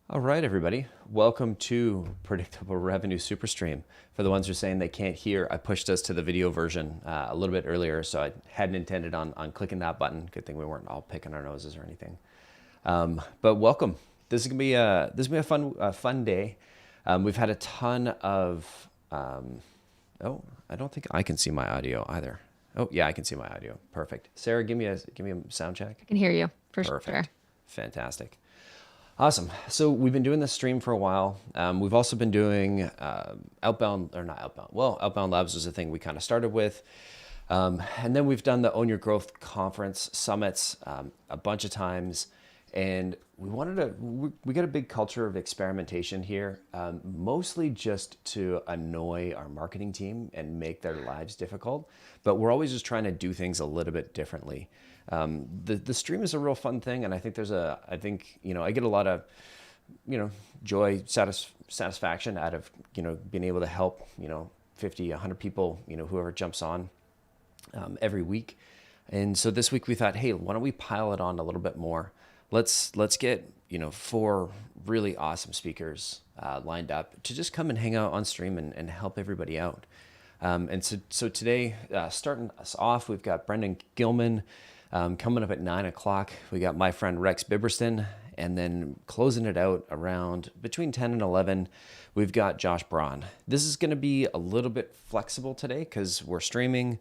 All right, everybody. Welcome to Predictable Revenue Superstream. For the ones who are saying they can't hear, I pushed us to the video version a little bit earlier, so I hadn't intended on clicking that button. Good thing we weren't all picking our noses or anything. But welcome. This is gonna be a fun day. We've had a ton of. Oh, I don't think I can see my audio either. Oh yeah, I can see my audio. Perfect. Sarah, give me a sound check. I can hear you for sure. Perfect. Fantastic. Awesome. So we've been doing this stream for a while. We've also been doing Outbound, or not Outbound. Well, Outbound Labs was a thing we kind of started with. And then we've done the Own Your Growth conference summits a bunch of times. And we got a big culture of experimentation here, mostly just to annoy our marketing team and make their lives difficult. But we're always just trying to do things a little bit differently. The stream is a real fun thing, and I think I get a lot of joy, satisfaction out of being able to help 50, 100 people, whoever jumps on every week. And so this week we thought, hey, why don't we pile it on a little bit more? Let's get four really awesome speakers lined up to just come and hang out on stream and help everybody out. And so today, starting us off, we've got Brendan Gilman coming up at 9 o'clock. We got my friend Rex Biberston, and then closing it out around between 10 and 11, we've got Josh Braun. This is going to be a little bit flexible today because we're streaming.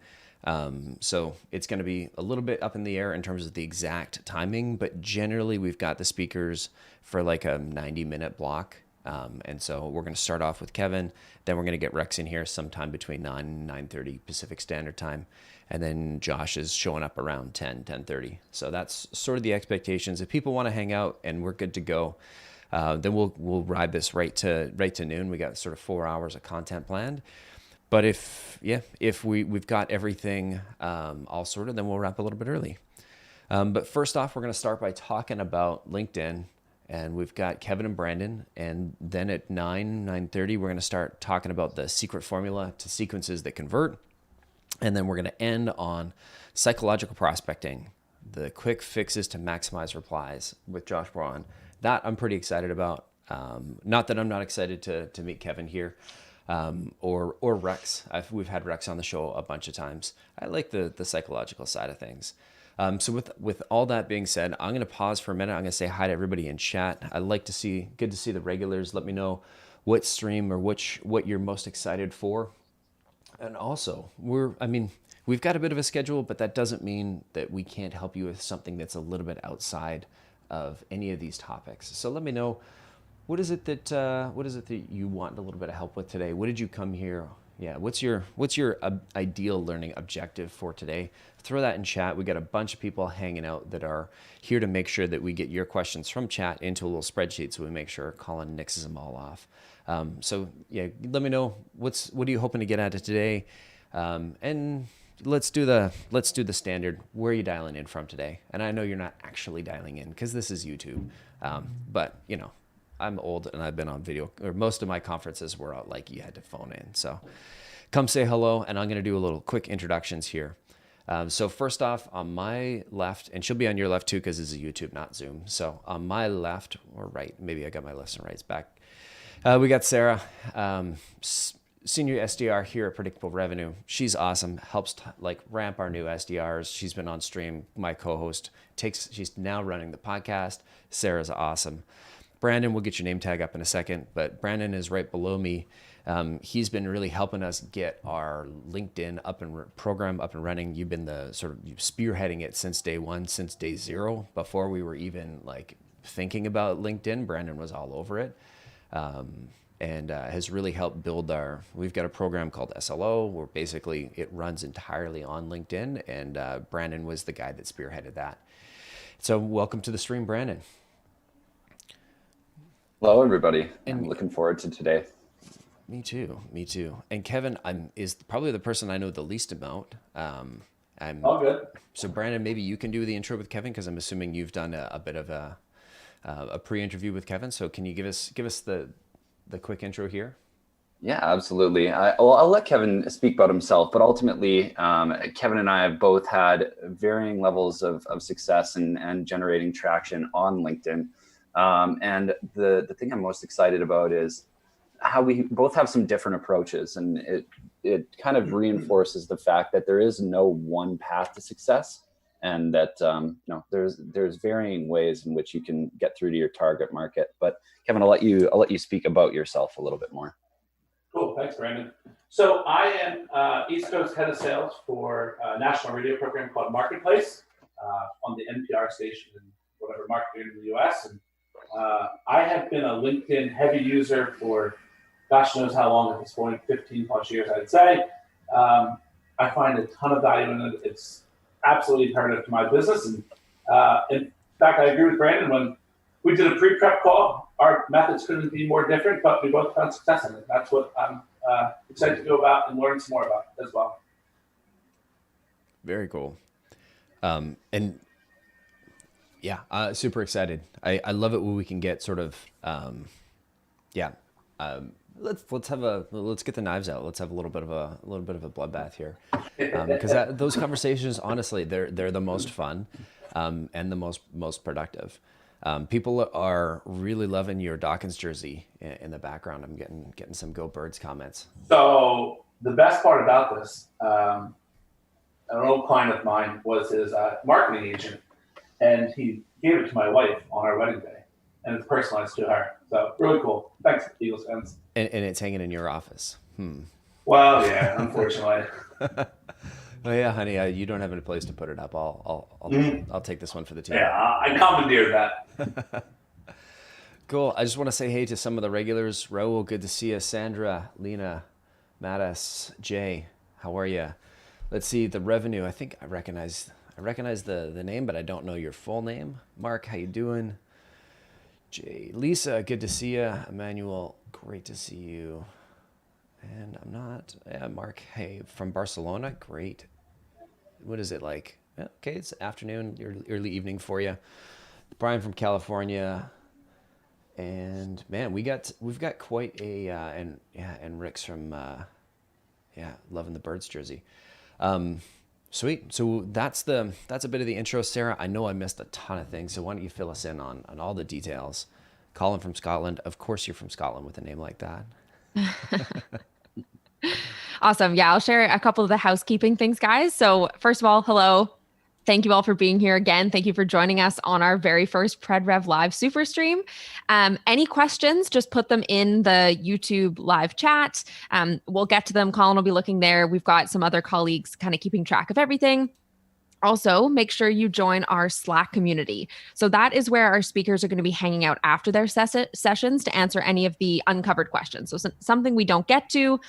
So it's going to be a little bit up in the air in terms of the exact timing, but generally we've got the speakers for like a 90-minute block. And so we're going to start off with Kevin, then we're going to get Rex in here sometime between 9 and 9:30 Pacific Standard Time. And then Josh is showing up around 10:30. So that's sort of the expectations. If people want to hang out and we're good to go, then we'll ride this right to noon. We got sort of 4 hours of content planned. But if we've got everything all sorted, then we'll wrap a little bit early. But first off, we're going to start by talking about LinkedIn. And we've got Kevin and Brandon. And then at 9:30, we're going to start talking about the secret formula to sequences that convert. And then we're going to end on psychological prospecting, the quick fixes to maximize replies with Josh Braun. That I'm pretty excited about. Not that I'm not excited to meet Kevin here. Or Rex. We've had Rex on the show a bunch of times. I like the psychological side of things. So with all that being said, I'm going to pause for a minute. I'm going to say hi to everybody in chat. Good to see the regulars. Let me know what stream or what you're most excited for. And also, we've got a bit of a schedule, but that doesn't mean that we can't help you with something that's a little bit outside of any of these topics. So let me know. What is it that you want a little bit of help with today? What did you come here? Yeah, what's your ideal learning objective for today? Throw that in chat. We got a bunch of people hanging out that are here to make sure that we get your questions from chat into a little spreadsheet, so we make sure Colin nixes them all off. So yeah, let me know what are you hoping to get out of today, and let's do the standard. Where are you dialing in from today? And I know you're not actually dialing in because this is YouTube, but I'm old and I've been on video, or most of my conferences were out like you had to phone in. So come say hello, and I'm going to do a little quick introductions here. So first off, on my left, and she'll be on your left too because this is YouTube, not Zoom. So on my left or right, maybe I got my lefts and rights back. We got Sarah, senior SDR here at Predictable Revenue. She's awesome, helps ramp our new SDRs. She's been on stream, my co-host. She's now running the podcast. Sarah's awesome. Brandon, we'll get your name tag up in a second, but Brandon is right below me. He's been really helping us get our LinkedIn program up and running. You've been spearheading it since day one, since day zero. Before we were even thinking about LinkedIn, Brandon was all over it, and has really helped build we've got a program called SLO where basically it runs entirely on LinkedIn, and Brandon was the guy that spearheaded that. So welcome to the stream, Brandon. Hello, everybody. I'm looking forward to today. Me too. And Kevin is probably the person I know the least about. All good. So Brandon, maybe you can do the intro with Kevin because I'm assuming you've done a bit of a pre-interview with Kevin. So can you give us the quick intro here? Yeah, absolutely. I'll let Kevin speak about himself, but ultimately, Kevin and I have both had varying levels of success and generating traction on LinkedIn. And the thing I'm most excited about is how we both have some different approaches, and it kind of reinforces the fact that there is no one path to success, and that there's varying ways in which you can get through to your target market. But Kevin, I'll let you speak about yourself a little bit more. Cool, thanks, Brandon. So I am East Coast head of sales for a national radio program called Marketplace on the NPR station in whatever market you're in the U.S. And I have been a LinkedIn heavy user for gosh knows how long at this point, 15 plus years, I'd say. I find a ton of value in it. It's absolutely imperative to my business. And in fact, I agree with Brandon. When we did a pre-prep call, our methods couldn't be more different, but we both found success in it. That's what I'm excited to go about and learn some more about as well. Very cool. And yeah, super excited. I love it when we can get sort of, let's get the knives out. Let's have a little bit of a bloodbath here, because those conversations, honestly, they're the most fun, and the most productive. People are really loving your Dawkins jersey in the background. I'm getting some Go Birds comments. So the best part about this, an old client of mine was his marketing agent, and he gave it to my wife on our wedding day, and it's personalized to her. So really cool. Thanks, Eagles fans. And it's hanging in your office. Well, yeah, unfortunately. Oh yeah, honey, you don't have any place to put it up. I'll take this one for the team. Yeah, I commandeered that. Cool. I just want to say hey to some of the regulars. Raul, good to see you. Sandra, Lena, Mattis, Jay, how are you? Let's see the revenue. I think I recognize the name, but I don't know your full name. Mark, how you doing? Jay, Lisa, good to see you. Emmanuel, great to see you. And I'm not, Mark, hey, from Barcelona, great. What is it like? Okay, it's afternoon, early evening for you. Brian from California, and man, we've got quite a and Rick's from loving the Birds jersey. Sweet. So that's a bit of the intro, Sarah. I know I missed a ton of things, so why don't you fill us in on all the details? Colin from Scotland. Of course, you're from Scotland with a name like that. Awesome. Yeah, I'll share a couple of the housekeeping things, guys. So first of all, hello. Thank you all for being here again. Thank you for joining us on our very first PredRev Live Super Stream. Any questions, just put them in the YouTube live chat. We'll get to them. Colin will be looking there. We've got some other colleagues kind of keeping track of everything. Also, make sure you join our Slack community. So that is where our speakers are going to be hanging out after their sessions to answer any of the uncovered questions. So something we don't get to,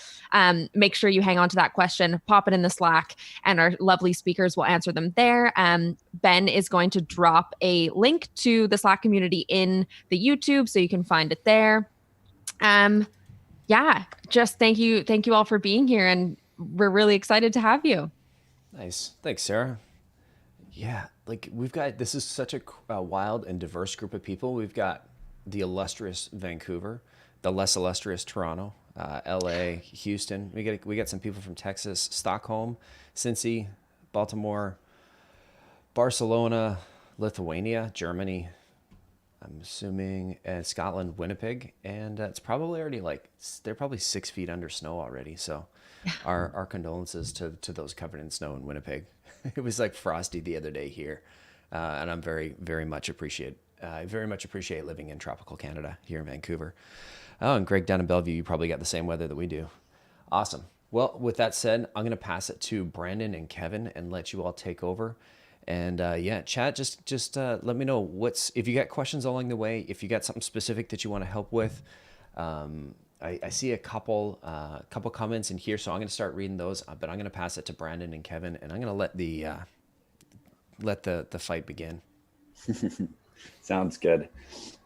make sure you hang on to that question, pop it in the Slack, and our lovely speakers will answer them there. Ben is going to drop a link to the Slack community in the YouTube, so you can find it there. Just thank you all for being here, and we're really excited to have you. Nice. Thanks, Sarah. Yeah, like this is such a wild and diverse group of people. We've got the illustrious Vancouver, the less illustrious Toronto, LA, Houston. We got some people from Texas, Stockholm, Cincy, Baltimore, Barcelona, Lithuania, Germany. I'm assuming Scotland, Winnipeg, and it's probably already they're probably 6 feet under snow already. So our condolences to those covered in snow in Winnipeg. It was like frosty the other day here, and I'm very, very much appreciate living in tropical Canada here in Vancouver. Oh, and Greg down in Bellevue, you probably got the same weather that we do. Awesome. Well, with that said, I'm going to pass it to Brandon and Kevin and let you all take over. And chat, just let me know if you got questions along the way, if you got something specific that you want to help with. I see a couple comments in here, so I'm going to start reading those, but I'm going to pass it to Brandon and Kevin, and I'm going to let the fight begin. Sounds good.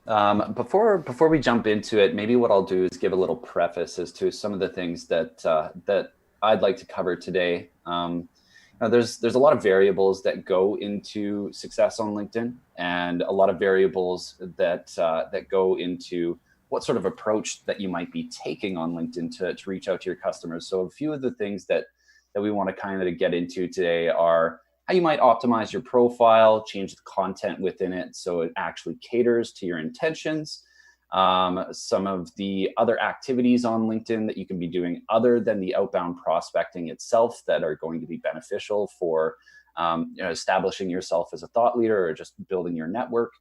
Before we jump into it, maybe what I'll do is give a little preface as to some of the things that I'd like to cover today. There's a lot of variables that go into success on LinkedIn, and a lot of variables that go into what sort of approach that you might be taking on LinkedIn to reach out to your customers. So a few of the things that we want to kind of get into today are how you might optimize your profile, change the content within it so it actually caters to your intentions. Some of the other activities on LinkedIn that you can be doing other than the outbound prospecting itself that are going to be beneficial for establishing yourself as a thought leader or just building your network.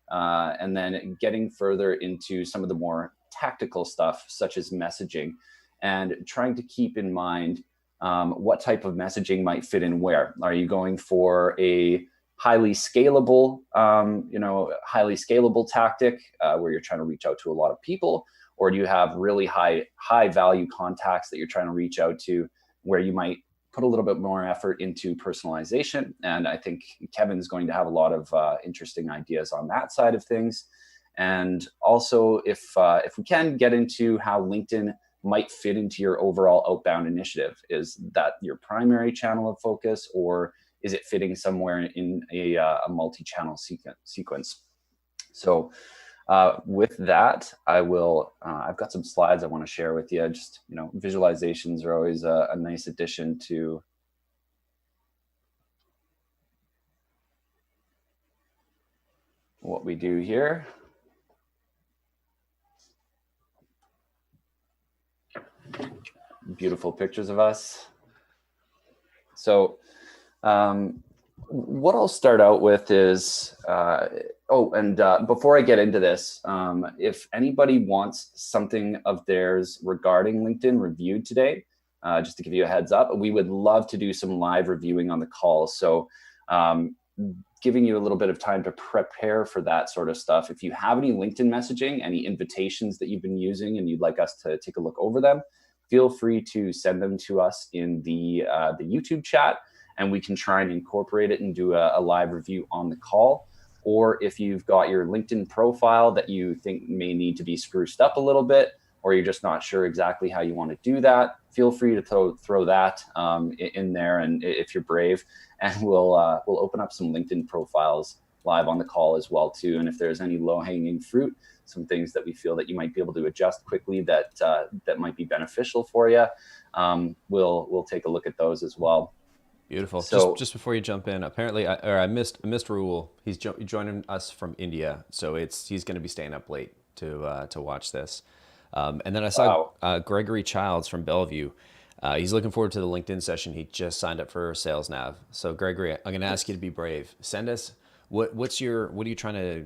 And then getting further into some of the more tactical stuff, such as messaging, and trying to keep in mind what type of messaging might fit in where. Are you going for a highly scalable, highly scalable tactic where you're trying to reach out to a lot of people, or do you have really high value contacts that you're trying to reach out to, where you might put a little bit more effort into personalization? And I think Kevin's going to have a lot of interesting ideas on that side of things. And also, if we can get into how LinkedIn might fit into your overall outbound initiative. Is that your primary channel of focus, or is it fitting somewhere in a multi-channel sequence? So with that, I've got some slides I want to share with you. Just, visualizations are always a nice addition to what we do here. Beautiful pictures of us. So what I'll start out with is, before I get into this, if anybody wants something of theirs regarding LinkedIn reviewed today, just to give you a heads up, we would love to do some live reviewing on the call. So giving you a little bit of time to prepare for that sort of stuff. If you have any LinkedIn messaging, any invitations that you've been using and you'd like us to take a look over them, feel free to send them to us in the YouTube chat, and we can try and incorporate it and do a live review on the call. Or if you've got your LinkedIn profile that you think may need to be spruced up a little bit, or you're just not sure exactly how you want to do that, feel free to throw that in there, and if you're brave, and we'll open up some LinkedIn profiles live on the call as well too. And if there's any low-hanging fruit, some things that we feel that you might be able to adjust quickly that might be beneficial for you, we'll take a look at those as well. Beautiful. So, just before you jump in, apparently I missed Rahul. He's joining us from India, so he's going to be staying up late to watch this. And then I saw Gregory Childs from Bellevue. He's looking forward to the LinkedIn session. He just signed up for Sales Nav. So Gregory, I'm going to ask you to be brave. Send us what are you trying to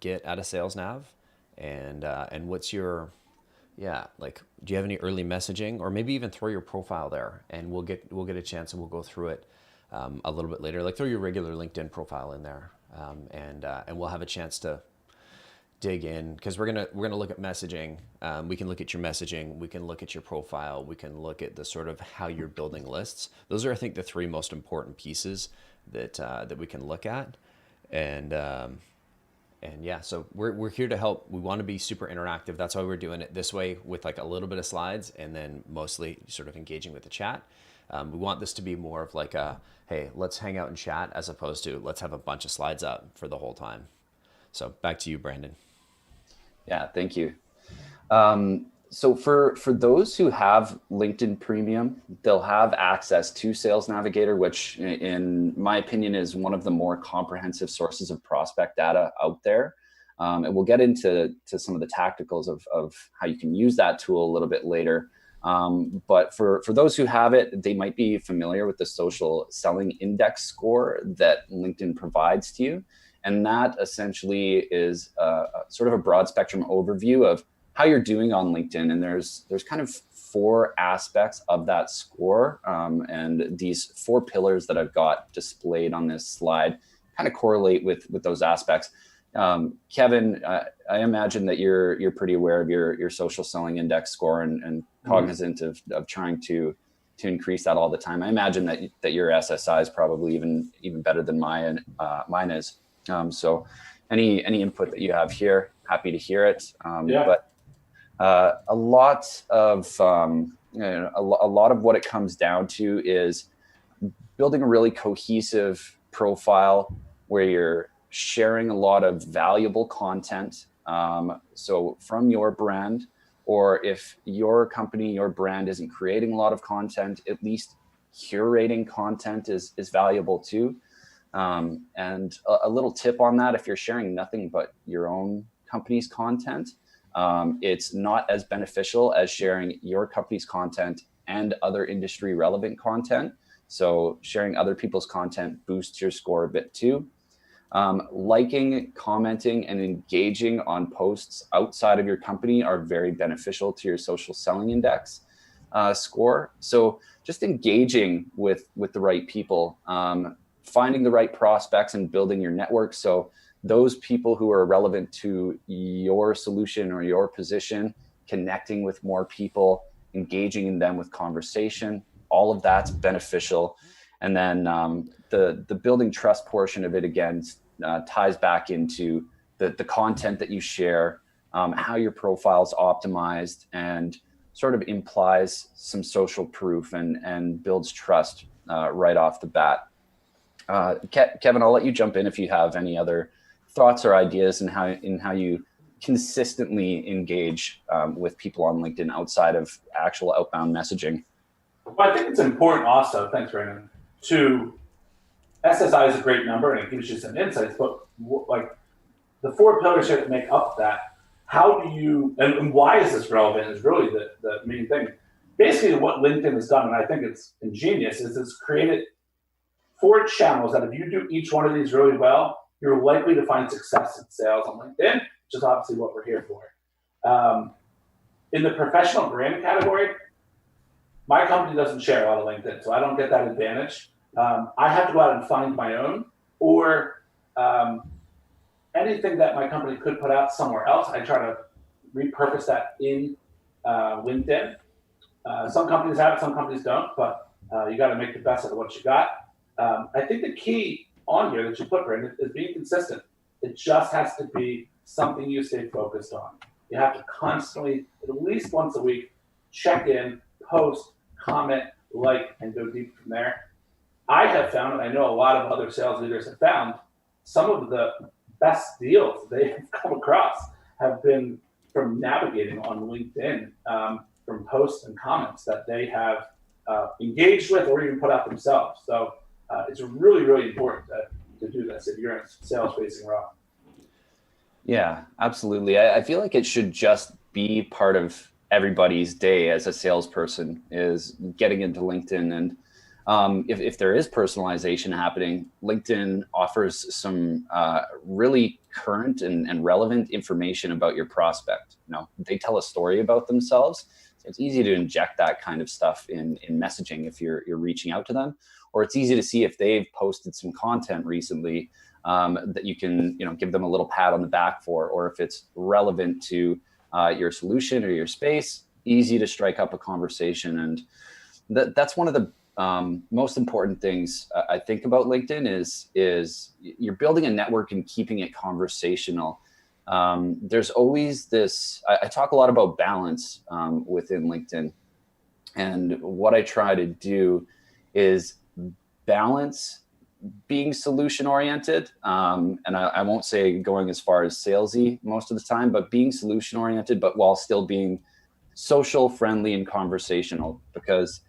get out of Sales Nav, and what's your do you have any early messaging, or maybe even throw your profile there, and we'll get a chance and we'll go through it a little bit later. Like throw your regular LinkedIn profile in there, and we'll have a chance to dig in, because we're gonna look at messaging. We can look at your messaging, we can look at your profile, we can look at the sort of how you're building lists. Those are, I think, the three most important pieces that we can look at, and yeah, so we're here to help. We want to be super interactive. That's why we're doing it this way, with like a little bit of slides and then mostly sort of engaging with the chat. We want this to be more of like a, hey, let's hang out and chat, as opposed to let's have a bunch of slides up for the whole time. So back to you, Brandon. Yeah, thank you. So for those who have LinkedIn Premium, they'll have access to Sales Navigator, which in my opinion is one of the more comprehensive sources of prospect data out there. And we'll get into some of the tacticals of how you can use that tool a little bit later. But for those who have it, they might be familiar with the social selling index score that LinkedIn provides to you. And that essentially is sort of a broad spectrum overview of how you're doing on LinkedIn. And there's kind of 4 aspects of that score. And these 4 pillars that I've got displayed on this slide kind of correlate with those aspects. Kevin, I imagine that you're pretty aware of your social selling index score and cognizant of trying to increase that all the time. I imagine that your SSI is probably even better than mine is. So any input that you have here, happy to hear it. But a lot of what it comes down to is building a really cohesive profile where you're sharing a lot of valuable content. So from your brand, or if your company, your brand isn't creating a lot of content, at least curating content is valuable too. And a little tip on that, if you're sharing nothing but your own company's content, it's not as beneficial as sharing your company's content and other industry relevant content. So sharing other people's content boosts your score a bit too. Liking, commenting, and engaging on posts outside of your company are very beneficial to your social selling index score. So just engaging with the right people, finding the right prospects and building your network. So those people who are relevant to your solution or your position, connecting with more people, engaging in them with conversation, all of that's beneficial. And then the building trust portion of it, again, ties back into the content that you share, how your profile's optimized, and sort of implies some social proof and builds trust right off the bat. Kevin, I'll let you jump in if you have any other thoughts or ideas in how you consistently engage with people on LinkedIn outside of actual outbound messaging. Well, I think it's important also, thanks, Brandon, to SSI is a great number and it gives you some insights, but like the 4 pillars here that make up that, how do you, and why is this relevant is really the main thing. Basically what LinkedIn has done, and I think it's ingenious, is it's created 4 channels that if you do each one of these really well, you're likely to find success in sales on LinkedIn, which is obviously what we're here for. In the professional brand category, my company doesn't share a lot of LinkedIn, so I don't get that advantage. I have to go out and find my own, or anything that my company could put out somewhere else, I try to repurpose that in LinkedIn. Some companies have it, some companies don't, but you got to make the best of what you got. I think the key on here that you put, Brandon, is being consistent. It just has to be something you stay focused on. You have to constantly, at least once a week, check in, post, comment, like, and go deep from there. I have found, and I know a lot of other sales leaders have found, some of the best deals they have come across have been from navigating on LinkedIn, from posts and comments that they have engaged with or even put out themselves. So it's really, really important to do this if you're in sales-facing role. Yeah, absolutely. I feel like it should just be part of everybody's day as a salesperson is getting into LinkedIn. And if there is personalization happening, LinkedIn offers some really current and relevant information about your prospect. You know, they tell a story about themselves. So it's easy to inject that kind of stuff in messaging if you're reaching out to them. Or it's easy to see if they've posted some content recently that you can, give them a little pat on the back for, or if it's relevant to your solution or your space, easy to strike up a conversation. And that's one of the most important things I think about LinkedIn is you're building a network and keeping it conversational. There's always this, I talk a lot about balance within LinkedIn. And what I try to do is balance being solution oriented. And I won't say going as far as salesy most of the time, but being solution oriented, but while still being social, friendly, and conversational. Because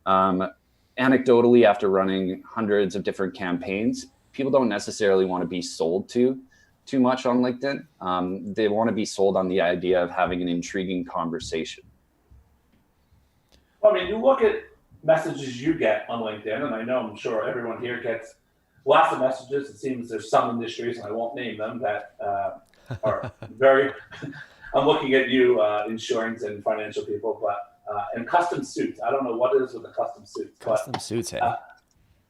anecdotally, after running hundreds of different campaigns, people don't necessarily want to be sold to too much on LinkedIn. They want to be sold on the idea of having an intriguing conversation. Well, I mean, you look at messages you get on LinkedIn, and I'm sure everyone here gets lots of messages. It seems there's some industries, and I won't name them, that are very, I'm looking at you, insurance and financial people, but, and custom suits. I don't know what it is with the custom suits. Custom suits, hey?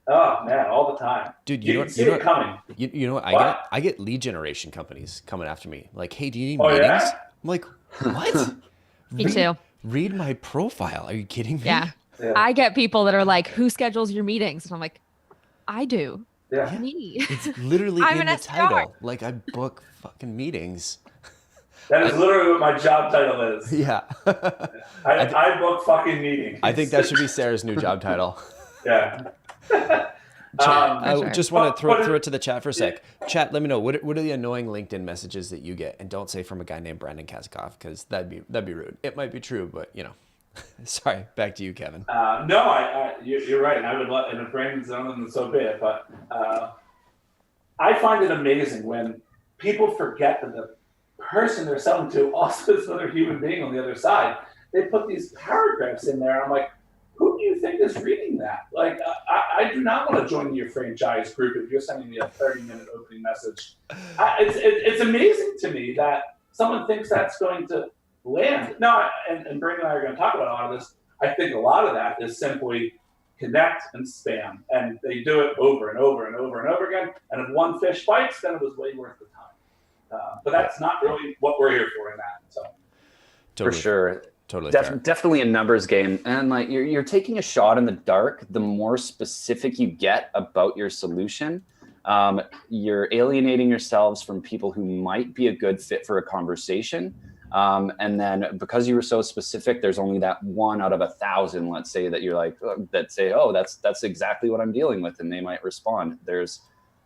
Oh man, all the time. Dude, you can see it coming. You know what? I get lead generation companies coming after me. Like, hey, do you need meetings? Yeah? I'm like, what? Me too. Read my profile. Are you kidding me? Yeah. I get people that are like, who schedules your meetings? And I'm like, I do. Yeah. Me. It's literally I'm in an the SDR. title. Like, I book fucking meetings. That is literally what my job title is. Yeah. I book fucking meetings. I think that should be Sarah's new job title. Yeah. I just want to throw it to the chat for a sec. Chat, let me know, what are the annoying LinkedIn messages that you get? And don't say from a guy named Brandon Kazakoff, because that'd be rude. It might be true, but Sorry, back to you, Kevin. No, you're right, and I would love, and if Brandon's done them, so be it. But I find it amazing when people forget that the person they're selling to also is another human being on the other side. They put these paragraphs in there, and I'm like, who do you think is reading that? Like, I do not want to join your franchise group if you're sending me a 30-minute opening message. It's amazing to me that someone thinks that's going to land. No, and Brandon and I are going to talk about a lot of this. I think a lot of that is simply connect and spam, and they do it over and over and over and over again. And if one fish bites, then it was way worth the time. But that's not really what we're here for in that. So, Totally. For sure. Totally. Definitely a numbers game. And like you're taking a shot in the dark. The more specific you get about your solution, you're alienating yourselves from people who might be a good fit for a conversation. And then because you were so specific, there's only that 1 out of 1,000, let's say, that you're like, that say, oh, that's exactly what I'm dealing with. And they might respond.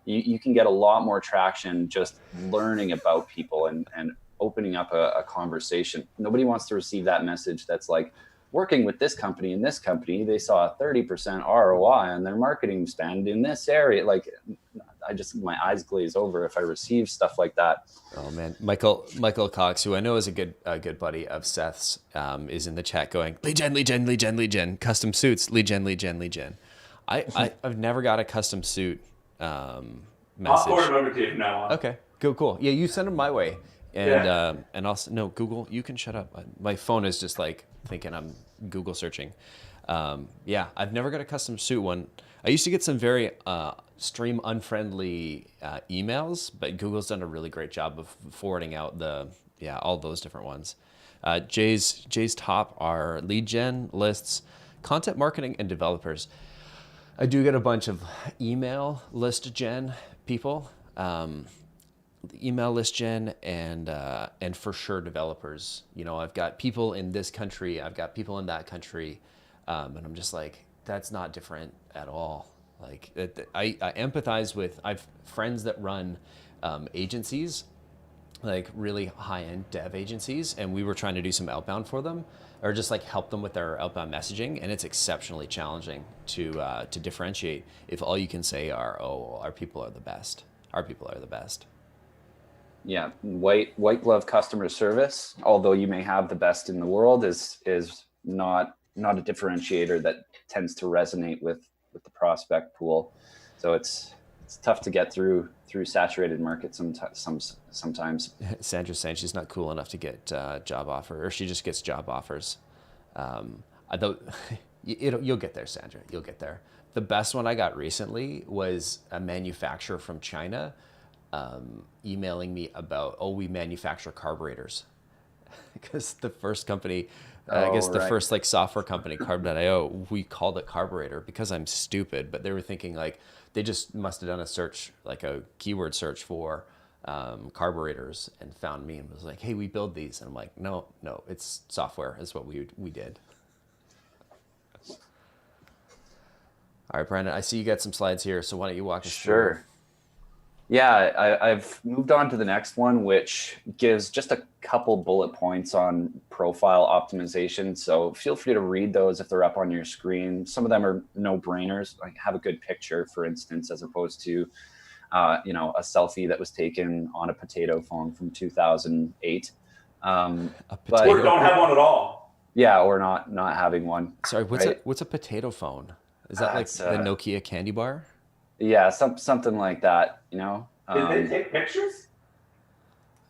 You can get a lot more traction just learning about people and opening up a conversation. Nobody wants to receive that message that's like, working with this company and this company, they saw a 30% ROI on their marketing spend in this area. Like, my eyes glaze over if I receive stuff like that. Oh man, Michael Cox, who I know is a good buddy of Seth's, is in the chat going, lead gen, custom suits, lead gen. I've never got a custom suit message. I'll forward them over to you from now on. Okay, cool. Yeah, you send them my way. And and also, no, Google, you can shut up. My phone is just like thinking I'm Google searching. Yeah, I've never got a custom suit one. I used to get some very stream unfriendly emails, but Google's done a really great job of forwarding out all those different ones. Jay's top are lead gen, lists, content marketing, and developers. I do get a bunch of email list gen people. Email list gen and for sure developers. You know, I've got people in this country, I've got people in that country, and I'm just like, that's not different at all. Like, I empathize with. I've friends that run agencies, like really high-end dev agencies, and we were trying to do some outbound for them, or just like help them with their outbound messaging, and it's exceptionally challenging to differentiate if all you can say are, oh, our people are the best. Our people are the best. Yeah, white glove customer service, although you may have the best in the world, is not a differentiator that tends to resonate with the prospect pool. So it's tough to get through saturated markets sometimes. Sandra's saying she's not cool enough to get job offer, or she just gets job offers. You'll get there, Sandra. You'll get there. The best one I got recently was a manufacturer from China emailing me about, we manufacture carburetors. Because the first company, the first like software company, Carb.io, we called it carburetor because I'm stupid, but they were thinking like, they just must have done a search, like a keyword search for carburetors, and found me and was like, hey, we build these. And I'm like, no, it's software is what we did. All right, Brandon, I see you got some slides here, so why don't you walk us through? Sure. Yeah, I've moved on to the next one, which gives just a couple bullet points on profile optimization. So feel free to read those if they're up on your screen. Some of them are no-brainers, like have a good picture, for instance, as opposed to a selfie that was taken on a potato phone from 2008. Or don't have one at all. Yeah, or not having one. Sorry, what's a potato phone? Is that like the Nokia candy bar? Yeah, something like that, you know. Did they take pictures?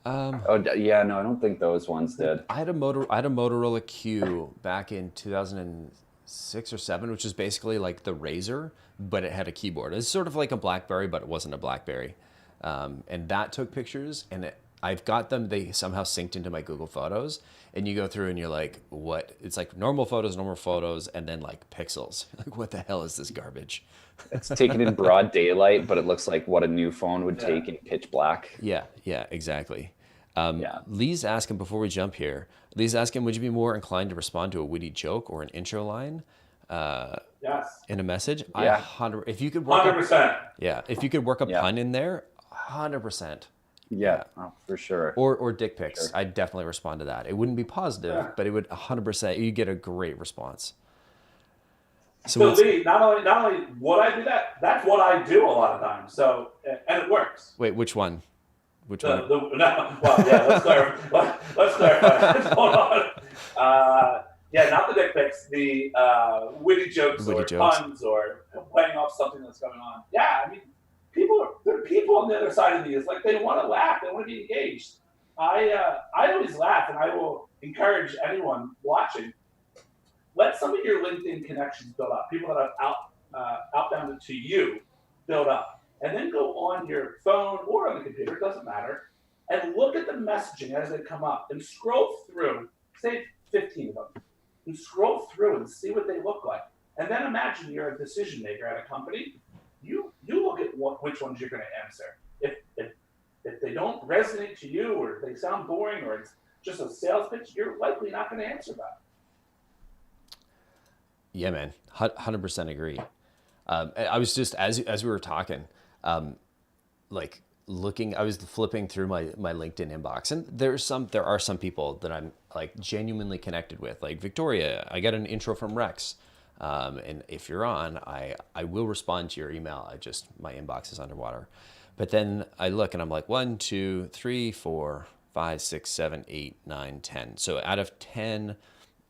No, I don't think those ones did. I had a Motorola Q back in 2006 or 7, which is basically like the Razr, but it had a keyboard. It's sort of like a BlackBerry, but it wasn't a BlackBerry. And that took pictures, and I've got them. They somehow synced into my Google Photos, and you go through and you're like, what? It's like normal photos, and then like pixels. Like, what the hell is this garbage? It's taken in broad daylight, but it looks like what a new phone would take in pitch black. Yeah, exactly. Lee's asking, before we jump here, would you be more inclined to respond to a witty joke or an intro line Yes. in a message? Yeah. If you could work 100%. if you could work a pun in there, 100%. Yeah, oh, for sure. Or dick pics. Sure. I'd definitely respond to that. It wouldn't be positive, but it would 100%. You get a great response. So Lee, not only would I do that, that's what I do a lot of times. So and it works. Wait, which one? Which one? Well, yeah. Let's clarify. Hold on. Yeah, not the dick pics, the witty jokes or puns or playing off something that's going on. Yeah, I mean, there are people on the other side of me. It's like they want to laugh, they want to be engaged. I always laugh, and I will encourage anyone watching. Let some of your LinkedIn connections build up. People that have outbounded to you build up. And then go on your phone or on the computer, it doesn't matter, and look at the messaging as they come up and scroll through, say 15 of them, and scroll through and see what they look like. And then imagine you're a decision maker at a company. You look at which ones you're going to answer. If they don't resonate to you, or if they sound boring, or it's just a sales pitch, you're likely not going to answer that. Yeah, man, 100% agree. I was just as we were talking, like looking. I was flipping through my LinkedIn inbox, and there are some people that I'm like genuinely connected with. Like Victoria, I got an intro from Rex, and if you're on, I will respond to your email. My inbox is underwater. But then I look and I'm like 1, 2, 3, 4, 5, 6, 7, 8, 9, 10. So out of 10.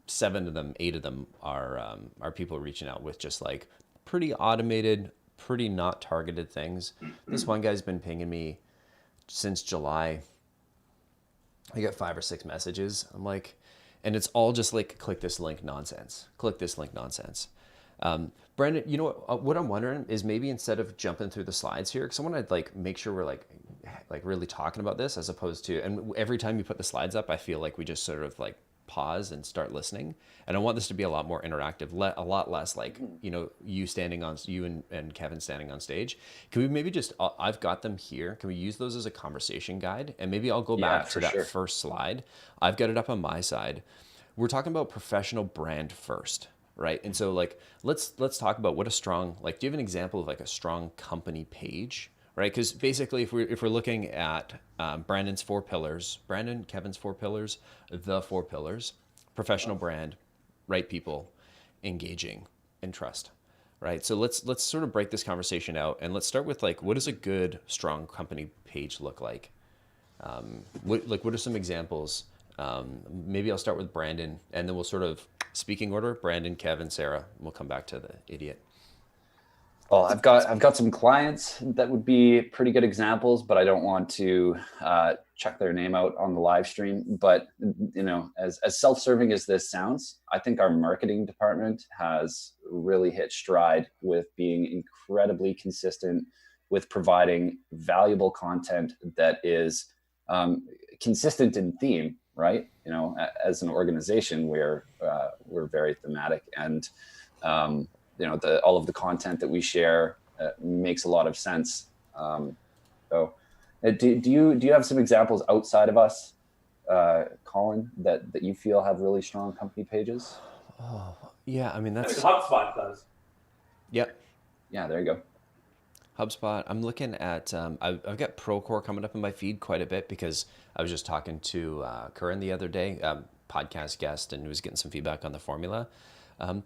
7 of them, 8 of them are people reaching out with just like pretty automated, pretty not targeted things. This one guy's been pinging me since July. I get 5 or 6 messages. I'm like, and it's all just like, click this link nonsense. Click this link nonsense. Brandon, you know what I'm wondering is maybe instead of jumping through the slides here, because I want to like make sure we're like really talking about this as opposed to, and every time you put the slides up, I feel like we just sort of like pause and start listening. And I want this to be a lot more interactive, a lot less like, you and Kevin standing on stage. Can we maybe just, I've got them here. Can we use those as a conversation guide? And maybe I'll go back to that first slide. I've got it up on my side. We're talking about professional brand first, right? And so like, let's talk about what a strong, like, do you have an example of like a strong company page? Right, because basically, if we're looking at Kevin's 4 pillars, the 4 pillars: professional brand, right people, engaging, and trust. Right. So let's sort of break this conversation out, and let's start with like, what does a good, strong company page look like? What are some examples? Maybe I'll start with Brandon, and then we'll sort of speaking order: Brandon, Kevin, Sarah. And we'll come back to the idiot. Well, I've got some clients that would be pretty good examples, but I don't want to check their name out on the live stream. But as self-serving as this sounds, I think our marketing department has really hit stride with being incredibly consistent with providing valuable content that is consistent in theme. Right? As an organization, we're very thematic, and all of the content that we share makes a lot of sense. So do you have some examples outside of us, Colin, that you feel have really strong company pages? Oh, yeah. I mean, that's HubSpot does. Yep. Yeah, there you go. HubSpot. I'm looking at, I've got Procore coming up in my feed quite a bit because I was just talking to Curran the other day, podcast guest, and was getting some feedback on the formula.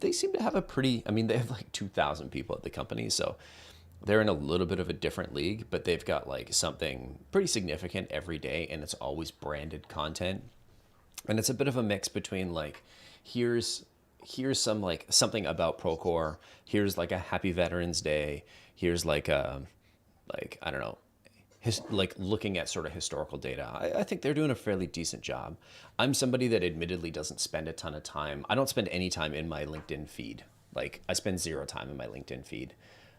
They seem to have they have like 2,000 people at the company. So they're in a little bit of a different league, but they've got like something pretty significant every day, and it's always branded content. And it's a bit of a mix between like, here's some like something about Procore. Here's like a happy Veterans Day. Here's like I don't know, looking at sort of historical data. I think they're doing a fairly decent job. I'm somebody that admittedly doesn't spend a ton of time. I don't spend any time in my LinkedIn feed. Like I spend 0 time in my LinkedIn feed.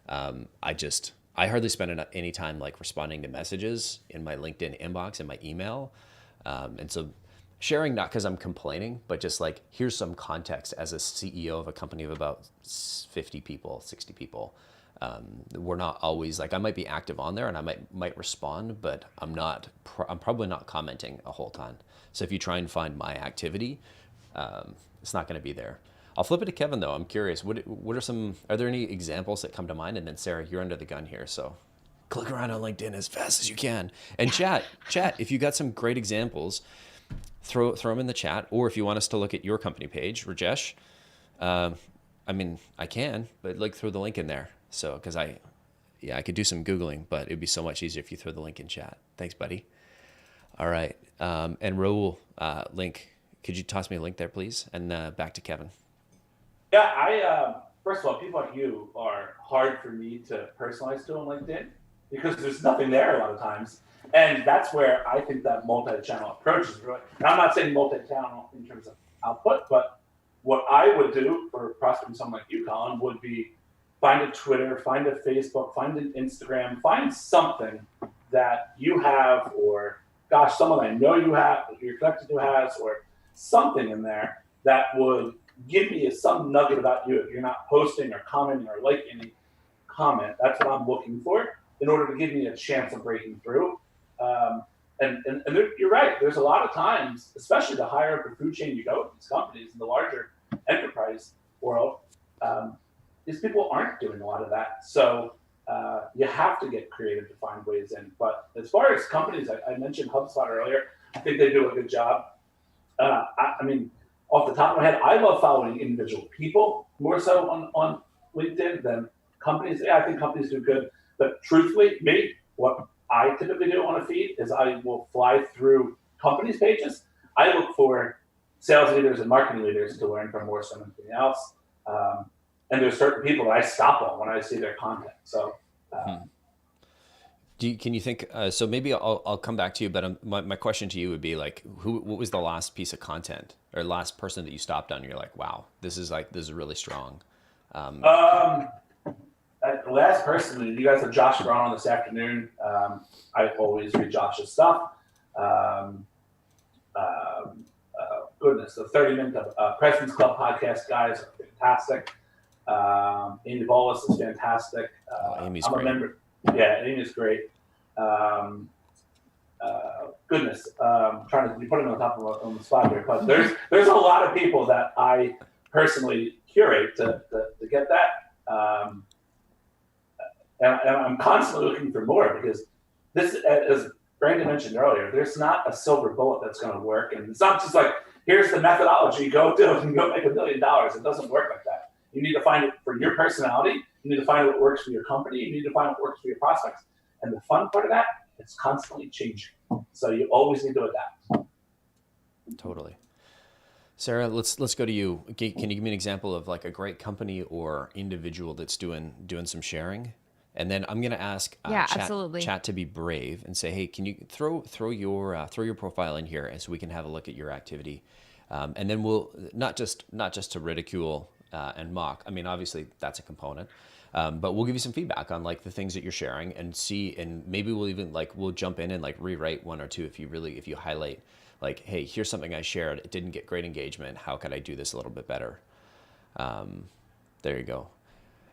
I hardly spend any time like responding to messages in my LinkedIn inbox and my email. And so sharing, not because I'm complaining, but just like, here's some context as a CEO of a company of about 50 people, 60 people. We're not always like, I might be active on there and I might respond, but I'm probably not commenting a whole ton. So if you try and find my activity, it's not going to be there. I'll flip it to Kevin though. I'm curious, are there any examples that come to mind? And then Sarah, you're under the gun here. So click around on LinkedIn as fast as you can. And chat, if you got some great examples, throw them in the chat. Or if you want us to look at your company page, Rajesh, I mean, I can, but like throw the link in there. So, because I could do some Googling, but it'd be so much easier if you throw the link in chat. Thanks, buddy. All right. And Raul, link, could you toss me a link there, please? And back to Kevin. Yeah, first of all, people like you are hard for me to personalize to on LinkedIn because there's nothing there a lot of times. And that's where I think that multi-channel approach is really, and I'm not saying multi-channel in terms of output, but what I would do for prospecting someone like you, Colin, would be find a Twitter, find a Facebook, find an Instagram, find something that you have, or gosh, someone I know you have, that you're connected to has, or something in there that would give me some nugget about you. If you're not posting or commenting or liking any comment, that's what I'm looking for in order to give me a chance of breaking through. And you're right. There's a lot of times, especially the higher up the food chain you go with these companies in the larger enterprise world, these people aren't doing a lot of that. So you have to get creative to find ways in. But as far as companies, I mentioned HubSpot earlier. I think they do a good job. I mean, off the top of my head, I love following individual people more so on LinkedIn than companies. Yeah, I think companies do good. But truthfully, what I typically do on a feed is I will fly through companies' pages. I look for sales leaders and marketing leaders to learn from more so than anything else. And there's certain people that I stop on when I see their content. So, can you think? So maybe I'll come back to you. But my question to you would be like, what was the last piece of content or last person that you stopped on? And you're like, wow, this is really strong. Last person, you guys have Josh Braun on this afternoon. I always read Josh's stuff. Goodness, the 30-minute President's Club podcast guys are fantastic. Amy Volas is fantastic. Amy's great. Yeah, Amy's great. Goodness, trying to put him on the spot here, but there's a lot of people that I personally curate to get that. And I'm constantly looking for more because this, as Brandon mentioned earlier, there's not a silver bullet that's going to work. And it's not just like, here's the methodology, go do it and go make $1 million. It doesn't work like that. You need to find it for your personality. You need to find what works for your company. You need to find what works for your prospects. And the fun part of that, it's constantly changing. So you always need to adapt. Totally. Sarah, let's go to you. Can you give me an example of like a great company or individual that's doing some sharing? And then I'm going to ask chat to be brave and say, hey, can you throw your profile in here so we can have a look at your activity, and then we'll not just to ridicule and mock. I mean, obviously that's a component, but we'll give you some feedback on like the things that you're sharing and see, and maybe we'll even we'll jump in and like rewrite one or two if you highlight like, hey, here's something I shared. It didn't get great engagement. How could I do this a little bit better? There you go.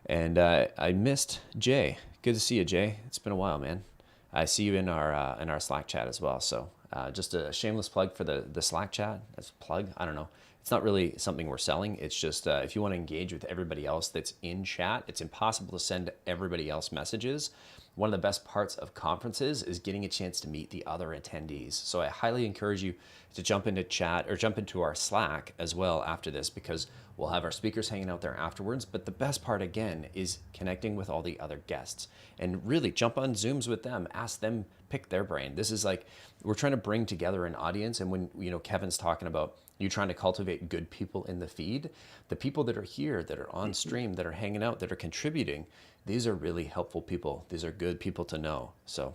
And I missed Jay. Good to see you, Jay. It's been a while, man. I see you in our Slack chat as well. So just a shameless plug for the Slack chat. That's a plug. I don't know. It's not really something we're selling. It's just if you want to engage with everybody else that's in chat, it's impossible to send everybody else messages. One of the best parts of conferences is getting a chance to meet the other attendees. So I highly encourage you to jump into chat or jump into our Slack as well after this, because we'll have our speakers hanging out there afterwards. But the best part, again, is connecting with all the other guests and really jump on Zooms with them, ask them, pick their brain. This is like, we're trying to bring together an audience. And when, Kevin's talking about you trying to cultivate good people in the feed, the people that are here, that are on stream, that are hanging out, that are contributing, these are really helpful people. These are good people to know. So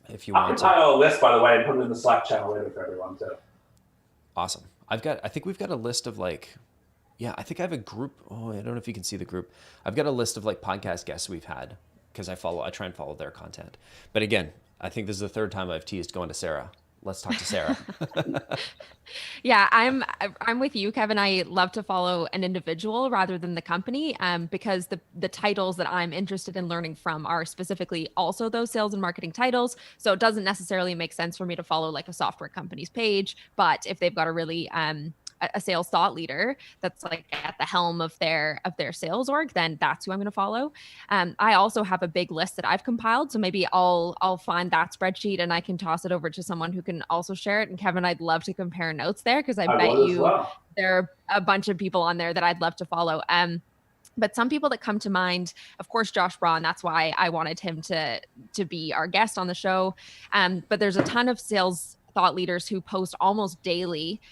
if you want to compile a list, by the way, and put it in the Slack channel later for everyone too. Awesome. I think we've got a list of I think I have a group. Oh, I don't know if you can see the group. I've got a list of podcast guests we've had because I try and follow their content. But again, I think this is the third time I've teased going to Sarah. Let's talk to Sarah. Yeah, I'm with you, Kevin. I love to follow an individual rather than the company, because the titles that I'm interested in learning from are specifically also those sales and marketing titles. So it doesn't necessarily make sense for me to follow like a software company's page, but if they've got a really a sales thought leader that's like at the helm of their sales org, then that's who I'm going to follow. I also have a big list that I've compiled, so maybe I'll find that spreadsheet and I can toss it over to someone who can also share it. And Kevin, I'd love to compare notes there, because I bet would as you well. there are a bunch of people on there that I'd love to follow. But some people that come to mind, of course, Josh Braun. That's why I wanted him to be our guest on the show. But there's a ton of sales thought leaders who post almost daily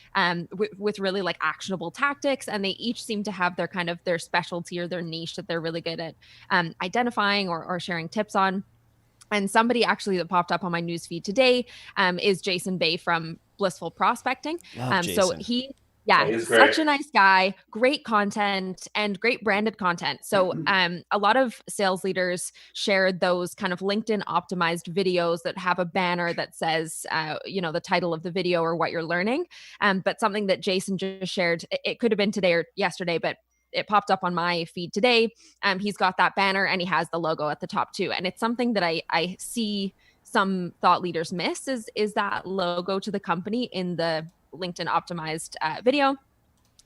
with really like actionable tactics, and they each seem to have their kind of their specialty or their niche that they're really good at identifying or sharing tips on. And somebody actually that popped up on my newsfeed today is Jason Bay from Blissful Prospecting. Love So Jason. yeah, he's such great. a nice guy, great content and great branded content. So a lot of sales leaders shared those kind of LinkedIn optimized videos that have a banner that says, the title of the video or what you're learning. But something that Jason just shared, it could have been today or yesterday, but it popped up on my feed today. He's got that banner and he has the logo at the top too. And it's something that I see some thought leaders miss is that logo to the company in the LinkedIn optimized video.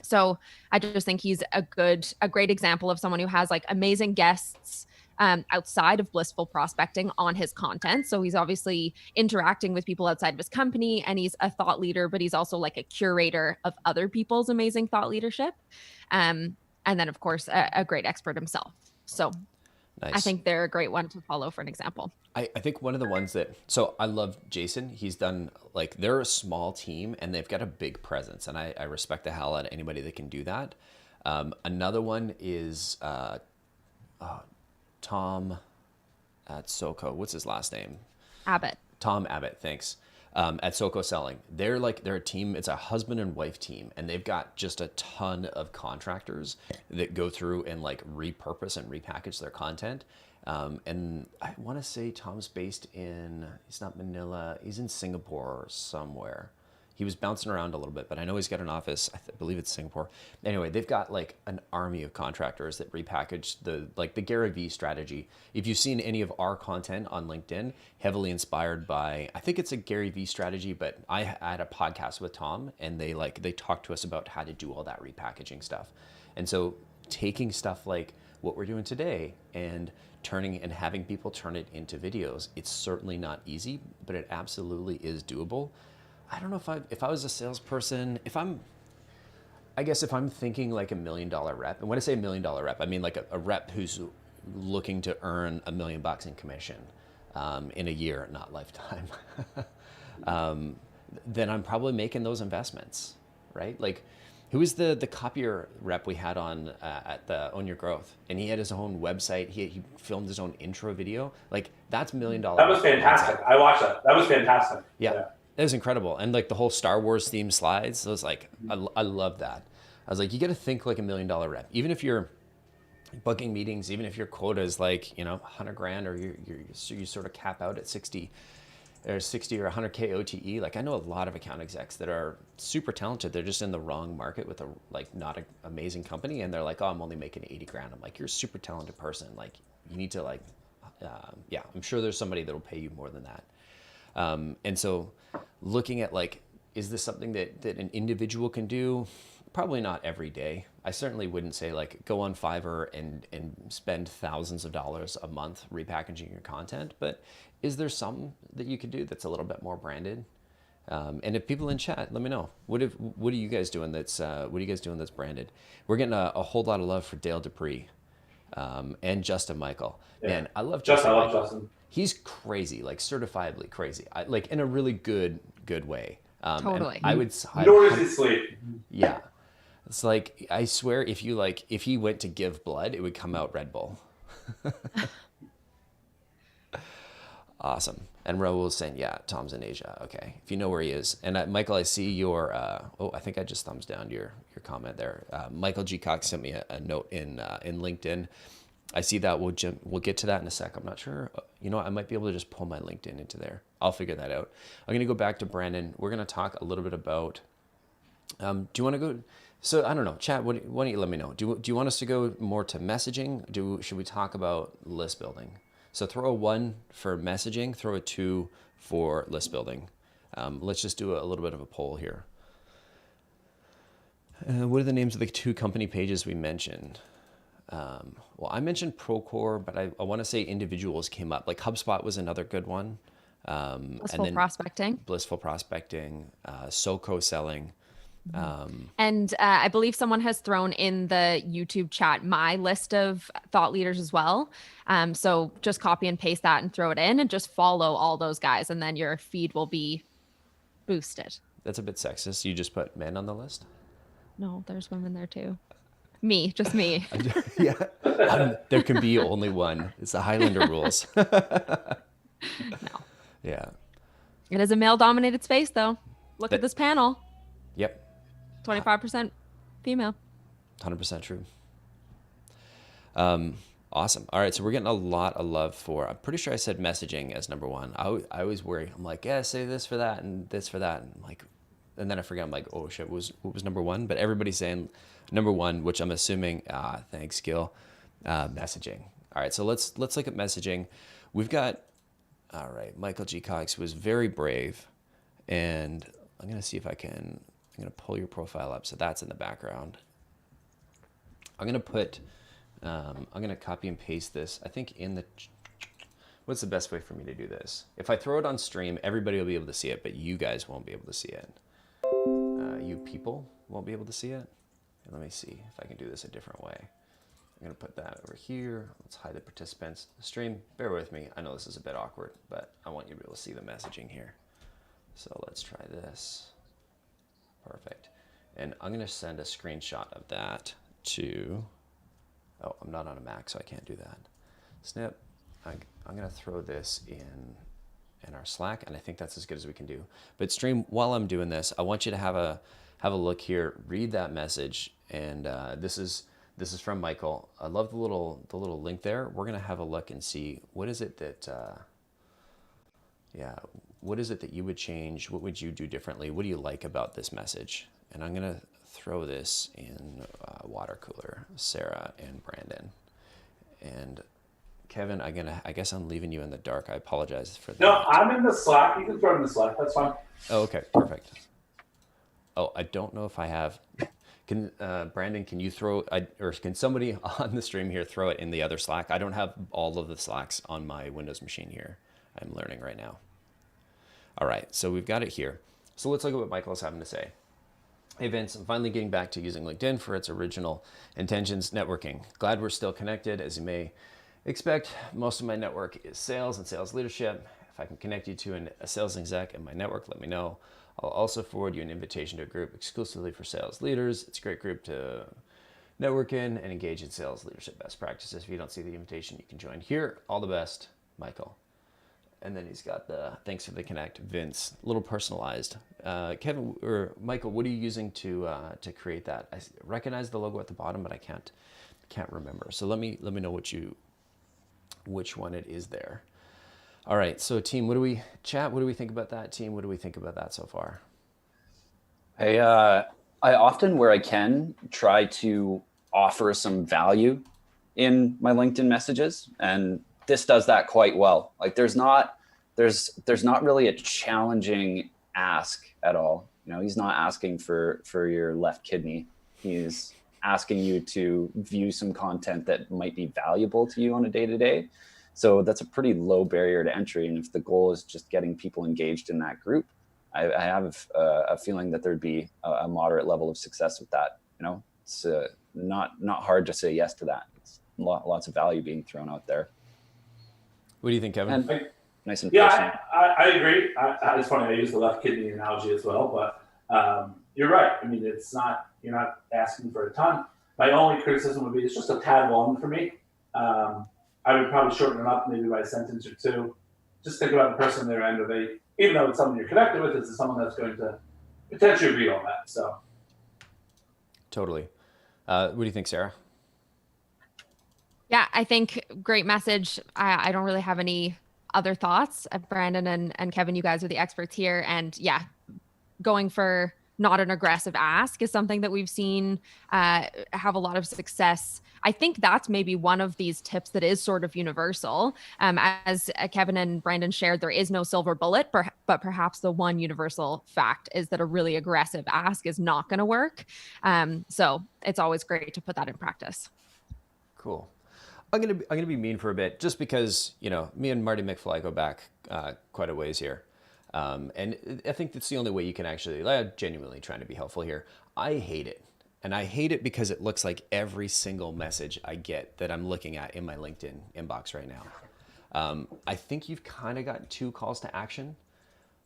So I just think he's a great example of someone who has like amazing guests outside of Blissful Prospecting on his content. So he's obviously interacting with people outside of his company, and he's a thought leader, but he's also like a curator of other people's amazing thought leadership. And then of course, a great expert himself. So Nice. I think they're a great one to follow for an example. I think one of the ones that, so I love Jason. He's done, like, they're a small team and they've got a big presence, and I respect the hell out of anybody that can do that. Another one is Tom at SoCo. What's his last name? Abbott. Tom Abbott, thanks. At SoCo Selling. They're a team, it's a husband and wife team, and they've got just a ton of contractors that go through and like repurpose and repackage their content. And I want to say Tom's based he's not Manila, he's in Singapore somewhere. He was bouncing around a little bit, but I know he's got an office. I believe it's Singapore. Anyway, they've got like an army of contractors that repackage the Gary Vee strategy. If you've seen any of our content on LinkedIn, heavily inspired by, I think it's a Gary Vee strategy, but I had a podcast with Tom, and they talked to us about how to do all that repackaging stuff. And so taking stuff like what we're doing today and turning and having people turn it into videos, it's certainly not easy, but it absolutely is doable. I don't know if I was a salesperson, if I'm thinking like $1 million rep, and when I say $1 million rep, I mean like a rep who's looking to earn $1 million in commission in a year, not lifetime, then I'm probably making those investments, right? Like, who was the copier rep we had on at the Own Your Growth? And he had his own website. He filmed his own intro video. Like, that's $1 million. That was fantastic. I watched that. That was fantastic. Yeah. It was incredible. And like the whole Star Wars themed slides, I was like, I love that. I was like, you got to think like $1 million rep. Even if you're booking meetings, even if your quota is like, $100,000, or you sort of cap out at 60 or 100K OTE. Like, I know a lot of account execs that are super talented. They're just in the wrong market with not an amazing company. And they're like, oh, I'm only making 80,000. I'm like, you're a super talented person. Like, you need to I'm sure there's somebody that'll pay you more than that. And so looking at like, is this something that an individual can do? Probably not every day. I certainly wouldn't say like go on Fiverr and spend thousands of dollars a month repackaging your content, but is there some that you could do that's a little bit more branded? And if people in chat, let me know. What are you guys doing that's branded? We're getting a whole lot of love for Dale Dupree and Justin Michael. Yeah. Man, I love Justin. Justin. I love Justin. He's crazy, like certifiably crazy, like in a really good way. Totally. Nor does he sleep. Yeah. It's like, I swear, if he went to give blood, it would come out Red Bull. Awesome. And Raul was saying, yeah, Tom's in Asia. Okay. If you know where he is. And Michael, I see your, I think I just thumbs down your comment there. Michael G. Cox sent me a note in LinkedIn. I see that. We'll get to that in a sec. I'm not sure. I might be able to just pull my LinkedIn into there. I'll figure that out. I'm going to go back to Brandon. We're going to talk a little bit about, do you want to go? So I don't know, chat, why don't you let me know? Do you want us to go more to messaging? Should we talk about list building? So throw a 1 for messaging, throw a 2 for list building. Let's just do a little bit of a poll here. What are the names of the two company pages we mentioned? Well, I mentioned Procore, but I want to say individuals came up. Like HubSpot was another good one. Blissful prospecting. Blissful prospecting, SoCo selling. And I believe someone has thrown in the YouTube chat my list of thought leaders as well. So just copy and paste that and throw it in and just follow all those guys. And then your feed will be boosted. That's a bit sexist. You just put men on the list? No, there's women there too. Me, just me. Yeah. There can be only one. It's the Highlander rules. No. Yeah. It is a male-dominated space, though. Look at this panel. Yep. 25% female. 100% true. Awesome. All right. So we're getting a lot of love for, I'm pretty sure I said messaging as number one. I always worry. I'm like, yeah, say this for that and this for that. And I'm like, and then I forget, I'm like, oh shit, what was number one? But everybody's saying number one, which I'm assuming, thanks, Gil, messaging. All right. So let's look at messaging. We've got, all right, Michael G. Cox was very brave. And I'm going to see if I'm going to pull your profile up. So that's in the background. I'm going to put, I'm going to copy and paste this. I think what's the best way for me to do this? If I throw it on stream, everybody will be able to see it, but you guys won't be able to see it. You people won't be able to see it. And let me see if I can do this a different way. I'm going to put that over here. Let's hide the participants. The stream, bear with me. I know this is a bit awkward, but I want you to be able to see the messaging here. So let's try this. Perfect. And I'm going to send a screenshot of that to, oh, I'm not on a Mac, so I can't do that. Snip. I'm going to throw this in our Slack, and I think that's as good as we can do. But stream, while I'm doing this, I want you to have a look here, read that message, and this is from Michael. I love the little link there. We're going to have a look and see what is it that what is it that you would change? What would you do differently? What do you like about this message? And I'm going to throw this in water cooler, Sarah and Brandon. And Kevin, I guess I'm leaving you in the dark. I apologize for that. No, I'm in the Slack. You can throw it in the Slack. That's fine. Oh, okay, perfect. Oh, I don't know if I have. Can Brandon, can you throw, or can somebody on the stream here throw it in the other Slack? I don't have all of the Slacks on my Windows machine here. I'm learning right now. All right, so we've got it here. So let's look at what Michael's having to say. Hey Vince, I'm finally getting back to using LinkedIn for its original intentions, networking. Glad we're still connected. As you may expect, most of my network is sales and sales leadership. If I can connect you to a sales exec in my network, let me know. I'll also forward you an invitation to a group exclusively for sales leaders. It's a great group to network in and engage in sales leadership best practices. If you don't see the invitation, you can join here. All the best, Michael. And then he's got the thanks for the connect, Vince. A little personalized. Kevin or Michael, what are you using to create that? I recognize the logo at the bottom, but I can't remember. So let me know which one it is there. All right, so team, what do we think about that? Team, what do we think about that so far? Hey, I often, where I can, try to offer some value in my LinkedIn messages, and this does that quite well. Like there's not really a challenging ask at all. You know, he's not asking for your left kidney. He's asking you to view some content that might be valuable to you on a day-to-day. So that's a pretty low barrier to entry. And if the goal is just getting people engaged in that group, I have a feeling that there'd be a moderate level of success with that. You know, it's not hard to say yes to that. It's lots of value being thrown out there. What do you think, Kevin? And nice and personal. I agree. It's funny, I use the left kidney analogy as well, but you're right. I mean, you're not asking for a ton. My only criticism would be it's just a tad long for me. I would probably shorten it up maybe by a sentence or two. Just think about the person on their end. Even though it's someone you're connected with, it's someone that's going to potentially read all that. So, totally. What do you think, Sarah? Yeah, I think great message. I don't really have any other thoughts. Brandon and Kevin, you guys are the experts here. And yeah, going for not an aggressive ask is something that we've seen have a lot of success. I think that's maybe one of these tips that is sort of universal. As Kevin and Brandon shared, there is no silver bullet, but perhaps the one universal fact is that a really aggressive ask is not going to work. So it's always great to put that in practice. Cool. I'm gonna be mean for a bit, just because, you know, me and Marty McFly go back quite a ways here, and I think that's the only way you can actually, genuinely trying to be helpful here. I hate it, and I hate it because it looks like every single message I get that I'm looking at in my LinkedIn inbox right now. I think you've kind of got 2 calls to action,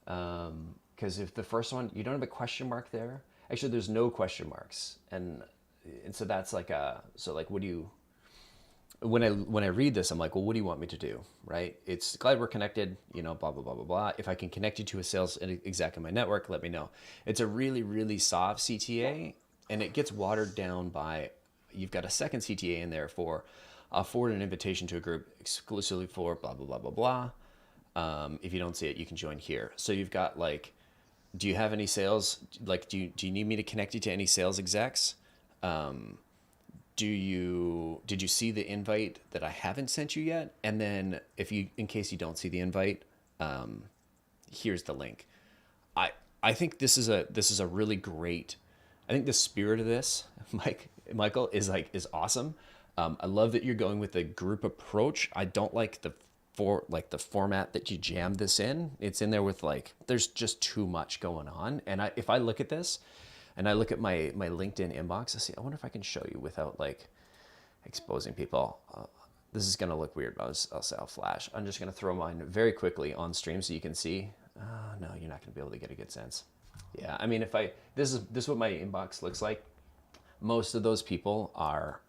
because if the first one, you don't have a question mark there. Actually, there's no question marks, and so that's like what do you? When I read this, I'm like, well, what do you want me to do, right? It's glad we're connected, you know, blah, blah, blah, blah, blah. If I can connect you to a sales exec in my network, let me know. It's a really, really soft CTA, and it gets watered down by, you've got a second CTA in there for forward an invitation to a group exclusively for blah, blah, blah, blah, blah. If you don't see it, you can join here. So you've got like, do you have any sales? Like, do you need me to connect you to any sales execs? Did you see the invite that I haven't sent you yet? And then in case you don't see the invite, here's the link. I think this is a really great, I think the spirit of this, Michael, is awesome. I love that you're going with a group approach. I don't like the format that you jammed this in. It's in there with there's just too much going on. And if I look at this, and I look at my LinkedIn inbox, I wonder if I can show you without exposing people. This is gonna look weird, but I'll flash. I'm just gonna throw mine very quickly on stream so you can see. No, you're not gonna be able to get a good sense. Yeah, I mean, this is what my inbox looks like. Most of those people are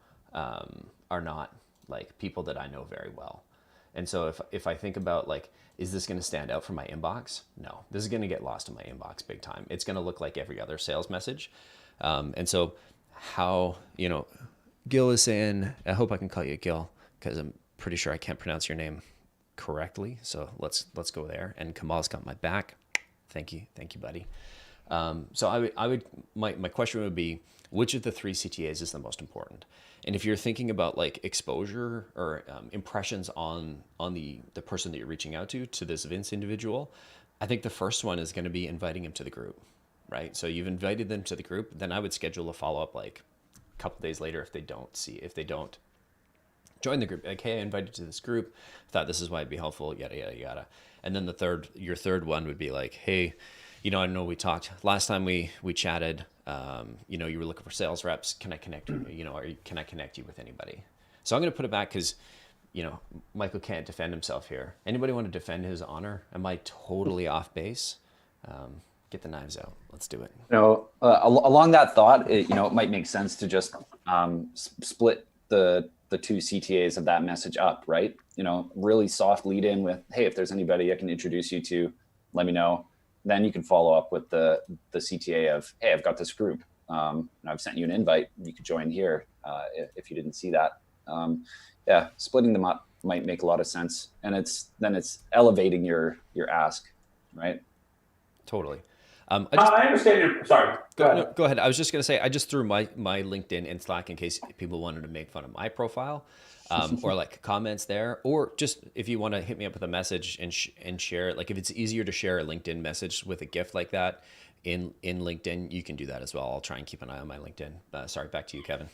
not people that I know very well. And so if I think about is this going to stand out from my inbox? No, this is going to get lost in my inbox big time. It's going to look like every other sales message. And so how, Gil is saying, I hope I can call you Gil, because I'm pretty sure I can't pronounce your name correctly. So let's go there. And Kamal's got my back. Thank you, buddy. So my question would be, which of the 3 CTAs is the most important? And if you're thinking about exposure or impressions on the person that you're reaching out to this Vince individual, I think the first one is going to be inviting him to the group, right? So you've invited them to the group, then I would schedule a follow-up a couple days later if they don't join the group. Hey, I invited you to this group, thought this is why it'd be helpful, yada, yada, yada. And then your third one would be hey, I know we talked last time we chatted, you were looking for sales reps. Can I connect you, or can I connect you with anybody? So I'm going to put it back because, Michael can't defend himself here. Anybody want to defend his honor? Am I totally off base? Get the knives out. Let's do it. Along that thought, it might make sense to just split the 2 CTAs of that message up, right? Really soft lead in with, hey, if there's anybody I can introduce you to, let me know. Then you can follow up with the CTA of, hey, I've got this group. And I've sent you an invite. You could join here if you didn't see that. Splitting them up might make a lot of sense. And it's elevating your ask, right? Totally. I understand sorry. Go ahead. No, go ahead. I was just going to say, I just threw my LinkedIn in Slack in case people wanted to make fun of my profile. Or comments there, or just if you want to hit me up with a message and share it. If it's easier to share a LinkedIn message with a GIF like that in LinkedIn, you can do that as well. I'll try and keep an eye on my LinkedIn. Sorry, back to you, Kevin.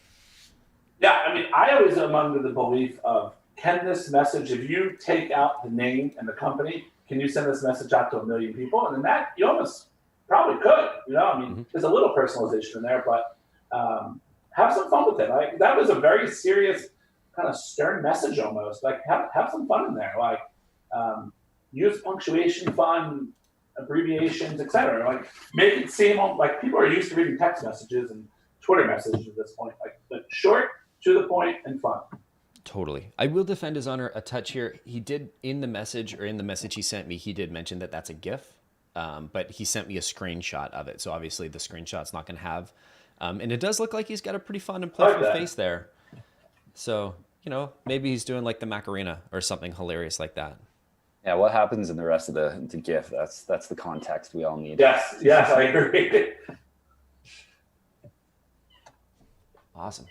Yeah, I mean, I always am under the belief of, can this message, if you take out the name and the company, can you send this message out to 1 million people? And then that you almost probably could. There's a little personalization in there, but have some fun with it. That was a very serious, kind of stern message almost. Have some fun in there. Use punctuation, fun, abbreviations, etc. Make it seem like people are used to reading text messages and Twitter messages at this point. But short, to the point, and fun. Totally. I will defend his honor a touch here. He did in the message he sent me, he did mention that that's a GIF, but he sent me a screenshot of it. So obviously the screenshot's not going to have, and it does look like he's got a pretty fun and playful face there. So, maybe he's doing the Macarena or something hilarious like that. Yeah, what happens in the rest of the GIF? That's the context we all need. Yes, I agree. Awesome.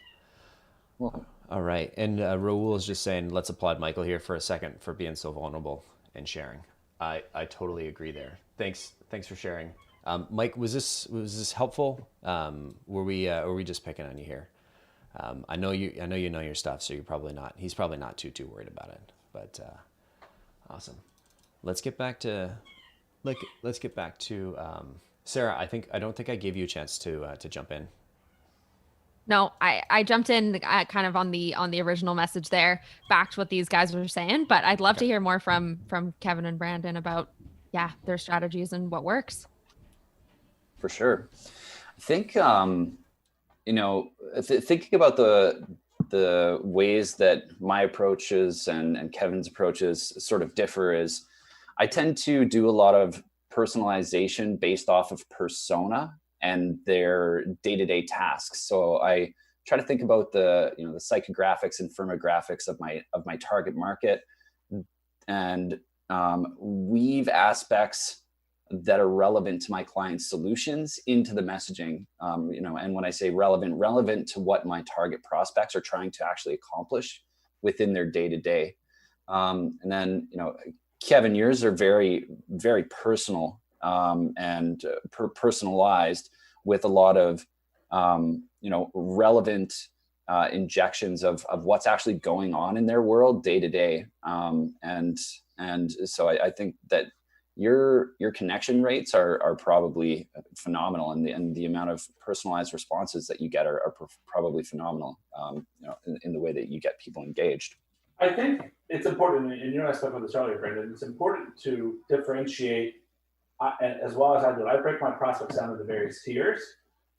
Welcome. All right. And Raul is just saying, let's applaud Michael here for a second for being so vulnerable and sharing. I totally agree there. Thanks for sharing. Mike, was this helpful? Were we just picking on you here? I know you know your stuff, so you're probably not. He's probably not too worried about it. But awesome. Let's get back to Sarah. I don't think I gave you a chance to jump in. No, I jumped in kind of on the original message there, backed what these guys were saying, but I'd love to hear more from Kevin and Brandon about their strategies and what works. For sure. I think thinking about the ways that my approaches and Kevin's approaches sort of differ is I tend to do a lot of personalization based off of persona and their day-to-day tasks. So I try to think about the psychographics and firmographics of my target market and weave aspects that are relevant to my client's solutions into the messaging. And when I say relevant to what my target prospects are trying to actually accomplish within their day-to-day. And then, Kevin, yours are very, very personal and personalized with a lot of, relevant injections of what's actually going on in their world day to day. And so I think that your connection rates are probably phenomenal, and the amount of personalized responses that you get are probably phenomenal, in the way that you get people engaged. I think it's important, and you and I spoke about this earlier, Brandon, it's important to differentiate, as well as I do. I break my prospects down into various tiers.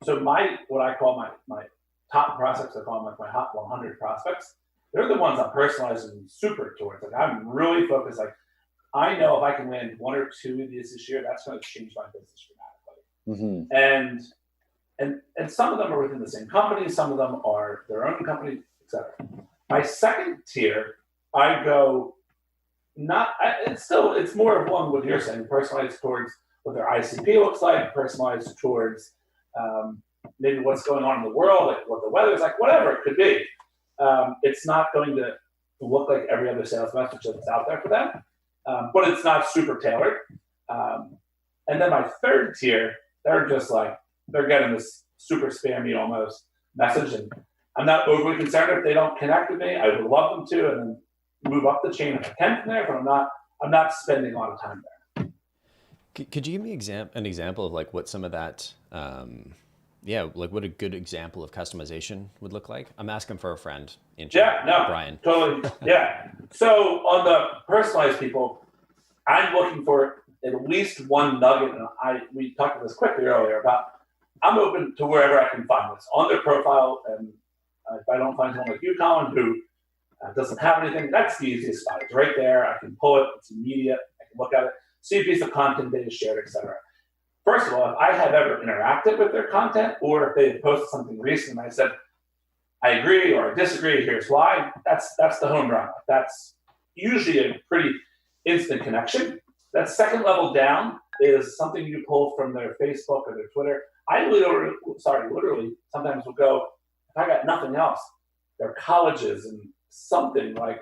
So what I call my top prospects, I call them like my hot 100 prospects. They're the ones I'm personalizing super towards. Like I'm really focused. Like I know if I can land one or two of these this year, that's going to change my business dramatically. Mm-hmm. And some of them are within the same company. Some of them are their own company, etc. My second tier, I go it's more of one what you're saying, personalized towards what their ICP looks like, personalized towards maybe what's going on in the world, like what the weather's like, whatever it could be. It's not going to look like every other sales message that's out there for them, but it's not super tailored. And then my third tier, they're just like, they're getting this super spammy almost message, and I'm not overly concerned if they don't connect with me. I would love them to, and then move up the chain if I can from there, but I'm not spending a lot of time there. Could you give me an example of like what some of that, like what a good example of customization would look like? I'm asking for a friend in chat. Brian. Totally. Yeah. So on the personalized people, I'm looking for at least one nugget, and we talked about this quickly earlier about I'm open to wherever I can find this on their profile, and if I don't find someone like you, Colin, who doesn't have anything, that's the easiest spot. It's right there. I can pull it. It's immediate. I can look at it, see a piece of content they shared, etc. First of all, if I have ever interacted with their content, or if they have posted something recent and I said, I agree or I disagree, here's why, that's the home run. That's usually a pretty instant connection. That second level down is something you pull from their Facebook or their Twitter. I literally sometimes will go, if I got nothing else, their colleges and something like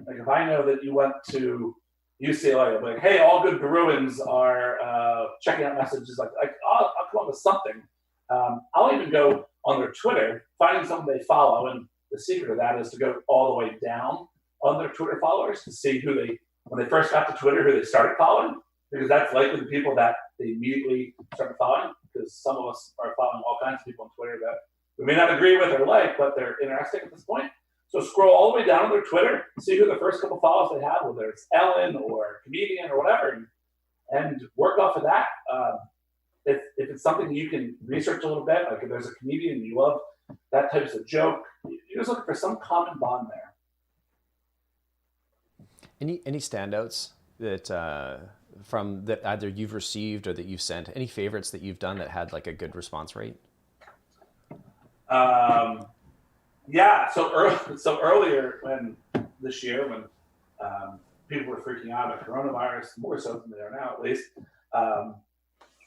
if I know that you went to UCLA, I'll be like, hey, all good Bruins are checking out messages. Like I'll come up with something. I'll even go on their Twitter, finding someone they follow, and the secret of that is to go all the way down on their Twitter followers to see when they first got to Twitter, who they started following, because that's likely the people that they immediately started following, because some of us are following all kinds of people on Twitter that we may not agree with or like, but they're interesting at this point. So scroll all the way down on their Twitter, see who the first couple follows they have, whether it's Ellen or comedian or whatever, and work off of that. If it's something you can research a little bit, like if there's a comedian you love that type of joke, you're just looking for some common bond there. Any standouts that from that either you've received or that you've sent? Any favorites that you've done that had like a good response rate? Yeah. So earlier this year when people were freaking out about coronavirus, more so than they are now, at least.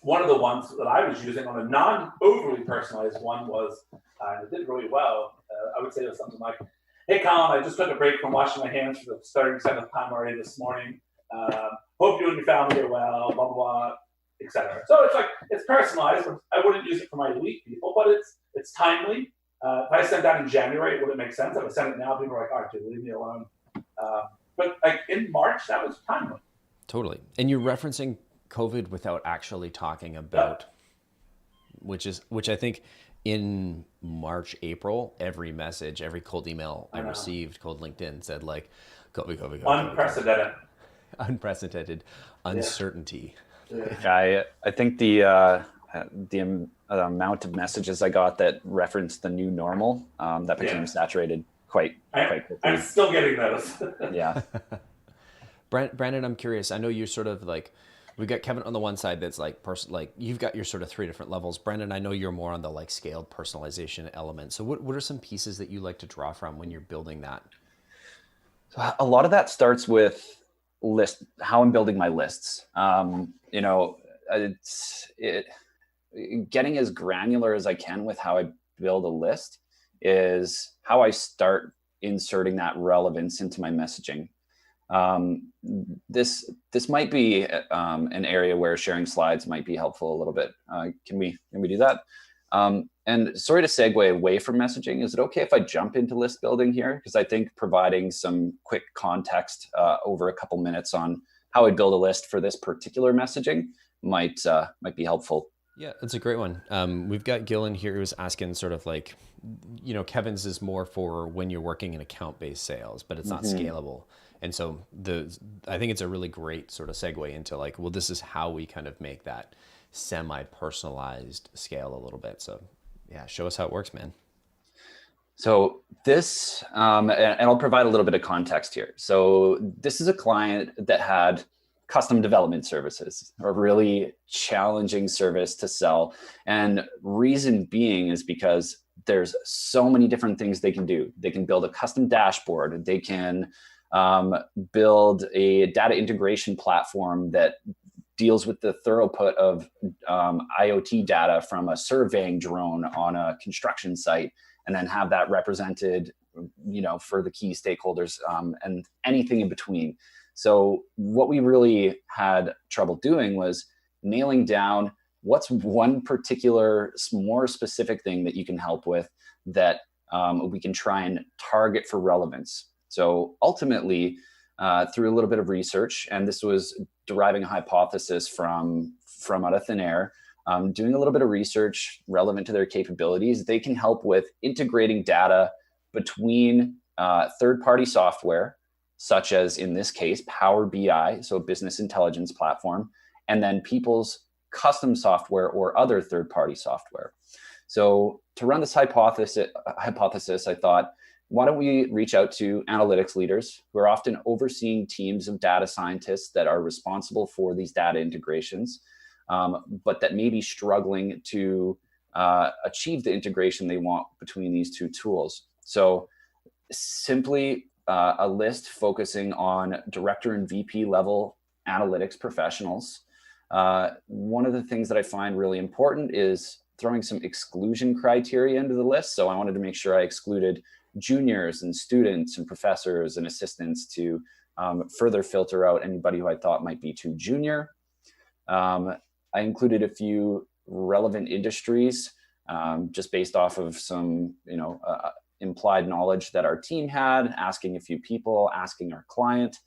One of the ones that I was using on a non-overly personalized one was time. It did really well. I would say it was something like, "Hey, Colin, I just took a break from washing my hands for the 37th time already this morning. Hope you and your family are well, blah, blah, blah, etc." So it's like, it's personalized. I wouldn't use it for my elite people, but it's timely. If I sent that in January, it wouldn't make sense. If I sent it now, people are like, "All right, dude, leave me alone." But like in March, that was timely. Totally. And you're referencing COVID without actually talking about, which I think in March, April, every message, every cold email I received, cold LinkedIn said like, COVID. Unprecedented. Unprecedented uncertainty. Yeah, I think the amount of messages I got that referenced the new normal, that became saturated quite quickly. I'm still getting those. Yeah. Brandon, I'm curious. I know you're sort of like, we've got Kevin on the one side that's like you've got your sort of 3 different levels. Brandon, I know you're more on the like scaled personalization element. So what are some pieces that you like to draw from when you're building that? So a lot of that starts with how I'm building my lists. You know, getting as granular as I can with how I build a list is how I start inserting that relevance into my messaging. This might be an area where sharing slides might be helpful a little bit. Can we do that? And sorry to segue away from messaging. Is it okay if I jump into list building here? Because I think providing some quick context over a couple minutes on how I build a list for this particular messaging might be helpful. Yeah, that's a great one. We've got Gillen here who's asking sort of like, you know, Kevin's is more for when you're working in account-based sales, but it's not scalable. And so I think it's a really great sort of segue into like, well, this is how we kind of make that semi-personalized scale a little bit. So yeah, show us how it works, man. So this, and I'll provide a little bit of context here. So this is a client that had custom development services, a really challenging service to sell. And reason being is because there's so many different things they can do. They can build a custom dashboard. They can build a data integration platform that deals with the throughput of IoT data from a surveying drone on a construction site, and then have that represented, you know, for the key stakeholders, and anything in between. So what we really had trouble doing was nailing down what's one particular more specific thing that you can help with that we can try and target for relevance. So ultimately, through a little bit of research, and this was deriving a hypothesis from out of thin air, doing a little bit of research relevant to their capabilities, they can help with integrating data between third-party software, such as in this case, Power BI, so a business intelligence platform, and then people's custom software or other third-party software. So to run this hypothesis, I thought, why don't we reach out to analytics leaders who are often overseeing teams of data scientists that are responsible for these data integrations, but that may be struggling to achieve the integration they want between these two tools. So simply a list focusing on director and VP level analytics professionals. One of the things that I find really important is throwing some exclusion criteria into the list. So I wanted to make sure I excluded juniors and students and professors and assistants to further filter out anybody who I thought might be too junior. I included a few relevant industries just based off of some, implied knowledge that our team had, asking a few people, asking our client.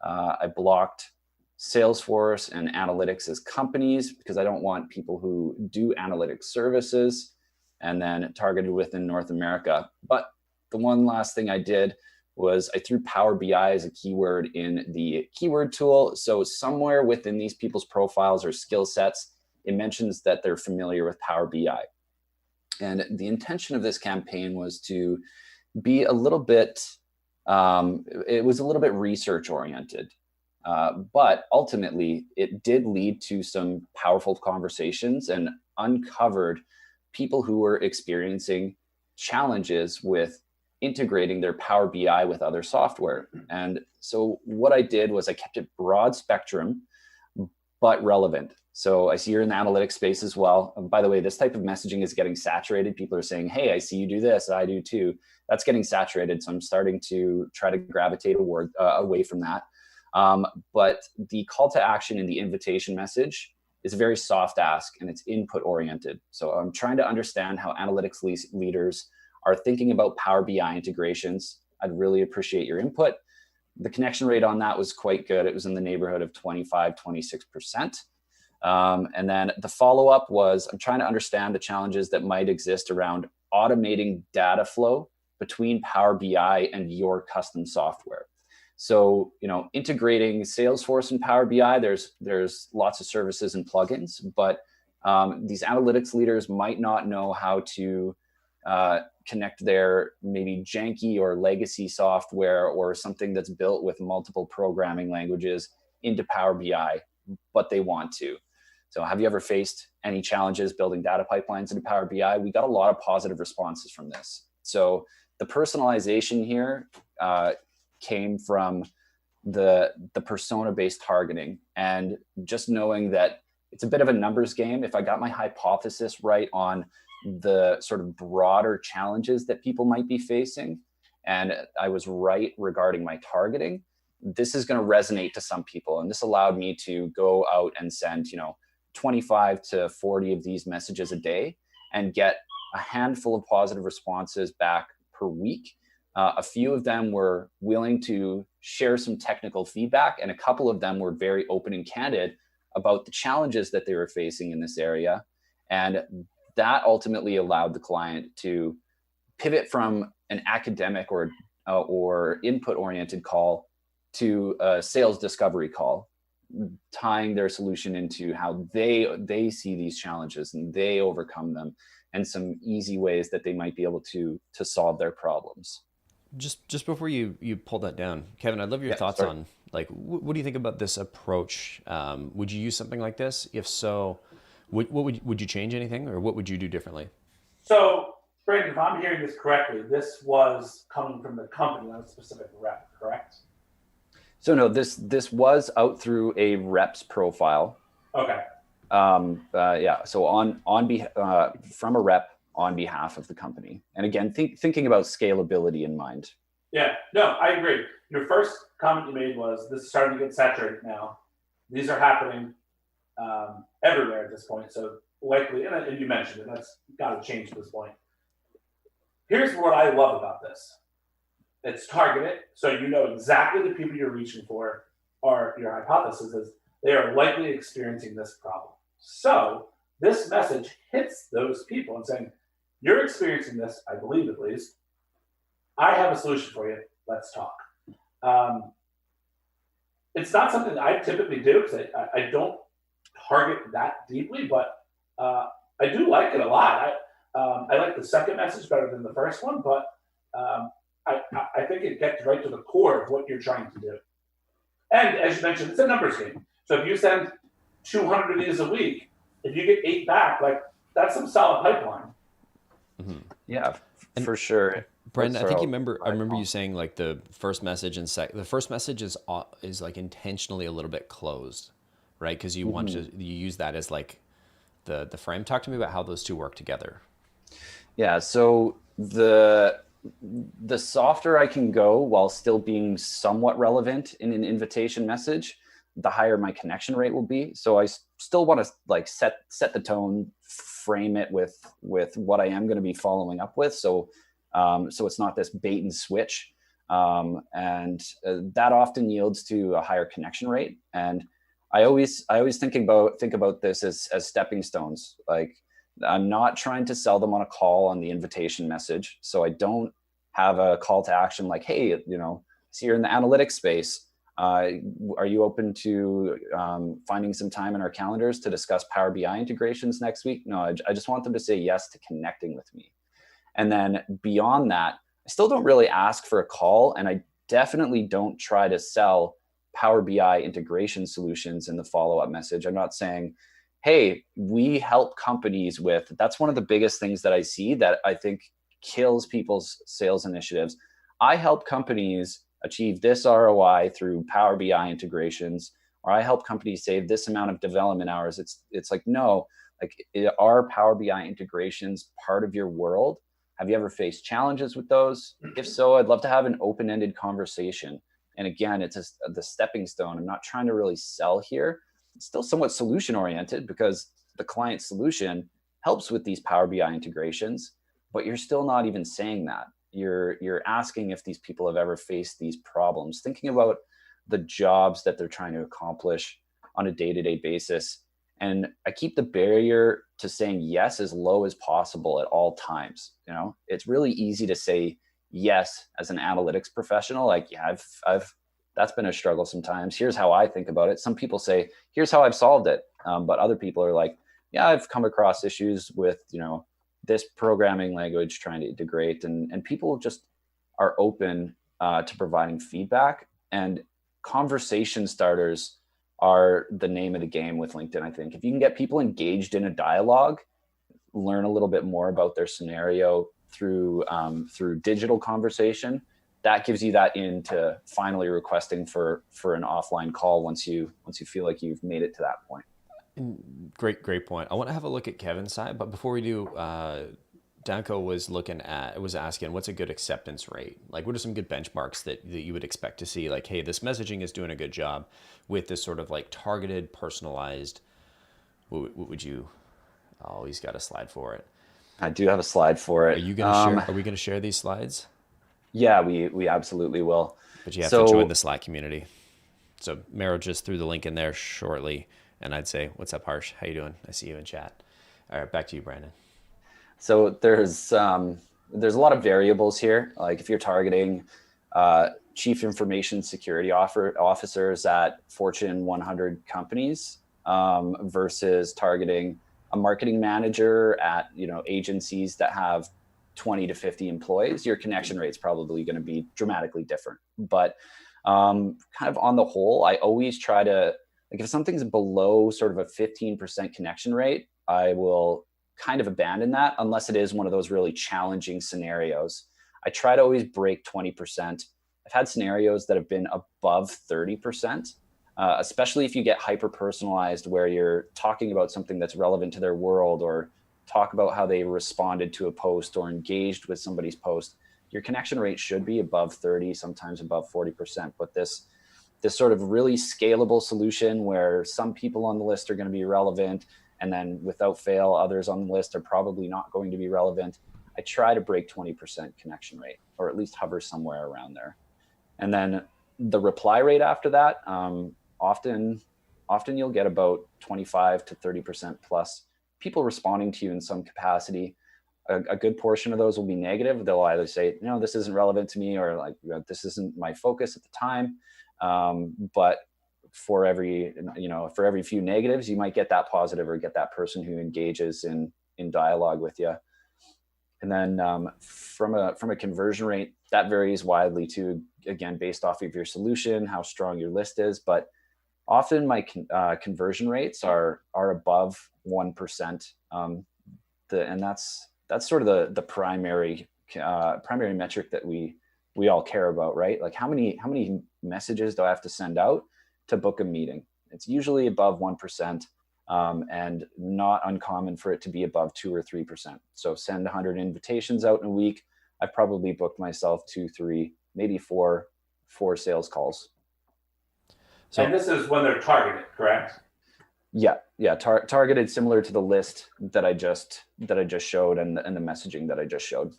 I blocked Salesforce and analytics as companies because I don't want people who do analytics services, and then targeted within North America. But the one last thing I did was I threw Power BI as a keyword in the keyword tool. So somewhere within these people's profiles or skill sets, it mentions that they're familiar with Power BI. And the intention of this campaign was to be a little bit, it was a little bit research oriented. But ultimately, it did lead to some powerful conversations and uncovered people who were experiencing challenges with integrating their Power BI with other software. And so what I did was I kept it broad spectrum, but relevant. So I see you're in the analytics space as well. By the way, this type of messaging is getting saturated. People are saying, hey, I see you do this, I do too. That's getting saturated. So I'm starting to try to gravitate away from that. But the call to action in the invitation message is a very soft ask, and it's input oriented. So I'm trying to understand how analytics leaders are thinking about Power BI integrations. I'd really appreciate your input. The connection rate on that was quite good. It was in the neighborhood of 25, 26%. And then the follow-up was, I'm trying to understand the challenges that might exist around automating data flow between Power BI and your custom software. So, integrating Salesforce and Power BI, there's lots of services and plugins, but these analytics leaders might not know how to connect their maybe janky or legacy software or something that's built with multiple programming languages into Power BI, but they want to. So have you ever faced any challenges building data pipelines into Power BI? We got a lot of positive responses from this. So the personalization here came from the persona-based targeting, and just knowing that it's a bit of a numbers game. If I got my hypothesis right on the sort of broader challenges that people might be facing, and I was right regarding my targeting, this is going to resonate to some people. And this allowed me to go out and send, 25 to 40 of these messages a day and get a handful of positive responses back per week. A few of them were willing to share some technical feedback, and a couple of them were very open and candid about the challenges that they were facing in this area. And that ultimately allowed the client to pivot from an academic or input-oriented call to a sales discovery call, tying their solution into how they see these challenges and they overcome them, and some easy ways that they might be able to solve their problems. Just before you pull that down, Kevin, I'd love your thoughts on, like, what do you think about this approach? Would you use something like this? If so, would you change anything, or what would you do differently? So, Brandon, if I'm hearing this correctly, this was coming from the company, not a specific rep, correct? So no, this was out through a rep's profile. Okay. So from a rep on behalf of the company, and again, thinking about scalability in mind. Yeah. No, I agree. Your first comment you made was, this is starting to get saturated now. These are happening everywhere at this point. So likely, and you mentioned it, that's got to change at this point. Here's what I love about this. It's targeted, so you know exactly the people you're reaching for, or your hypothesis is they are likely experiencing this problem. So this message hits those people and saying, you're experiencing this, I believe at least. I have a solution for you. Let's talk. It's not something I typically do because I don't target that deeply, but I do like it a lot. I like the second message better than the first one, but I think it gets right to the core of what you're trying to do. And as you mentioned, it's a numbers game. So if you send 200 of these a week, if you get 8 back, like, that's some solid pipeline. Mm-hmm. Yeah, for sure. Brendan, I think I remember you saying, like, the first message and the first message is like intentionally a little bit closed, right? Because you want to use that as like the frame. Talk to me about how those two work together. Yeah, so the softer I can go while still being somewhat relevant in an invitation message, the higher my connection rate will be. So I still want to, like, set the tone, frame it with what I am going to be following up with. So it's not this bait and switch. And that often yields to a higher connection rate. And I always think about this as stepping stones. Like, I'm not trying to sell them on a call on the invitation message. So I don't have a call to action like, hey, see you're in the analytics space. Are you open to finding some time in our calendars to discuss Power BI integrations next week? No, I just want them to say yes to connecting with me. And then beyond that, I still don't really ask for a call, and I definitely don't try to sell Power BI integration solutions in the follow-up message. I'm not saying, hey, we help companies with, that's one of the biggest things that I see that I think kills people's sales initiatives. I help companies achieve this ROI through Power BI integrations, or I help companies save this amount of development hours. It's like, no, like, are Power BI integrations part of your world? Have you ever faced challenges with those? If so, I'd love to have an open-ended conversation. And again, it's just the stepping stone. I'm not trying to really sell here. It's still somewhat solution oriented because the client solution helps with these Power BI integrations, but you're still not even saying that. You're asking if these people have ever faced these problems, thinking about the jobs that they're trying to accomplish on a day-to-day basis. And I keep the barrier to saying yes as low as possible at all times. You know, it's really easy to say yes as an analytics professional. Like, yeah, I've that's been a struggle sometimes. Here's how I think about it. Some people say, here's how I've solved it. But other people are like, yeah, I've come across issues with, you know, this programming language trying to integrate, and people just are open to providing feedback. And conversation starters are the name of the game with LinkedIn. I think if you can get people engaged in a dialogue, learn a little bit more about their scenario through digital conversation, that gives you that into finally requesting for an offline call once you feel like you've made it to that point. Great point. I want to have a look at Kevin's side, but before we do, Danko was asking, what's a good acceptance rate? Like, what are some good benchmarks that you would expect to see? Like, hey, this messaging is doing a good job with this sort of like targeted, personalized. What would you? Oh, he's got a slide for it. I do have a slide for it. Are you gonna share? Are we gonna share these slides? Yeah, we absolutely will. But you have to join the Slack community. So Mero just threw the link in there shortly, and I'd say, "What's up, Harsh? How you doing? I see you in chat." All right, back to you, Brandon. So there's a lot of variables here. Like if you're targeting chief information security officers at Fortune 100 companies versus targeting a marketing manager at, you know, agencies that have 20 to 50 employees, your connection rate's probably going to be dramatically different. But kind of on the whole, I always try to, like, if something's below sort of a 15% connection rate, I will kind of abandon that unless it is one of those really challenging scenarios. I try to always break 20%. I've had scenarios that have been above 30%, especially if you get hyper personalized where you're talking about something that's relevant to their world, or talk about how they responded to a post or engaged with somebody's post. Your connection rate should be above 30, sometimes above 40%. But this sort of really scalable solution where some people on the list are going to be relevant, and then without fail, others on the list are probably not going to be relevant, I try to break 20% connection rate, or at least hover somewhere around there. And then the reply rate after that, often you'll get about 25 to 30% plus people responding to you in some capacity. A good portion of those will be negative. They'll either say, no, this isn't relevant to me, or like, this isn't my focus at the time. But for every few negatives, you might get that positive or get that person who engages in dialogue with you. And then from a conversion rate, that varies widely too, again, based off of your solution, how strong your list is. But often my conversion rates are above 1%. And that's sort of the primary metric that we all care about, right? Like how many messages do I have to send out to book a meeting? It's usually above 1%, and not uncommon for it to be above 2 or 3%. So send 100 invitations out in a week. I've probably booked myself 2, 3, maybe 4 sales calls. So, and this is when they're targeted, correct? Yeah. Targeted, similar to the list that I just showed and the messaging that I just showed.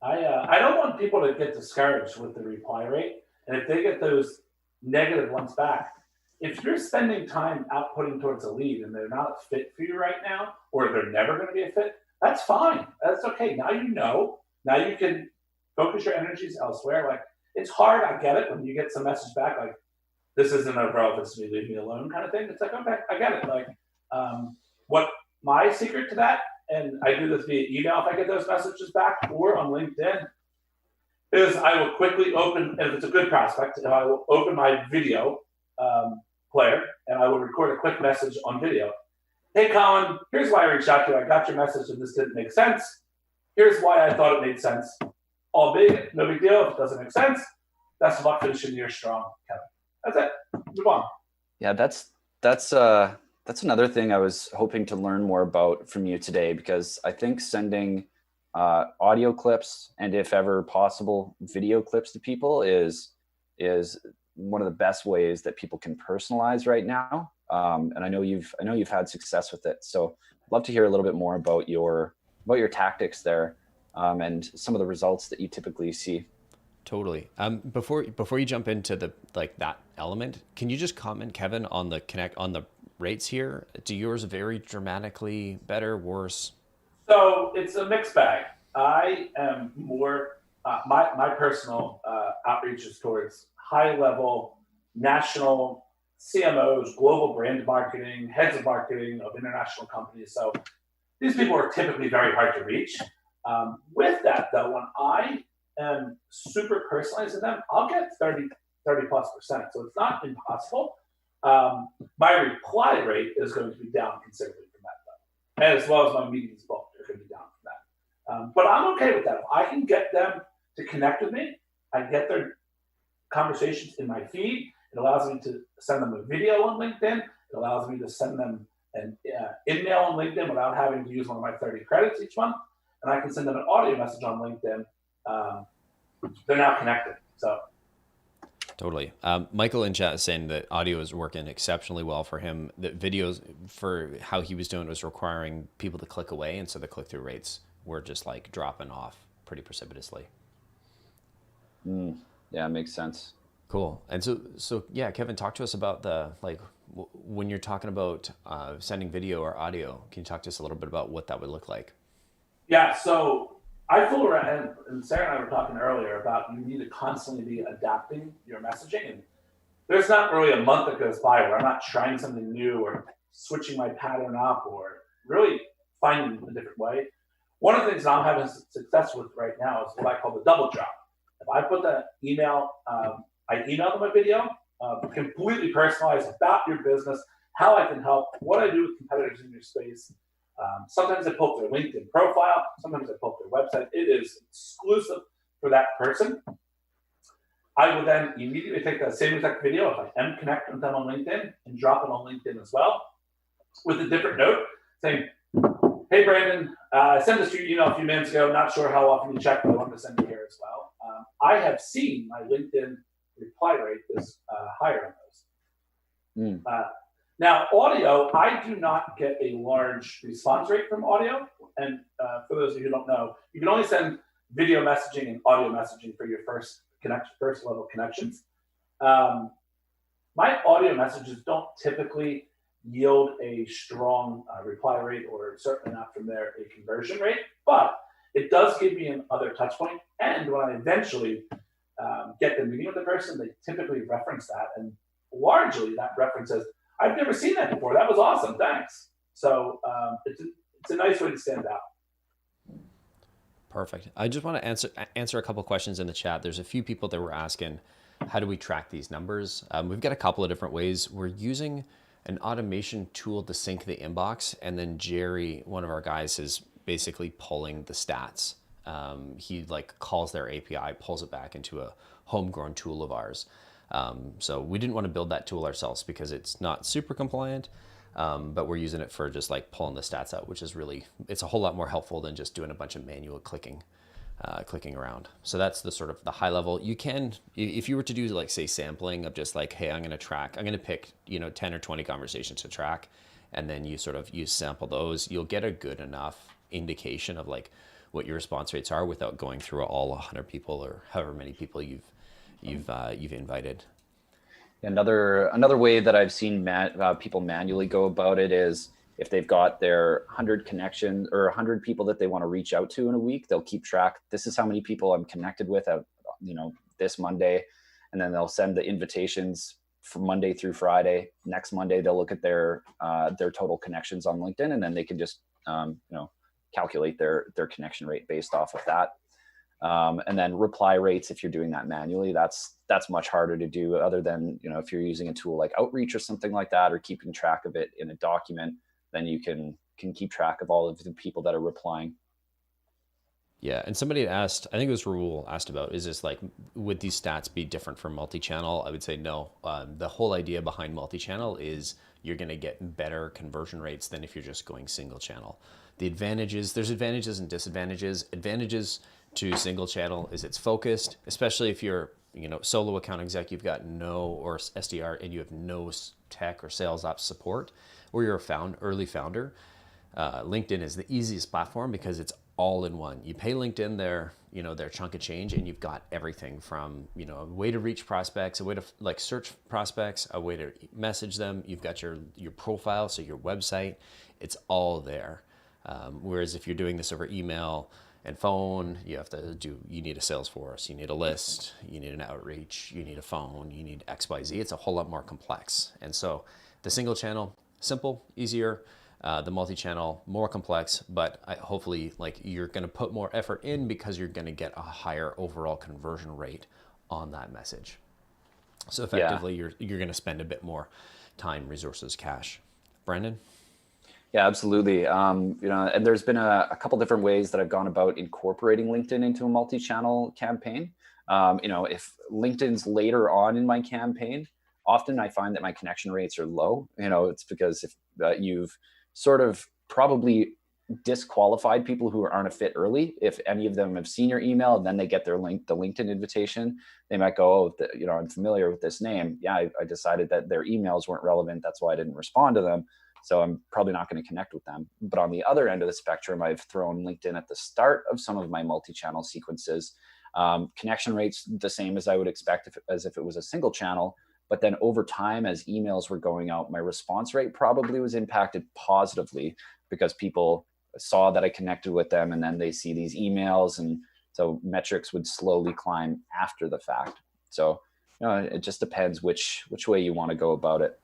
I don't want people to get discouraged with the reply rate, and if they get those negative ones back, if you're spending time outputting towards a lead and they're not a fit for you right now, or they're never going to be a fit, that's fine. That's okay. Now you know. Now you can focus your energies elsewhere. Like, it's hard. I get it when you get some message back like, this isn't of relevance to me, leave me alone kind of thing. It's like, okay, I get it. Like, what my secret to that, and I do this via email if I get those messages back, or on LinkedIn, is I will quickly open, and if it's a good prospect, I will open my video player and I will record a quick message on video. Hey, Colin, here's why I reached out to you. I got your message and this didn't make sense. Here's why I thought it made sense. All big, no big deal. If it doesn't make sense, best of luck finishing the year strong, Kevin. That's it. Move on. Yeah, that's another thing I was hoping to learn more about from you today, because I think sending audio clips, and if ever possible, video clips to people is one of the best ways that people can personalize right now. And I know you've had success with it. So I'd love to hear a little bit more about your tactics there, and some of the results that you typically see. Totally. Before you jump into the like that element, can you just comment, Kevin, on the rates here? Do yours vary dramatically, better, worse? So it's a mixed bag. I am more, my personal outreach is towards high level national CMOs, global brand marketing, heads of marketing of international companies. So these people are typically very hard to reach. With that, though, when I am super personalizing them, I'll get 30+%. So it's not impossible. My reply rate is going to be down considerably from that, though, and as well as my meetings booked are going to be down from that. But I'm okay with that. If I can get them to connect with me, I get their conversations in my feed. It allows me to send them a video on LinkedIn. It allows me to send them an email on LinkedIn without having to use one of my 30 credits each month. And I can send them an audio message on LinkedIn. They're now connected. So Totally. Michael in chat is saying that audio is working exceptionally well for him. That videos, for how he was doing, was requiring people to click away, and so the click-through rates were just like dropping off pretty precipitously. Yeah, makes sense. Cool. And so yeah, Kevin, talk to us about the when you're talking about sending video or audio. Can you talk to us a little bit about what that would look like? yeah, so I fool around, and Sarah and I were talking earlier about you need to constantly be adapting your messaging. And there's not really a month that goes by where I'm not trying something new or switching my pattern up or really finding a different way. One of the things I'm having success with right now is what I call the double drop. If I put the email, I email them a video, completely personalized about your business, how I can help, what I do with competitors in your space. Sometimes I post their LinkedIn profile. Sometimes I post their website. It is exclusive for that person. I will then immediately take that same exact video, if I am connected with them on LinkedIn, and drop it on LinkedIn as well, with a different note saying, hey, Brandon, I sent this to your email a few minutes ago. Not sure how often you check, but I wanted to send it here as well. I have seen my LinkedIn reply rate is higher on those. Now, audio, I do not get a large response rate from audio. And for those of you who don't know, you can only send video messaging and audio messaging for your first level connections. My audio messages don't typically yield a strong reply rate, or certainly not from there a conversion rate, but it does give me another touch point. And when I eventually get the meeting with the person, they typically reference that. And largely that reference says, I've never seen that before. That was awesome. Thanks. So it's a nice way to stand out. Perfect. I just want to answer a couple questions in the chat. There's a few people that were asking, how do we track these numbers? We've got a couple of different ways. We're using an automation tool to sync the inbox, and then Jerry, one of our guys, is basically pulling the stats. He like calls their API, pulls it back into a homegrown tool of ours. So we didn't want to build that tool ourselves because it's not super compliant, but we're using it for just like pulling the stats out, which is really, it's a whole lot more helpful than just doing a bunch of manual clicking around. So that's the sort of the high level. You can, if you were to do like say sampling of just like, hey, I'm going to pick, 10 or 20 conversations to track, and then you sample those, you'll get a good enough indication of like what your response rates are without going through all 100 people or however many people you've invited. Another way that I've seen people manually go about it is if they've got their 100 connections or 100 people that they want to reach out to in a week, they'll keep track. This is how many people I'm connected with at, this Monday, and then they'll send the invitations from Monday through Friday. Next Monday, they'll look at their total connections on LinkedIn, and then they can just calculate their connection rate based off of that. And then reply rates, if you're doing that manually, that's much harder to do, other than, if you're using a tool like Outreach or something like that, or keeping track of it in a document, then you can keep track of all of the people that are replying. Yeah, and somebody had asked, I think it was Raul asked about, is this like, would these stats be different for multi-channel? I would say no. The whole idea behind multi-channel is you're going to get better conversion rates than if you're just going single channel. The advantages, there's advantages and disadvantages. Advantages to single channel is it's focused, especially if you're, solo account exec, you've got no, or SDR, and you have no tech or sales ops support, or you're a early founder. LinkedIn is the easiest platform because it's all in one. You pay LinkedIn their chunk of change, and you've got everything from, a way to reach prospects, a way to like search prospects, a way to message them. You've got your profile, so your website, it's all there. Whereas if you're doing this over email and phone, you need a Salesforce, you need a list, you need an outreach, you need a phone, you need XYZ. It's a whole lot more complex. And so the single channel, simple, easier. The multi-channel, more complex, but hopefully like you're going to put more effort in because you're going to get a higher overall conversion rate on that message. So effectively, you're going to spend a bit more time, resources, cash. Brandon? Yeah, absolutely. And there's been a couple different ways that I've gone about incorporating LinkedIn into a multi-channel campaign. If LinkedIn's later on in my campaign, often I find that my connection rates are low. It's because if you've sort of probably disqualified people who aren't a fit early. If any of them have seen your email and then they get the LinkedIn invitation, they might go, I'm familiar with this name. Yeah, I decided that their emails weren't relevant. That's why I didn't respond to them. So I'm probably not going to connect with them. But on the other end of the spectrum, I've thrown LinkedIn at the start of some of my multi-channel sequences. Connection rates the same as I would expect as if it was a single channel. But then over time, as emails were going out, my response rate probably was impacted positively because people saw that I connected with them, and then they see these emails. And so metrics would slowly climb after the fact. So it just depends which way you want to go about it.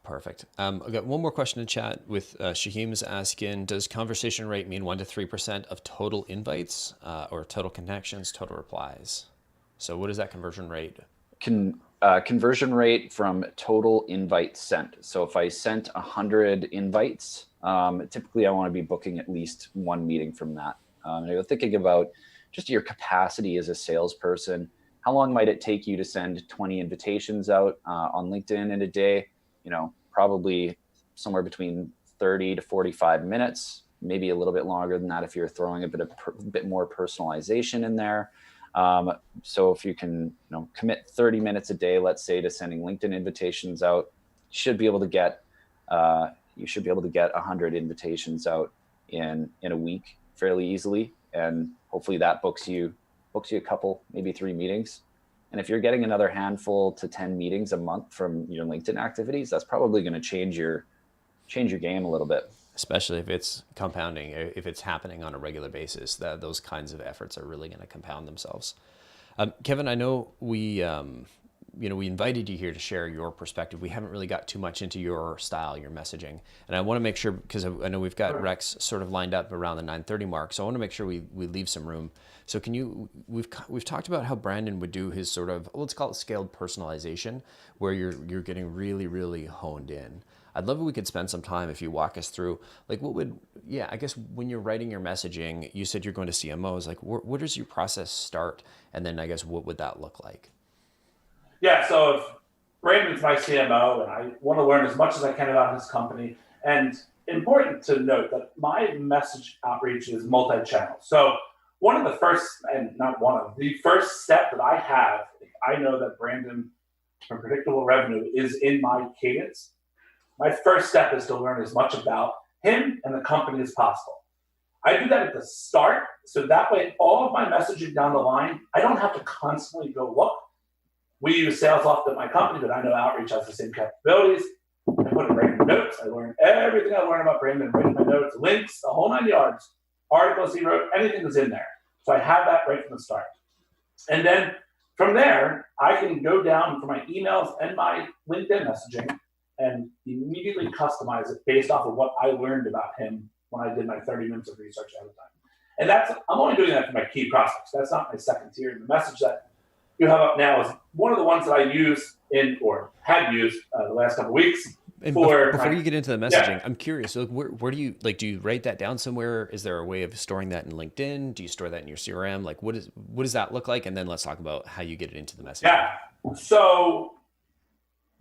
Perfect. I've got one more question in chat with Shaheem's asking, does conversation rate mean 1 to 3% of total invites or total connections, total replies? So what is that conversion rate? Conversion rate from total invites sent. So if I sent 100 invites, typically I want to be booking at least one meeting from that. You're thinking about just your capacity as a salesperson. How long might it take you to send 20 invitations out on LinkedIn in a day? Probably somewhere between 30 to 45 minutes, maybe a little bit longer than that if you're throwing a bit more personalization in there. So if you can, commit 30 minutes a day, let's say, to sending LinkedIn invitations out, you should be able to get 100 invitations out in a week fairly easily. And hopefully that books you a couple, maybe 3 meetings. And if you're getting another handful to 10 meetings a month from your LinkedIn activities, that's probably going to change your game a little bit. Especially if it's compounding, if it's happening on a regular basis, those kinds of efforts are really going to compound themselves. Kevin, I know we invited you here to share your perspective. We haven't really got too much into your style, your messaging. And I want to make sure, because I know we've got Rex sort of lined up around the 9:30 mark. So I want to make sure we leave some room. So we've talked about how Brandon would do his sort of, let's call it scaled personalization, where you're getting really, really honed in. I'd love if we could spend some time if you walk us through, like I guess when you're writing your messaging, you said you're going to CMOs, like where does your process start? And then I guess what would that look like? Yeah, so if Brandon's my CMO and I want to learn as much as I can about his company, and important to note that my message outreach is multi-channel. So the first step that I have, if I know that Brandon from Predictable Revenue is in my cadence, my first step is to learn as much about him and the company as possible. I do that at the start, so that way all of my messaging down the line, I don't have to constantly go look. We use SalesLoft at my company, but I know Outreach has the same capabilities. I put it right in the notes. I learn everything I learned about Brandon, right in my notes, links, the whole 9 yards, articles he wrote, anything is in there. So I have that right from the start. And then from there, I can go down for my emails and my LinkedIn messaging and immediately customize it based off of what I learned about him when I did my 30 minutes of research ahead of time. And I'm only doing that for my key prospects. That's not my second tier. And the message that you have up now is one of the ones that I use had used the last couple of weeks. And for before you get into the messaging, yeah. I'm curious. So where do you like? Do you write that down somewhere? Is there a way of storing that in LinkedIn? Do you store that in your CRM? Like, what does that look like? And then let's talk about how you get it into the messaging. Yeah. So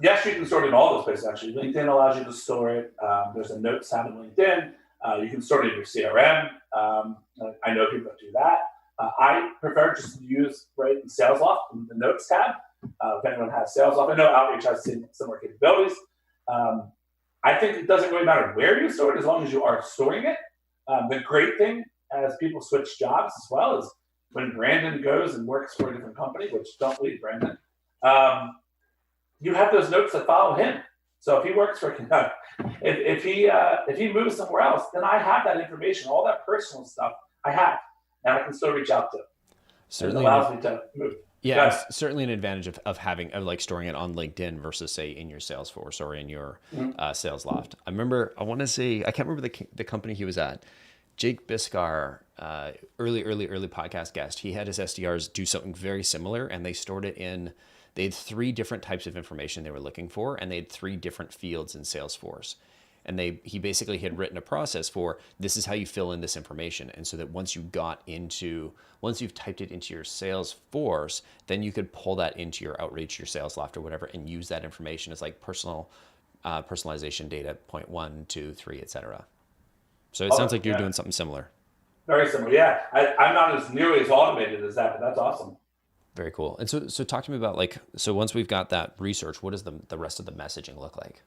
yes, you can store it in all those places. Actually, LinkedIn allows you to store it. There's a notes tab in LinkedIn. You can store it in your CRM. I know people that do that. I prefer just to use right in SalesLoft in the notes tab. If anyone has SalesLoft, I know Outreach has similar capabilities. I think it doesn't really matter where you store it as long as you are storing it. The great thing as people switch jobs as well is when Brandon goes and works for a different company, which don't leave Brandon, you have those notes that follow him. So if he works for, if he moves somewhere else, then I have that information, all that personal stuff I have, and I can still reach out to. Certainly, it allows me to move. Yeah, it's certainly an advantage of having like storing it on LinkedIn versus say in your Salesforce or in your SalesLoft. I want to say I can't remember the company he was at. Jake Biscar, early podcast guest. He had his SDRs do something very similar, and they stored it in. They had 3 different types of information they were looking for, and they had 3 different fields in Salesforce. And he basically had written a process for this is how you fill in this information. And so that once you've typed it into your Salesforce, then you could pull that into your Outreach, your SalesLoft or whatever, and use that information as like personalization data, point 1, 2, 3, etc. So it sounds like you're doing something similar. Very similar, yeah. I'm not as nearly as automated as that, but that's awesome. Very cool. And so talk to me about so once we've got that research, what does the rest of the messaging look like?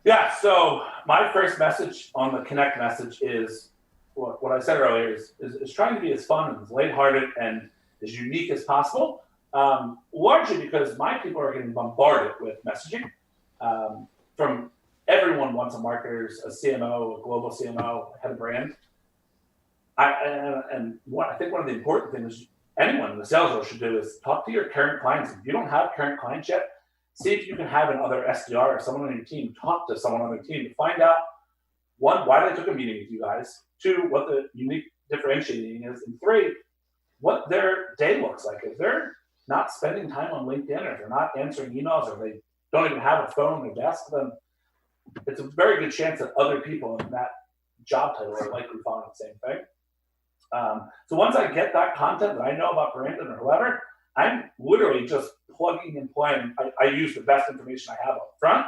Yeah, so my first message on the Connect message is what I said earlier is trying to be as fun and as lighthearted and as unique as possible, largely because my people are getting bombarded with messaging from everyone wants a marketer, a CMO, a global CMO, head of brand. I think one of the important things anyone in the sales role should do is talk to your current clients. If you don't have current clients yet, see if you can have another SDR or someone on your team talk to someone on your team to find out, 1, why they took a meeting with you guys, 2, what the unique differentiating is, and 3, what their day looks like. If they're not spending time on LinkedIn, or if they're not answering emails, or they don't even have a phone on their desk, then it's a very good chance that other people in that job title are likely following the same thing. So once I get that content that I know about Brandon or whoever, I'm literally just plugging and playing. I use the best information I have up front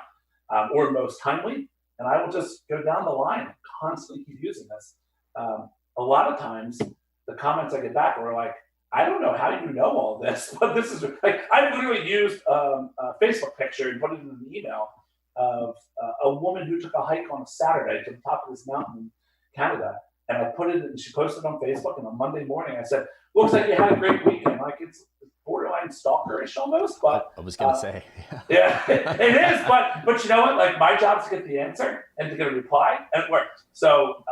or most timely, and I will just go down the line and constantly keep using this. A lot of times, the comments I get back are like, I don't know how you know all this, but this is like, I literally used a Facebook picture and put it in an email of a woman who took a hike on a Saturday to the top of this mountain in Canada. And I put it, and she posted on Facebook, and on Monday morning I said, looks like you had a great weekend. Like, it's borderline stalkerish almost, but I was going to say. Yeah, it is, but you know what? Like, my job is to get the answer and to get a reply, and it worked. So,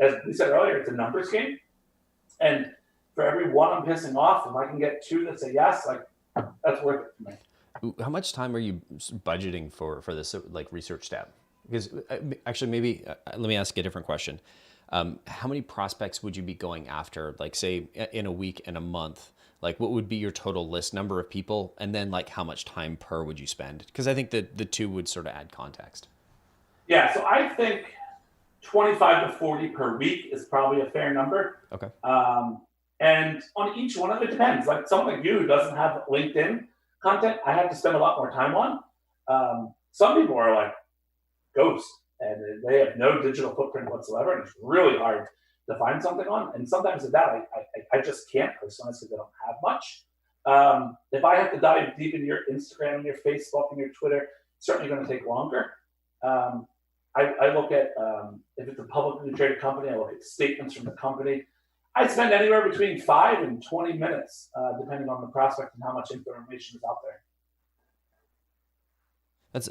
as we said earlier, it's a numbers game. And for every 1 I'm pissing off, if I can get 2 that say yes, like, that's worth it for me. How much time are you budgeting for this like research step? Because actually, maybe let me ask you a different question. How many prospects would you be going after, like say in a week and a month? Like what would be your total list number of people? And then like how much time per would you spend? Because I think that the 2 would sort of add context. Yeah, so I think 25 to 40 per week is probably a fair number. Okay. And on each one of it depends. Like someone like you who doesn't have LinkedIn content, I have to spend a lot more time on. Some people are like ghost and they have no digital footprint whatsoever, and it's really hard to find something on. And sometimes with that, I just can't personalize because they don't have much. If I have to dive deep into your Instagram and your Facebook and your Twitter, it's certainly going to take longer. I look at, if it's a publicly traded company, I look at statements from the company. I spend anywhere between 5 and 20 minutes, depending on the prospect and how much information is out there.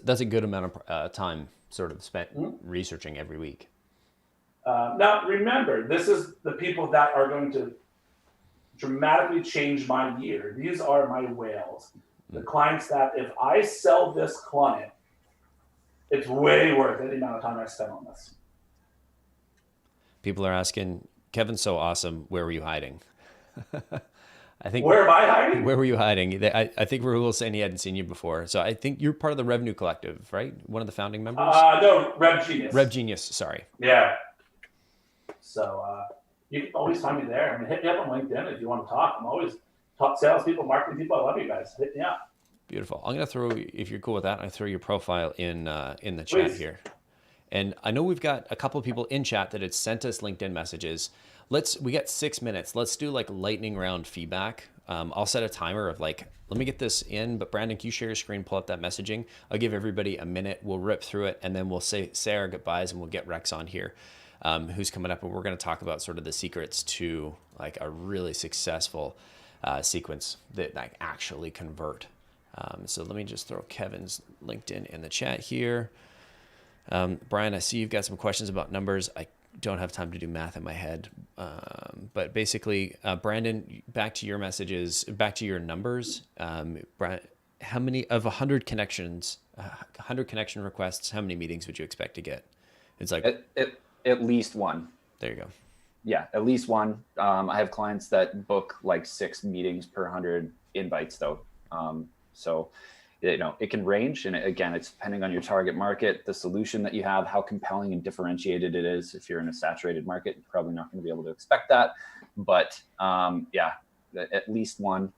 That's a good amount of time sort of spent researching every week. Now, remember, this is the people that are going to dramatically change my year. These are my whales. The clients that if I sell this client, it's way worth any amount of time I spend on this. People are asking, Kevin's so awesome, where were you hiding? I think. Where am I hiding? Where were you hiding? I think Rahul was saying he hadn't seen you before. So I think you're part of the Revenue Collective, right? One of the founding members? No, Rev Genius. Rev Genius, sorry. Yeah. So you can always find me there. I mean, hit me up on LinkedIn if you want to talk. I'm always top salespeople, marketing people. I love you guys. Hit me up. Beautiful. I'm gonna throw, if you're cool with that, I throw your profile in the chat here. And I know we've got a couple of people in chat that had sent us LinkedIn messages. We got 6 minutes. Let's do like lightning round feedback. I'll set a timer of like, let me get this in, but Brandon, can you share your screen, pull up that messaging? I'll give everybody a minute. We'll rip through it, and then we'll say our goodbyes, and we'll get Rex on here, who's coming up, and we're going to talk about sort of the secrets to like a really successful sequence that like actually convert. So let me just throw Kevin's LinkedIn in the chat here. Brian, I see you've got some questions about numbers. I don't have time to do math in my head. But basically, Brandon, back to your messages, back to your numbers. Brian, how many of 100 connections, 100 connection requests, how many meetings would you expect to get? It's like at least one. There you go. Yeah, at least one. I have clients that book like 6 meetings per 100 invites though. So, it can range. And again, it's depending on your target market, the solution that you have, how compelling and differentiated it is. If you're in a saturated market, you're probably not going to be able to expect that. But yeah, at least one,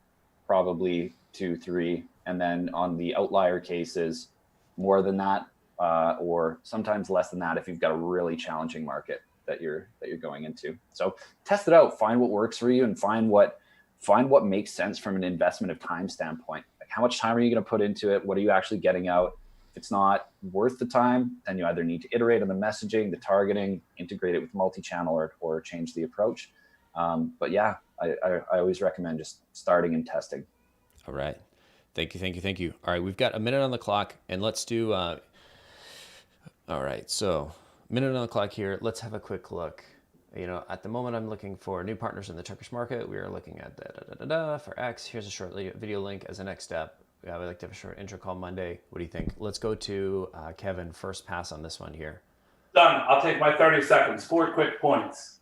probably 2, 3. And then on the outlier cases, more than that, or sometimes less than that if you've got a really challenging market that you're going into. So test it out, find what works for you, and find what makes sense from an investment of time standpoint. How much time are you going to put into it? What are you actually getting out? If it's not worth the time, then you either need to iterate on the messaging, the targeting, integrate it with multi-channel, or change the approach. But yeah, I always recommend just starting and testing. All right. Thank you. All right, we've got a minute on the clock, and let's do, all right, so minute on the clock here. Let's have a quick look. At the moment, I'm looking for new partners in the Turkish market. We are looking at for X. Here's a short video link as a next step. We'd like to have a short intro call Monday. What do you think? Let's go to Kevin, first pass on this one here. Done. I'll take my 30 seconds. 4 quick points.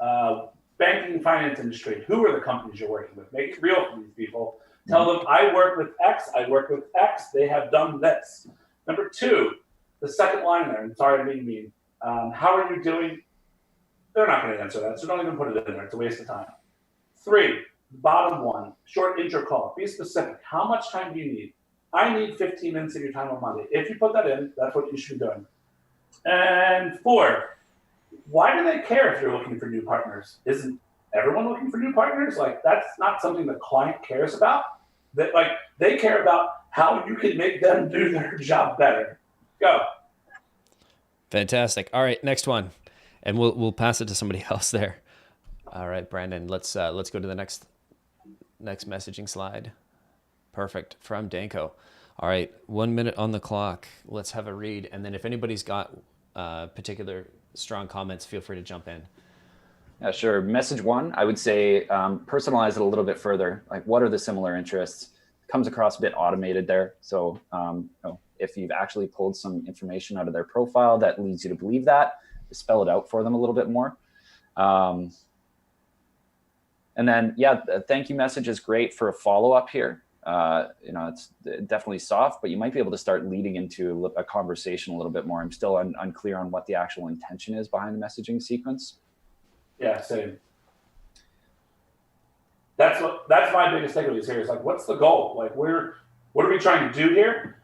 Banking and finance industry. Who are the companies you're working with? Make it real for these people. Tell them, I work with X. I work with X. They have done this. Number 2, the second line there. I'm sorry, I didn't mean. How are you doing? They're not going to answer that, so don't even put it in there. It's a waste of time. 3, bottom one, short intro call. Be specific. How much time do you need? I need 15 minutes of your time on Monday. If you put that in, that's what you should be doing. And 4, why do they care if you're looking for new partners? Isn't everyone looking for new partners? Like, that's not something the client cares about. They care about how you can make them do their job better. Go. Fantastic. All right, next one. And we'll pass it to somebody else there. All right, Brandon, let's go to the next messaging slide. Perfect. From Danko. All right, 1 minute on the clock. Let's have a read. And then if anybody's got particular strong comments, feel free to jump in. Yeah, sure. Message 1, I would say personalize it a little bit further. Like, what are the similar interests? Comes across a bit automated there. So if you've actually pulled some information out of their profile that leads you to believe that, spell it out for them a little bit more. And then, yeah, the thank you message is great for a follow-up here. It's definitely soft, but you might be able to start leading into a conversation a little bit more. I'm still unclear on what the actual intention is behind the messaging sequence. Yeah, same. That's my biggest takeaway here is like, what's the goal? Like, what are we trying to do here?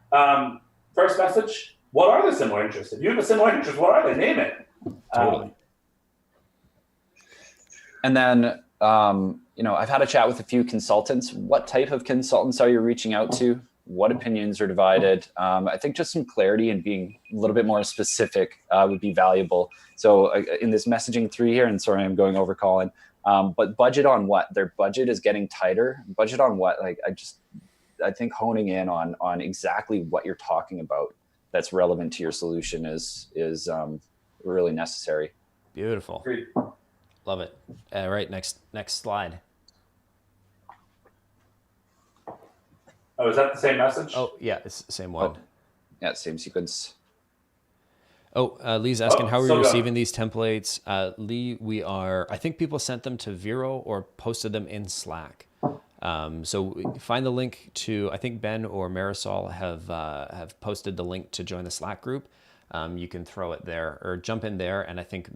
First message, what are the similar interests? If you have a similar interest, what are they? Name it. Totally. And then, I've had a chat with a few consultants. What type of consultants are you reaching out to? What opinions are divided? I think just some clarity and being a little bit more specific would be valuable. So in this messaging 3 here, and sorry, I'm going over Colin, but budget on what? Their budget is getting tighter. Budget on what? Like, I think honing in on exactly what you're talking about that's relevant to your solution is really necessary. Beautiful. Agreed. Love it. All right, next slide. Oh, is that the same message? Oh, yeah, it's the same one. Oh, yeah, same sequence. Oh, Lee's asking, how are so we good. receiving these templates? Lee, I think people sent them to Vero or posted them in Slack. So find the link to, I think Ben or Marisol have posted the link to join the Slack group. You can throw it there or jump in there, and I think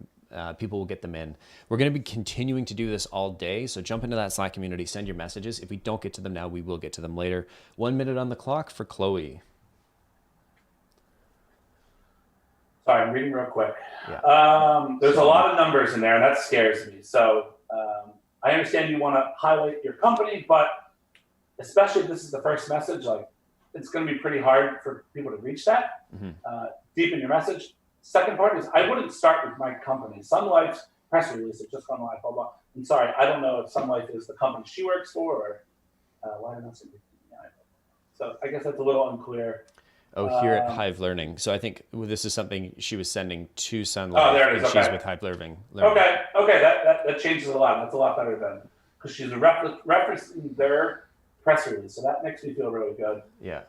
people will get them in. We're going to be continuing to do this all day, so jump into that Slack community, send your messages. If we don't get to them now, we will get to them later. 1 minute on the clock for Chloe. Sorry, I'm reading real quick. Yeah. There's a lot of numbers in there, and that scares me. So I understand you want to highlight your company, but especially if this is the first message, like it's going to be pretty hard for people to reach that. Deepen your message. Second part is I wouldn't start with my company. Sun Life's press release has just gone live, blah, blah. I'm sorry, I don't know if Sun Life is the company she works for or why am I saying so I guess that's a little unclear. Oh, here at Hive Learning. So I think this is something she was sending to Sun Life. Oh, there it is. Okay. She's with Hive Learning. Okay, that changes a lot. That's a lot better than because she's referencing their press release. So that makes me feel really good. Yeah.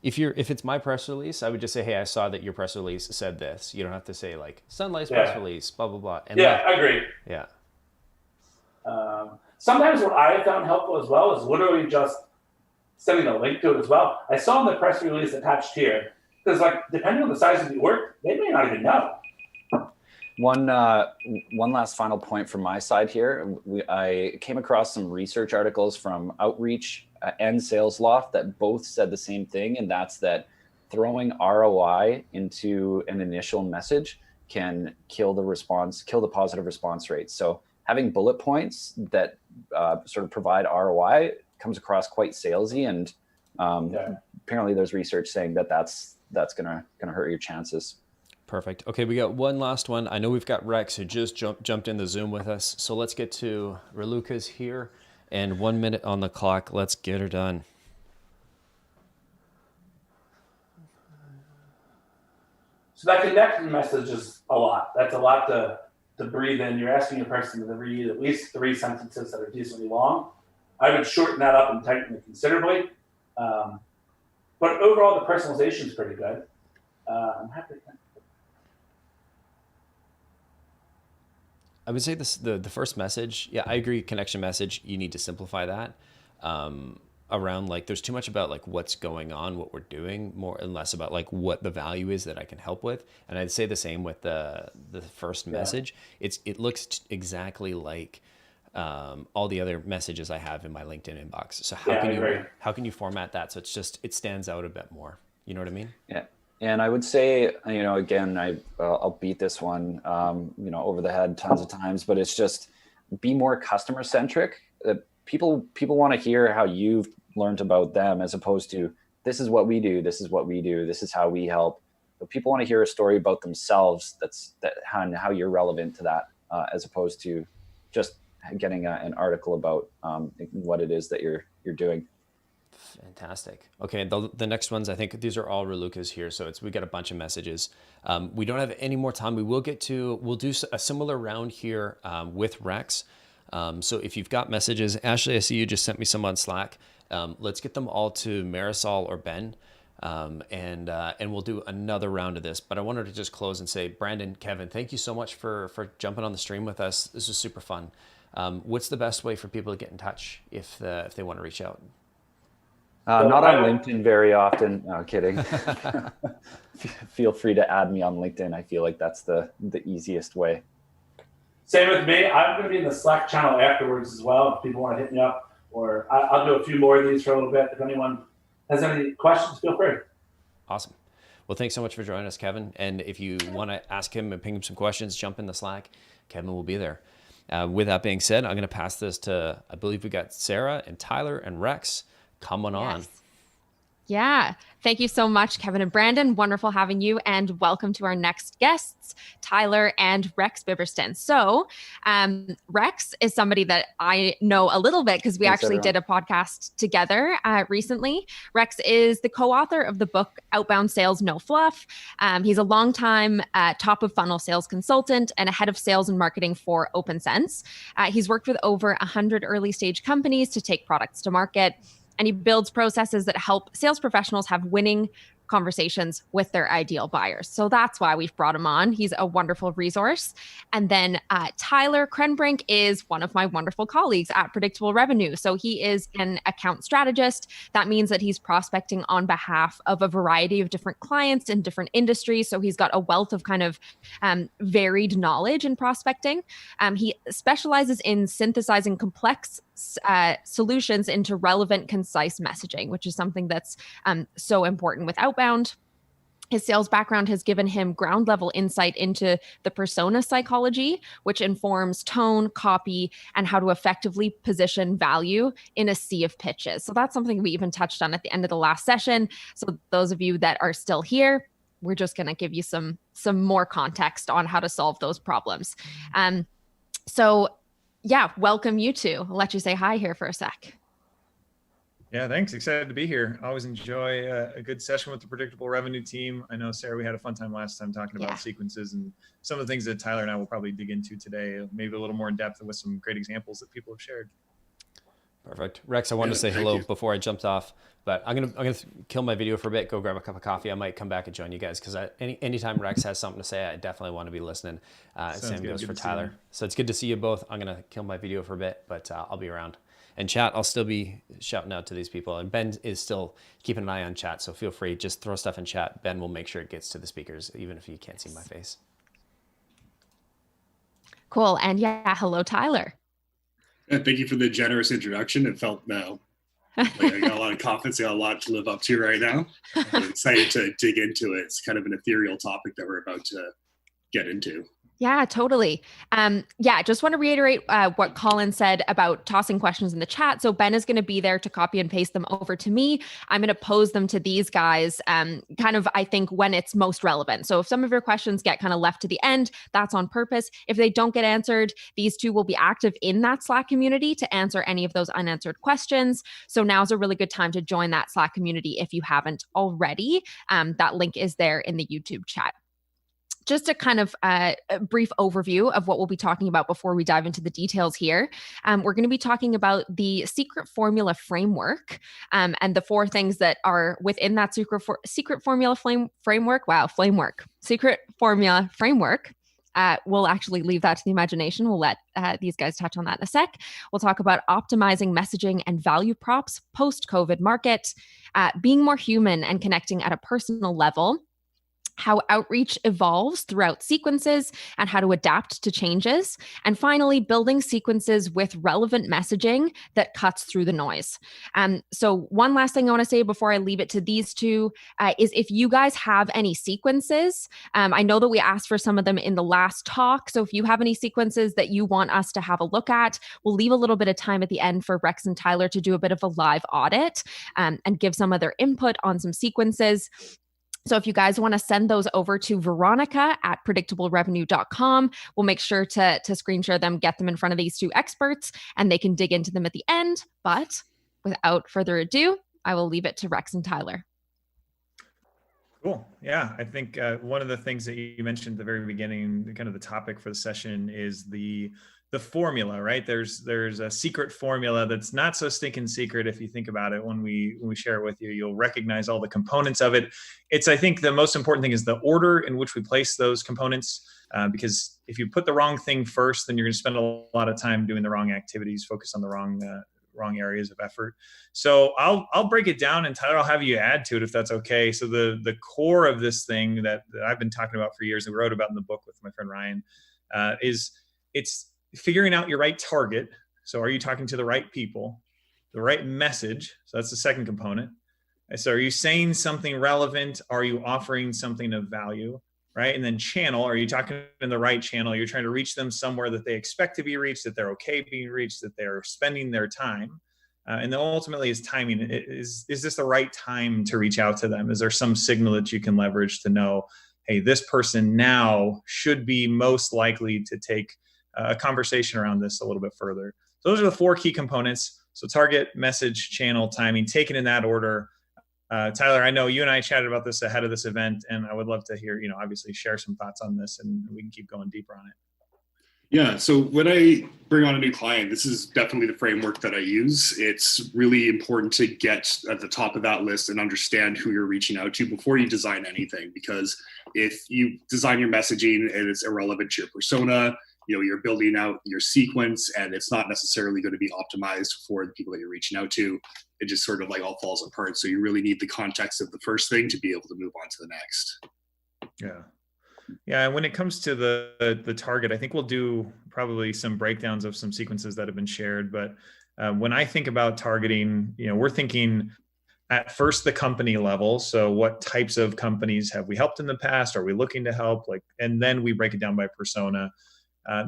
If it's my press release, I would just say, hey, I saw that your press release said this. You don't have to say like Sun Life's press release, blah, blah, blah. And I agree. Yeah. Sometimes what I have found helpful as well is literally just sending a link to it as well. I saw in the press release attached here, because like depending on the size of the org, they may not even know. One last final point from my side here. I came across some research articles from Outreach and SalesLoft that both said the same thing, and that's that throwing ROI into an initial message can kill the positive response rate. So having bullet points that sort of provide ROI comes across quite salesy, and apparently there's research saying that that's gonna hurt your chances. Perfect. Okay, we got one last one. I know we've got Rex who just jumped in the Zoom with us. So let's get to Reluca's here, and 1 minute on the clock. Let's get her done. So that connection message is a lot. That's a lot to breathe in. You're asking a person to read at least 3 sentences that are decently long. I would shorten that up and tighten it considerably. But overall, the personalization is pretty good. I'm happy. I would say the first message, yeah, I agree. Connection message, you need to simplify that around like there's too much about like what's going on, what we're doing, more and less about like what the value is that I can help with. And I'd say the same with the first message. It looks exactly like all the other messages I have in my LinkedIn inbox. So how can you format that so it stands out a bit more? You know what I mean? Yeah. And I would say, again, I'll beat this one, over the head tons of times, but it's just be more customer centric. People want to hear how you've learned about them as opposed to this is what we do. This is what we do. This is how we help. But people want to hear a story about themselves and how you're relevant to that, as opposed to just getting an article about what it is that you're doing. Fantastic. Okay, the next ones, I think these are all Reluca's here, so we got a bunch of messages. We don't have any more time. We'll do a similar round here with Rex. So if you've got messages, Ashley, I see you just sent me some on Slack. Let's get them all to Marisol or Ben, and we'll do another round of this. But I wanted to just close and say, Brandon, Kevin, thank you so much for jumping on the stream with us. This was super fun. What's the best way for people to get in touch if they want to reach out? Not on LinkedIn very often. No, kidding. Feel free to add me on LinkedIn. I feel like that's the easiest way. Same with me. I'm going to be in the Slack channel afterwards as well. If people want to hit me up, or I'll do a few more of these for a little bit. If anyone has any questions, feel free. Awesome. Well, thanks so much for joining us, Kevin. And if you want to ask him and ping him some questions, jump in the Slack. Kevin will be there. With that being said, I'm going to pass this to, I believe we got Sarah and Tyler and Rex. Coming on. Yeah. Thank you so much, Kevin and Brandon. Wonderful having you, and welcome to our next guests, Tyler and Rex Biberston. So Rex is somebody that I know a little bit because we actually did a podcast together recently. Rex is the co-author of the book Outbound Sales No Fluff. He's a longtime top of funnel sales consultant and a head of sales and marketing for OpenSense. He's worked with over 100 early stage companies to take products to market. And he builds processes that help sales professionals have winning conversations with their ideal buyers. So that's why we've brought him on. He's a wonderful resource. And then Tyler Krenbrink is one of my wonderful colleagues at Predictable Revenue. So he is an account strategist. That means that he's prospecting on behalf of a variety of different clients in different industries. So he's got a wealth of kind of varied knowledge in prospecting. He specializes in synthesizing complex solutions into relevant, concise messaging, which is something that's so important with Outbound. His sales background has given him ground level insight into the persona psychology, which informs tone, copy, and how to effectively position value in a sea of pitches. So that's something we even touched on at the end of the last session. So those of you that are still here, we're just going to give you some more context on how to solve those problems. So yeah, welcome you two. I'll let you say hi here for a sec. Yeah, thanks. Excited to be here. Always enjoy a good session with the Predictable Revenue team. I know, Sarah, we had a fun time last time talking about sequences and some of the things that Tyler and I will probably dig into today, maybe a little more in depth with some great examples that people have shared. Perfect. Rex, I wanted to say hello before I jumped off, but I'm gonna kill my video for a bit, go grab a cup of coffee. I might come back and join you guys because anytime Rex has something to say, I definitely want to be listening. Same goes for Tyler. So it's good to see you both. I'm gonna kill my video for a bit, but I'll be around. And chat, I'll still be shouting out to these people. And Ben is still keeping an eye on chat, so feel free, just throw stuff in chat. Ben will make sure it gets to the speakers, even if you can't see my face. Cool. And yeah, hello, Tyler. Thank you for the generous introduction. It felt like I got a lot of confidence, I got a lot to live up to right now. I'm excited to dig into it. It's kind of an ethereal topic that we're about to get into. Yeah, totally. Just want to reiterate what Colin said about tossing questions in the chat. So Ben is going to be there to copy and paste them over to me. I'm going to pose them to these guys kind of, I think, when it's most relevant. So if some of your questions get kind of left to the end, that's on purpose. If they don't get answered, these two will be active in that Slack community to answer any of those unanswered questions. So now's a really good time to join that Slack community if you haven't already. That link is there in the YouTube chat. Just a kind of a brief overview of what we'll be talking about before we dive into the details here. We're going to be talking about the secret formula framework and the 4 things that are within that secret formula framework. Wow, flamework. Secret formula framework. We'll actually leave that to the imagination. We'll let these guys touch on that in a sec. We'll talk about optimizing messaging and value props post-COVID market, being more human and connecting at a personal level, how outreach evolves throughout sequences and how to adapt to changes. And finally, building sequences with relevant messaging that cuts through the noise. So one last thing I want to say before I leave it to these two is if you guys have any sequences, I know that we asked for some of them in the last talk. So if you have any sequences that you want us to have a look at, we'll leave a little bit of time at the end for Rex and Tyler to do a bit of a live audit and give some of their input on some sequences. So if you guys want to send those over to Veronica at predictablerevenue.com, we'll make sure to screen share them, get them in front of these two experts, and they can dig into them at the end. But without further ado, I will leave it to Rex and Tyler. Cool. Yeah, I think one of the things that you mentioned at the very beginning, kind of the topic for the session, is the formula, right? There's a secret formula that's not so stinking secret if you think about it. When we share it with you, you'll recognize all the components of it. I think the most important thing is the order in which we place those components, because if you put the wrong thing first, then you're going to spend a lot of time doing the wrong activities, focus on the wrong areas of effort. So I'll break it down, and Tyler, I'll have you add to it if that's okay. So the core of this thing that I've been talking about for years and wrote about in the book with my friend Ryan it's figuring out your right target. So are you talking to the right people, the right message? So that's the second component. So are you saying something relevant? Are you offering something of value, right? And then channel, are you talking in the right channel? You're trying to reach them somewhere that they expect to be reached, that they're okay being reached, that they're spending their time. And then ultimately is timing. Is this the right time to reach out to them? Is there some signal that you can leverage to know, hey, this person now should be most likely to take a conversation around this a little bit further? So those are the 4 key components. So target, message, channel, timing, taken in that order. Tyler, I know you and I chatted about this ahead of this event, and I would love to hear, obviously share some thoughts on this, and we can keep going deeper on it. Yeah, so when I bring on a new client, this is definitely the framework that I use. It's really important to get at the top of that list and understand who you're reaching out to before you design anything. Because if you design your messaging and it's irrelevant to your persona, you're building out your sequence and it's not necessarily going to be optimized for the people that you're reaching out to. It just sort of like all falls apart. So you really need the context of the first thing to be able to move on to the next. Yeah. Yeah, and when it comes to the target, I think we'll do probably some breakdowns of some sequences that have been shared. But when I think about targeting, we're thinking at first the company level. So what types of companies have we helped in the past? Are we looking to help? And then we break it down by persona.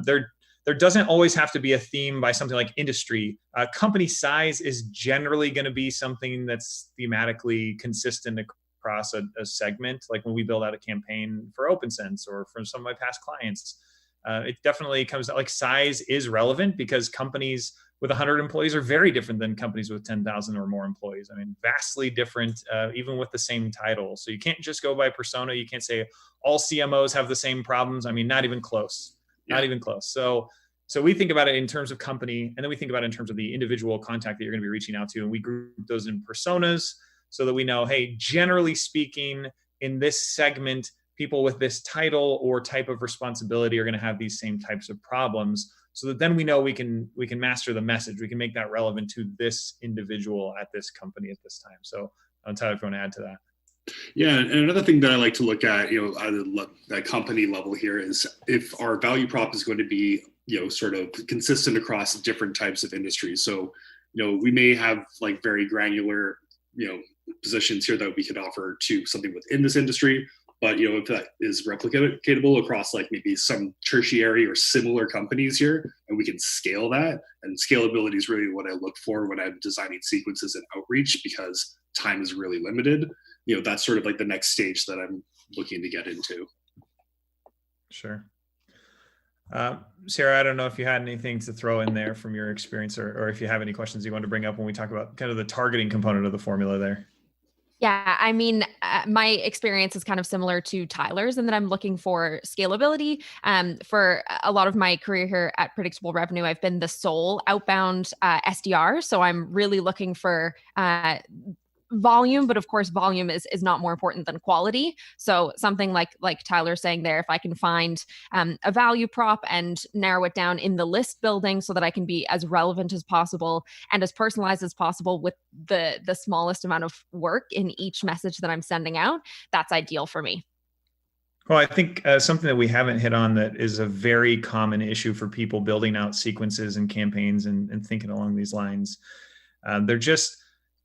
There doesn't always have to be a theme by something like industry. Company size is generally going to be something that's thematically consistent across a segment. Like when we build out a campaign for OpenSense or from some of my past clients, it definitely comes out like size is relevant because companies with 100 employees are very different than companies with 10,000 or more employees. I mean, vastly different, even with the same title. So you can't just go by persona. You can't say all CMOs have the same problems. I mean, not even close. Not even close. So we think about it in terms of company, and then we think about it in terms of the individual contact that you're going to be reaching out to. And we group those in personas so that we know, hey, generally speaking, in this segment, people with this title or type of responsibility are going to have these same types of problems. So that then we know we can master the message. We can make that relevant to this individual at this company at this time. So Tyler, if you want to add to that. Yeah, and another thing that I like to look at, at the company level here is if our value prop is going to be, sort of consistent across different types of industries. So, we may have like very granular, positions here that we could offer to something within this industry, but if that is replicatable across like maybe some tertiary or similar companies here, and we can scale that, and scalability is really what I look for when I'm designing sequences and outreach because time is really limited. That's sort of like the next stage that I'm looking to get into. Sure. Sarah, I don't know if you had anything to throw in there from your experience or if you have any questions you want to bring up when we talk about kind of the targeting component of the formula there. Yeah, I mean, my experience is kind of similar to Tyler's in that I'm looking for scalability. For a lot of my career here at Predictable Revenue, I've been the sole outbound SDR. So I'm really looking for volume, but of course volume is not more important than quality. So something like Tyler's saying there, if I can find a value prop and narrow it down in the list building so that I can be as relevant as possible and as personalized as possible with the smallest amount of work in each message that I'm sending out, that's ideal for me. Well, I think something that we haven't hit on that is a very common issue for people building out sequences and campaigns and thinking along these lines.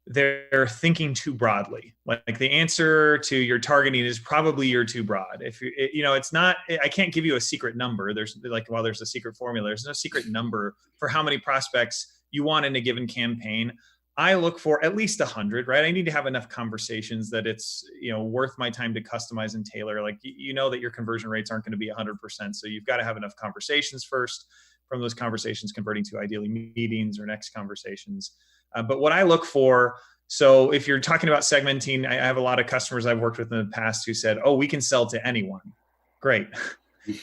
They're thinking too broadly. Like the answer to your targeting is probably you're too broad. If it's not, I can't give you a secret number. There's a secret formula. There's no secret number for how many prospects you want in a given campaign. I look for at least 100, right? I need to have enough conversations that it's, worth my time to customize and tailor. Like, that your conversion rates aren't going to be 100%. So you've got to have enough conversations first, from those conversations converting to ideally meetings or next conversations. But what I look for, so if you're talking about segmenting, I have a lot of customers I've worked with in the past who said, oh, we can sell to anyone. Great.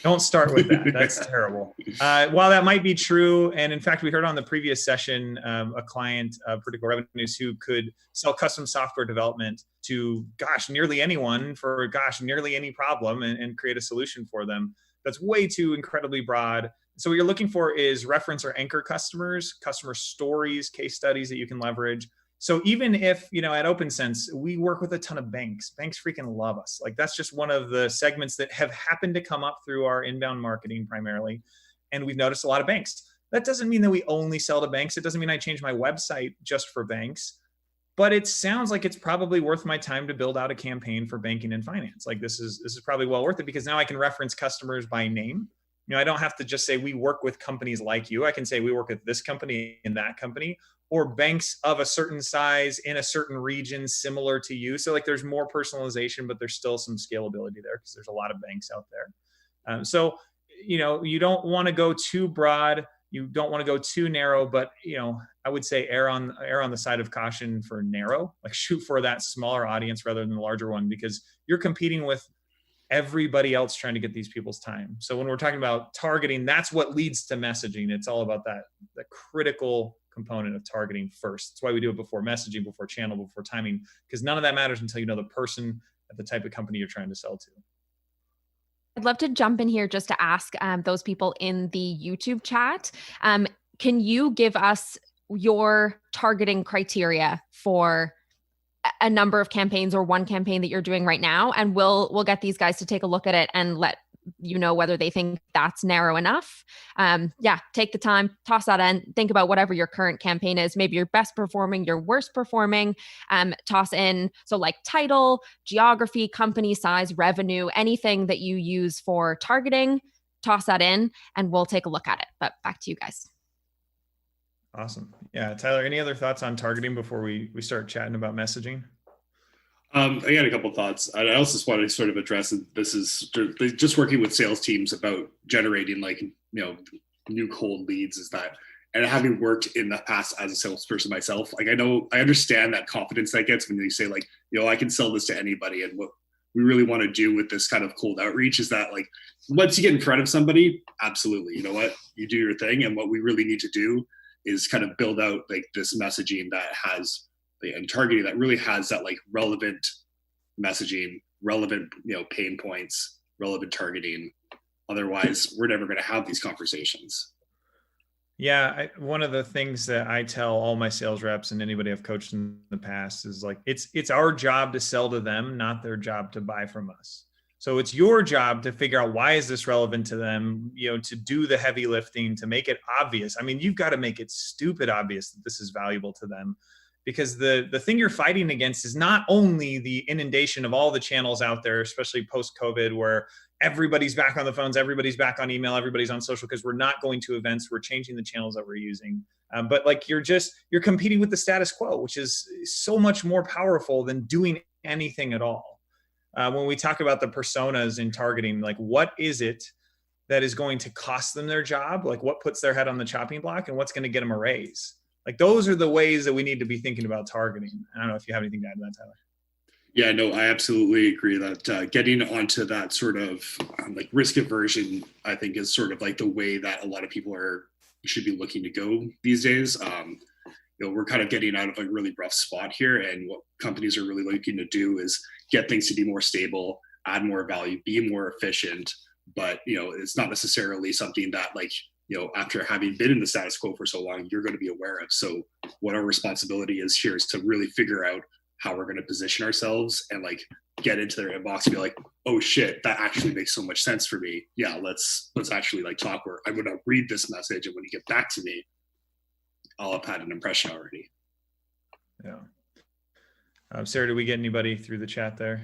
Don't start with that. That's terrible. While that might be true, and in fact, we heard on the previous session, a client, Predictable Revenues, who could sell custom software development to, nearly anyone for, nearly any problem and create a solution for them. That's way too incredibly broad. So what you're looking for is reference or anchor customers, customer stories, case studies that you can leverage. So even if, at OpenSense, we work with a ton of banks. Banks freaking love us. Like that's just one of the segments that have happened to come up through our inbound marketing primarily. And we've noticed a lot of banks. That doesn't mean that we only sell to banks. It doesn't mean I change my website just for banks. But it sounds like it's probably worth my time to build out a campaign for banking and finance. Like this is probably well worth it because now I can reference customers by name. I don't have to just say we work with companies like you. I can say we work with this company and that company, or banks of a certain size in a certain region similar to you. So like there's more personalization, but there's still some scalability there because there's a lot of banks out there. So you don't want to go too broad. You don't want to go too narrow, but I would say err on the side of caution for narrow. Like shoot for that smaller audience rather than the larger one because you're competing with everybody else trying to get these people's time. So when we're talking about targeting, that's what leads to messaging. It's all about that critical component of targeting first. That's why we do it before messaging, before channel, before timing, because none of that matters until you know the person at the type of company you're trying to sell to. I'd love to jump in here just to ask those people in the YouTube chat, can you give us your targeting criteria for a number of campaigns or one campaign that you're doing right now? And we'll get these guys to take a look at it and let you know whether they think that's narrow enough. Take the time, toss that in, think about whatever your current campaign is, maybe your best performing, your worst performing, toss in. So like title, geography, company size, revenue, anything that you use for targeting, toss that in and we'll take a look at it. But back to you guys. Awesome. Yeah. Tyler, any other thoughts on targeting before we start chatting about messaging? I got a couple thoughts. I also just want to sort of address that this is just working with sales teams about generating new cold leads is that, and having worked in the past as a salesperson myself, I understand that confidence that gets when you say I can sell this to anybody. And what we really want to do with this kind of cold outreach is that once you get in front of somebody, absolutely, you know what, you do your thing. And what we really need to do is kind of build out this messaging that has and targeting that really has that relevant messaging, relevant, pain points, relevant targeting. Otherwise, we're never going to have these conversations. Yeah. One of the things that I tell all my sales reps and anybody I've coached in the past is it's our job to sell to them, not their job to buy from us. So it's your job to figure out why is this relevant to them, to do the heavy lifting, to make it obvious. I mean, you've got to make it stupid obvious that this is valuable to them. Because the thing you're fighting against is not only the inundation of all the channels out there, especially post-COVID, where everybody's back on the phones, everybody's back on email, everybody's on social because we're not going to events, we're changing the channels that we're using. But you're competing with the status quo, which is so much more powerful than doing anything at all. When we talk about the personas in targeting, what is it that is going to cost them their job? What puts their head on the chopping block and what's going to get them a raise? Those are the ways that we need to be thinking about targeting. I don't know if you have anything to add to that, Tyler. Yeah, no, I absolutely agree that getting onto that sort of risk aversion, I think is sort of the way that a lot of people should be looking to go these days. We're kind of getting out of a really rough spot here. And what companies are really looking to do is get things to be more stable, add more value, be more efficient. But, it's not necessarily something that after having been in the status quo for so long, you're going to be aware of. So what our responsibility is here is to really figure out how we're going to position ourselves and get into their inbox and be like, oh shit, that actually makes so much sense for me. Yeah, let's actually talk, where I'm going to read this message, and when you get back to me, I'll have had an impression already. Yeah. Sarah, did we get anybody through the chat there?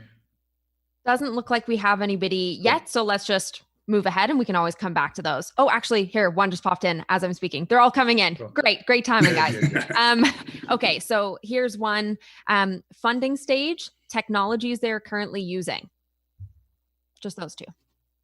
Doesn't look like we have anybody yet. So let's just move ahead and we can always come back to those. Oh, actually, here, one just popped in as I'm speaking. They're all coming in. Cool. Great timing, guys. Okay, so here's one. Funding stage, technologies they're currently using. Just those two.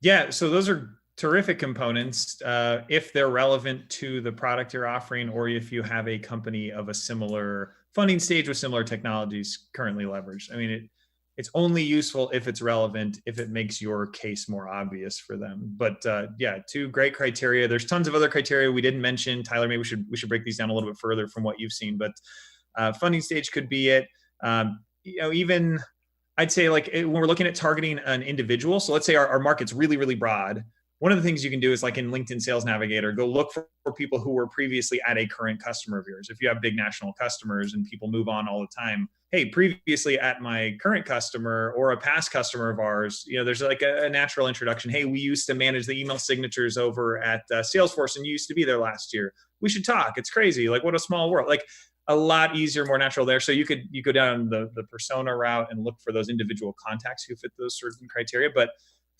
Yeah, so those are terrific components if they're relevant to the product you're offering, or if you have a company of a similar funding stage with similar technologies currently leveraged. I mean, it's only useful if it's relevant, if it makes your case more obvious for them. But two great criteria. There's tons of other criteria we didn't mention. Tyler, maybe we should break these down a little bit further from what you've seen. But funding stage could be it. Even I'd say when we're looking at targeting an individual. So let's say our market's really, really broad. One of the things you can do is in LinkedIn Sales Navigator, go look for people who were previously at a current customer of yours. If you have big national customers and people move on all the time, hey, previously at my current customer or a past customer of ours, there's a natural introduction. Hey, we used to manage the email signatures over at Salesforce and you used to be there last year. We should talk. It's crazy. What a small world. A lot easier, more natural there. So you go down the persona route and look for those individual contacts who fit those certain criteria. But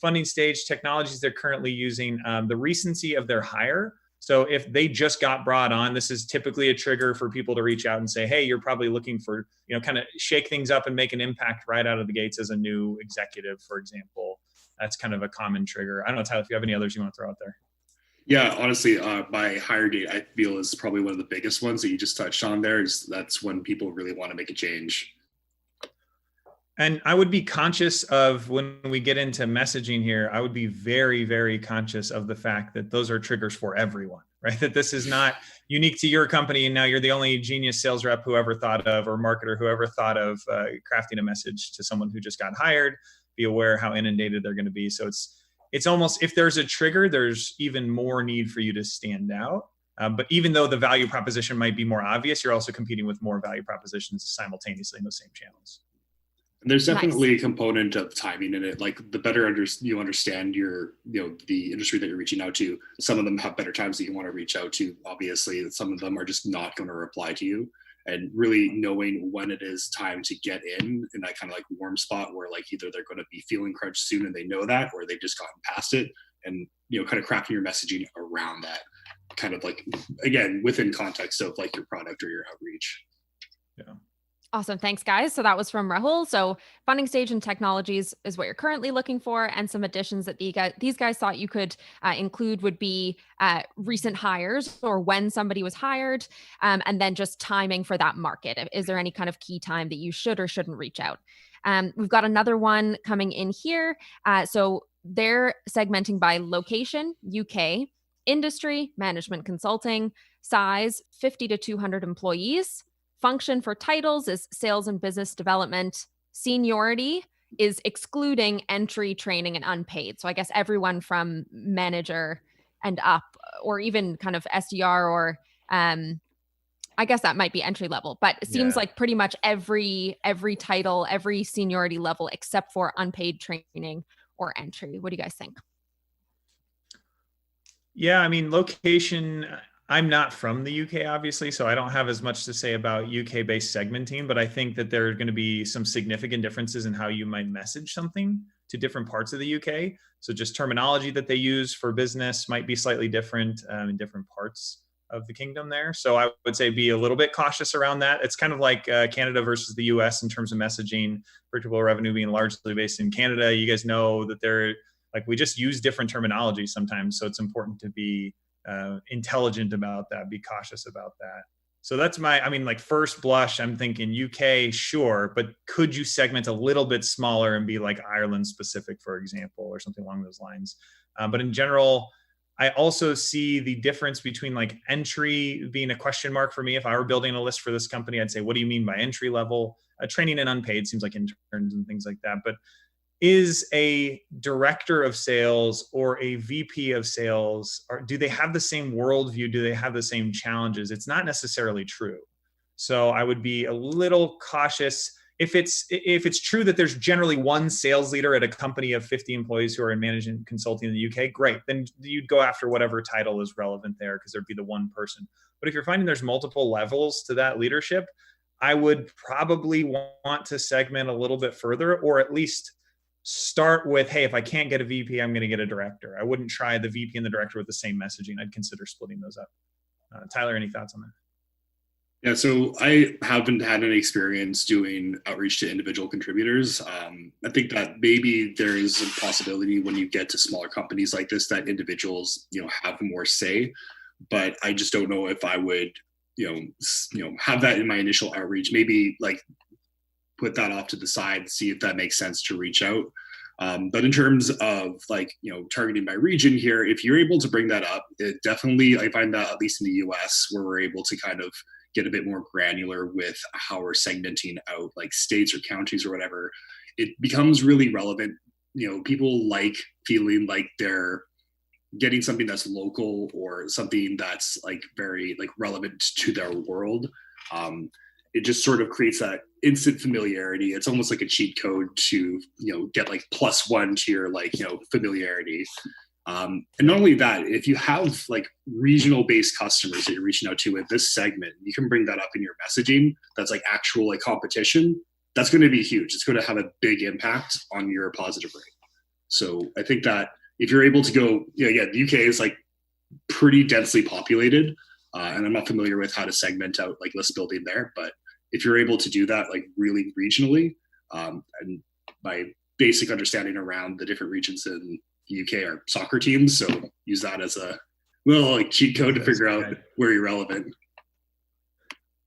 funding stage, technologies they're currently using, the recency of their hire. So if they just got brought on, this is typically a trigger for people to reach out and say, hey, you're probably looking for, kind of shake things up and make an impact right out of the gates as a new executive, for example. That's kind of a common trigger. I don't know, Tyler, if you have any others you want to throw out there. Yeah, honestly, my hire date, I feel, is probably one of the biggest ones that you just touched on there. That's when people really want to make a change. And I would be conscious of, when we get into messaging here, I would be very, very conscious of the fact that those are triggers for everyone, right? That this is not unique to your company and now you're the only genius sales rep who ever thought of, or marketer who ever thought of crafting a message to someone who just got hired. Be aware how inundated they're going to be. So it's almost, if there's a trigger, there's even more need for you to stand out. But even though the value proposition might be more obvious, you're also competing with more value propositions simultaneously in those same channels. And there's definitely a component of timing in it. Like the better you understand the industry that you're reaching out to, some of them have better times that you want to reach out to. Obviously, some of them are just not going to reply to you. And really knowing when it is time to get in that kind of like warm spot where like either they're going to be feeling crunched soon and they know that, or they've just gotten past it, and kind of crafting your messaging around that, kind of like, again, within context of like your product or your outreach. Yeah. Awesome. Thanks, guys. So that was from Rahul. So funding stage and technologies is what you're currently looking for. And some additions that these guys thought you could include would be recent hires, or when somebody was hired, and then just timing for that market. Is there any kind of key time that you should or shouldn't reach out? We've got another one coming in here. So they're segmenting by location, UK, industry, management consulting, size, 50 to 200 employees. Function for titles is sales and business development. Seniority is excluding entry, training, and unpaid. So I guess everyone from manager and up, or even kind of SDR, or I guess that might be entry level, but it seems like pretty much every title, every seniority level, except for unpaid training or entry. What do you guys think? Yeah, I mean, location, I'm not from the UK, obviously, so I don't have as much to say about UK-based segmenting, but I think that there are going to be some significant differences in how you might message something to different parts of the UK. So just terminology that they use for business might be slightly different in different parts of the kingdom there. So I would say be a little bit cautious around that. It's kind of like Canada versus the US in terms of messaging, predictable revenue being largely based in Canada. You guys know that we just use different terminology sometimes. So it's important to be intelligent about that, be cautious about that. So that's first blush, I'm thinking UK, sure, but could you segment a little bit smaller and be like Ireland specific, for example, or something along those lines? But in general, I also see the difference between like entry being a question mark for me. If I were building a list for this company, I'd say, what do you mean by entry level? Training and unpaid seems like interns and things like that. But is a director of sales or a VP of sales, do they have the same worldview? Do they have the same challenges? It's not necessarily true. So I would be a little cautious. If it's true that there's generally one sales leader at a company of 50 employees who are in management consulting in the UK, great. Then you'd go after whatever title is relevant there, because there'd be the one person. But if you're finding there's multiple levels to that leadership, I would probably want to segment a little bit further, or at least start with, hey, if I can't get a VP, I'm going to get a director. I wouldn't try the VP and the director with the same messaging. I'd consider splitting those up. Tyler, any thoughts on that? Yeah, so I haven't had any experience doing outreach to individual contributors. I think that maybe there is a possibility when you get to smaller companies like this that individuals, have more say, but I just don't know if I would, have that in my initial outreach. Maybe like put that off to the side, see if that makes sense to reach out. But in terms of targeting by region here, if you're able to bring that up, it definitely, I find that at least in the US, where we're able to kind of get a bit more granular with how we're segmenting out like states or counties or whatever, it becomes really relevant. People like feeling like they're getting something that's local or something that's like very like relevant to their world. It just sort of creates that instant familiarity. It's almost like a cheat code to, get like +1 to your familiarity. And not only that, if you have like regional based customers that you're reaching out to in this segment, you can bring that up in your messaging. That's like actual like competition. That's going to be huge. It's going to have a big impact on your positive rate. So I think that if you're able to go, the UK is like pretty densely populated. And I'm not familiar with how to segment out like list building there, but if you're able to do that like really regionally, and my basic understanding around the different regions in the UK are soccer teams, so use that as a little like cheat code to figure out where you're relevant.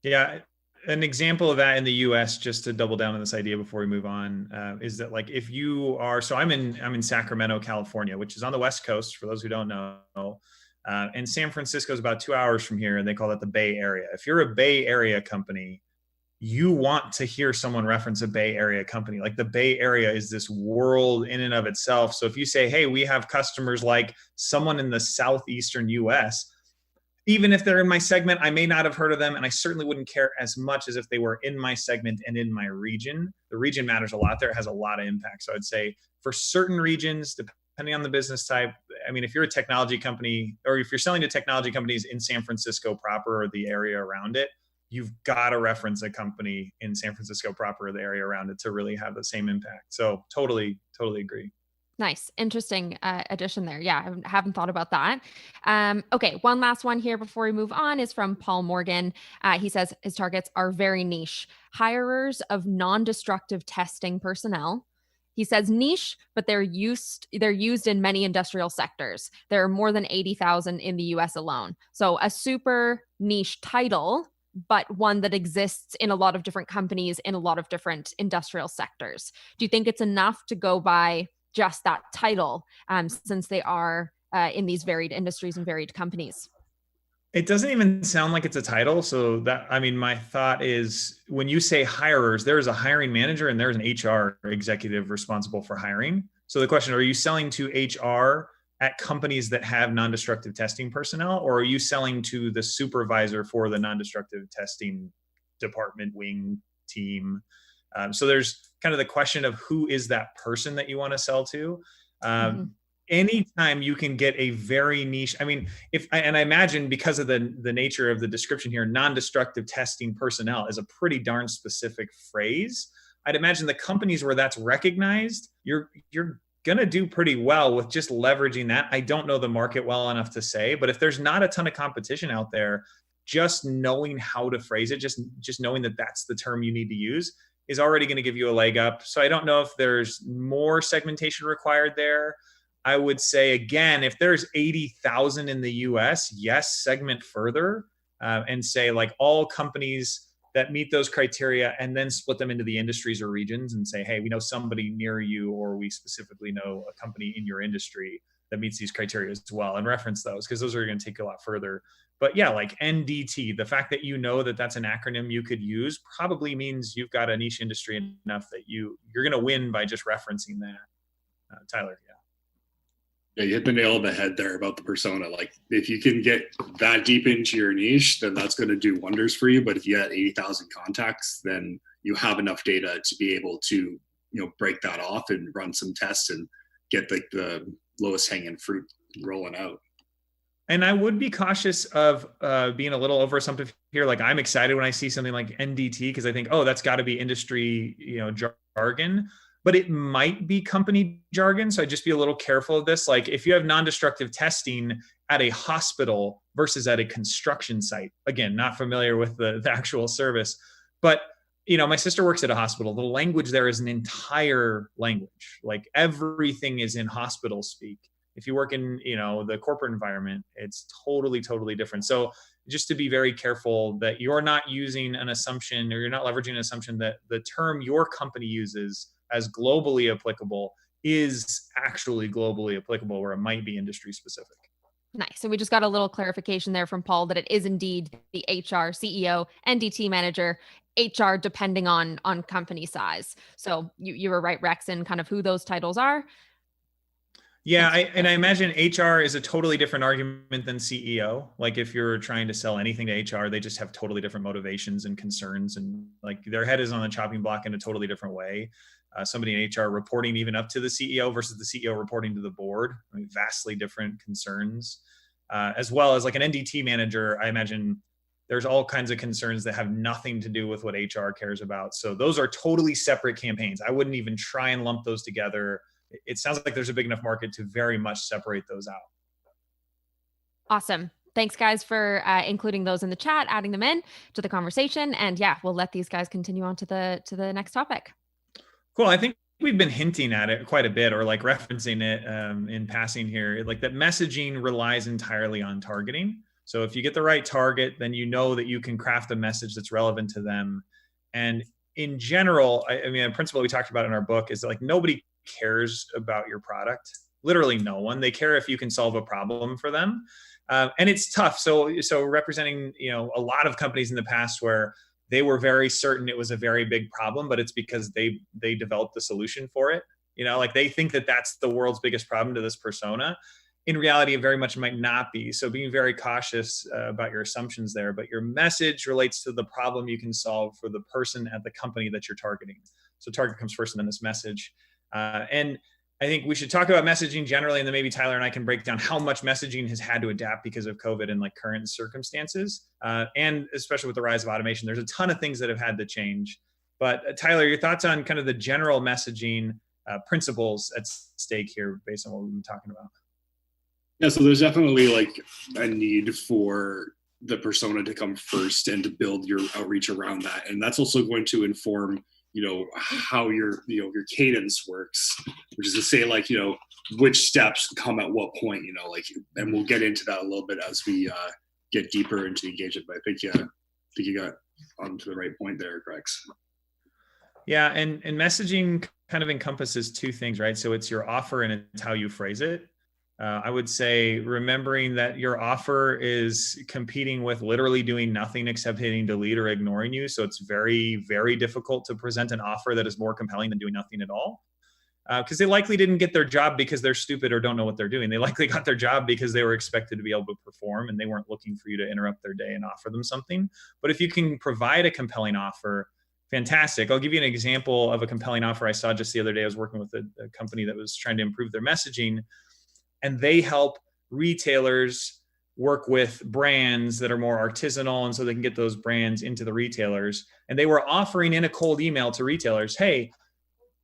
Yeah, an example of that in the US, just to double down on this idea before we move on, is that like if you are, so I'm in Sacramento, California, which is on the West Coast for those who don't know. And San Francisco is about 2 hours from here, and they call that the Bay Area. If you're a Bay Area company, you want to hear someone reference a Bay Area company. Like the Bay Area is this world in and of itself. So if you say, hey, we have customers like someone in the southeastern US, even if they're in my segment, I may not have heard of them, and I certainly wouldn't care as much as if they were in my segment and in my region. The region matters a lot there. It has a lot of impact. So I'd say for certain regions, depending on the business type, I mean, if you're a technology company, or if you're selling to technology companies in San Francisco proper or the area around it, you've got to reference a company in San Francisco proper or the area around it to really have the same impact. So totally agree. Nice. Interesting addition there. Yeah, I haven't thought about that. Okay, one last one here before we move on is from Paul Morgan. He says his targets are very niche. Hirers of non-destructive testing personnel. He says niche, but they're used in many industrial sectors. There are more than 80,000 in the US alone. So a super niche title, but one that exists in a lot of different companies in a lot of different industrial sectors. Do you think it's enough to go by just that title, since they are in these varied industries and varied companies? It doesn't even sound like it's a title. So that, I mean, my thought is when you say hirers, there is a hiring manager and there's an HR executive responsible for hiring. So the question, are you selling to HR at companies that have non-destructive testing personnel, or are you selling to the supervisor for the non-destructive testing department, wing, team? So there's kind of the question of who is that person that you want to sell to. Anytime you can get a very niche, I mean, and I imagine because of the nature of the description here, non-destructive testing personnel is a pretty darn specific phrase. I'd imagine the companies where that's recognized, you're going to do pretty well with just leveraging that. I don't know the market well enough to say, but if there's not a ton of competition out there, just knowing how to phrase it, just knowing that that's the term you need to use is already going to give you a leg up. So I don't know if there's more segmentation required there. I would say, again, if there's 80,000 in the US, yes, segment further and say like all companies that meet those criteria, and then split them into the industries or regions and say, hey, we know somebody near you, or we specifically know a company in your industry that meets these criteria as well, and reference those, because those are going to take a lot further. But yeah, like NDT, the fact that you know that that's an acronym you could use probably means you've got a niche industry enough that you're going to win by just referencing that. Tyler, yeah. Yeah, you hit the nail on the head there about the persona. Like if you can get that deep into your niche, then that's going to do wonders for you. But if you had 80,000 contacts, then you have enough data to be able to, break that off and run some tests and get like the lowest hanging fruit rolling out. And I would be cautious of being a little over assumptive here. Like I'm excited when I see something like NDT because I think, oh, that's got to be industry, jargon. But it might be company jargon. So I'd just be a little careful of this. Like if you have non-destructive testing at a hospital versus at a construction site, again, not familiar with the actual service, but my sister works at a hospital. The language there is an entire language. Like everything is in hospital speak. If you work in, the corporate environment, it's totally different. So just to be very careful that you're not using an assumption, or you're not leveraging an assumption that the term your company uses as globally applicable is actually globally applicable, where it might be industry specific. Nice. So we just got a little clarification there from Paul that it is indeed the HR, CEO, NDT manager, HR, depending on company size. So you were right, Rex, in kind of who those titles are. Yeah, I imagine HR is a totally different argument than CEO. Like if you're trying to sell anything to HR, they just have totally different motivations and concerns, and like their head is on the chopping block in a totally different way. Somebody in HR reporting even up to the CEO versus the CEO reporting to the board, I mean, vastly different concerns. As well as like an NDT manager, I imagine there's all kinds of concerns that have nothing to do with what HR cares about. So those are totally separate campaigns. I wouldn't even try and lump those together. It sounds like there's a big enough market to very much separate those out. Awesome. Thanks, guys, for including those in the chat, adding them in to the conversation. And yeah, we'll let these guys continue on to the next topic. Cool. I think we've been hinting at it quite a bit, or like referencing it in passing here, like that messaging relies entirely on targeting. So if you get the right target, then you know that you can craft a message that's relevant to them. And in general, I mean, a principle we talked about in our book is that, like, nobody cares about your product. Literally no one. They care if you can solve a problem for them. And it's tough. So representing, a lot of companies in the past where they were very certain it was a very big problem, but it's because they developed the solution for it. Like, they think that that's the world's biggest problem to this persona. In reality, it very much might not be. So being very cautious about your assumptions there, but your message relates to the problem you can solve for the person at the company that you're targeting. So target comes first and then this message. And I think we should talk about messaging generally, and then maybe Tyler and I can break down how much messaging has had to adapt because of COVID and like current circumstances. And especially with the rise of automation, there's a ton of things that have had to change. But Tyler, your thoughts on kind of the general messaging principles at stake here based on what we've been talking about? Yeah, so there's definitely like a need for the persona to come first and to build your outreach around that. And that's also going to inform, how your cadence works, which is to say, like, which steps come at what point, and we'll get into that a little bit as we get deeper into engagement. But I think you got onto the right point there, Grex. Yeah, and messaging kind of encompasses two things, right? So it's your offer and it's how you phrase it. I would say remembering that your offer is competing with literally doing nothing except hitting delete or ignoring you. So it's very, very difficult to present an offer that is more compelling than doing nothing at all. Because they likely didn't get their job because they're stupid or don't know what they're doing. They likely got their job because they were expected to be able to perform, and they weren't looking for you to interrupt their day and offer them something. But if you can provide a compelling offer, fantastic. I'll give you an example of a compelling offer I saw just the other day. I was working with a company that was trying to improve their messaging, and they help retailers work with brands that are more artisanal, and so they can get those brands into the retailers. And they were offering in a cold email to retailers, hey,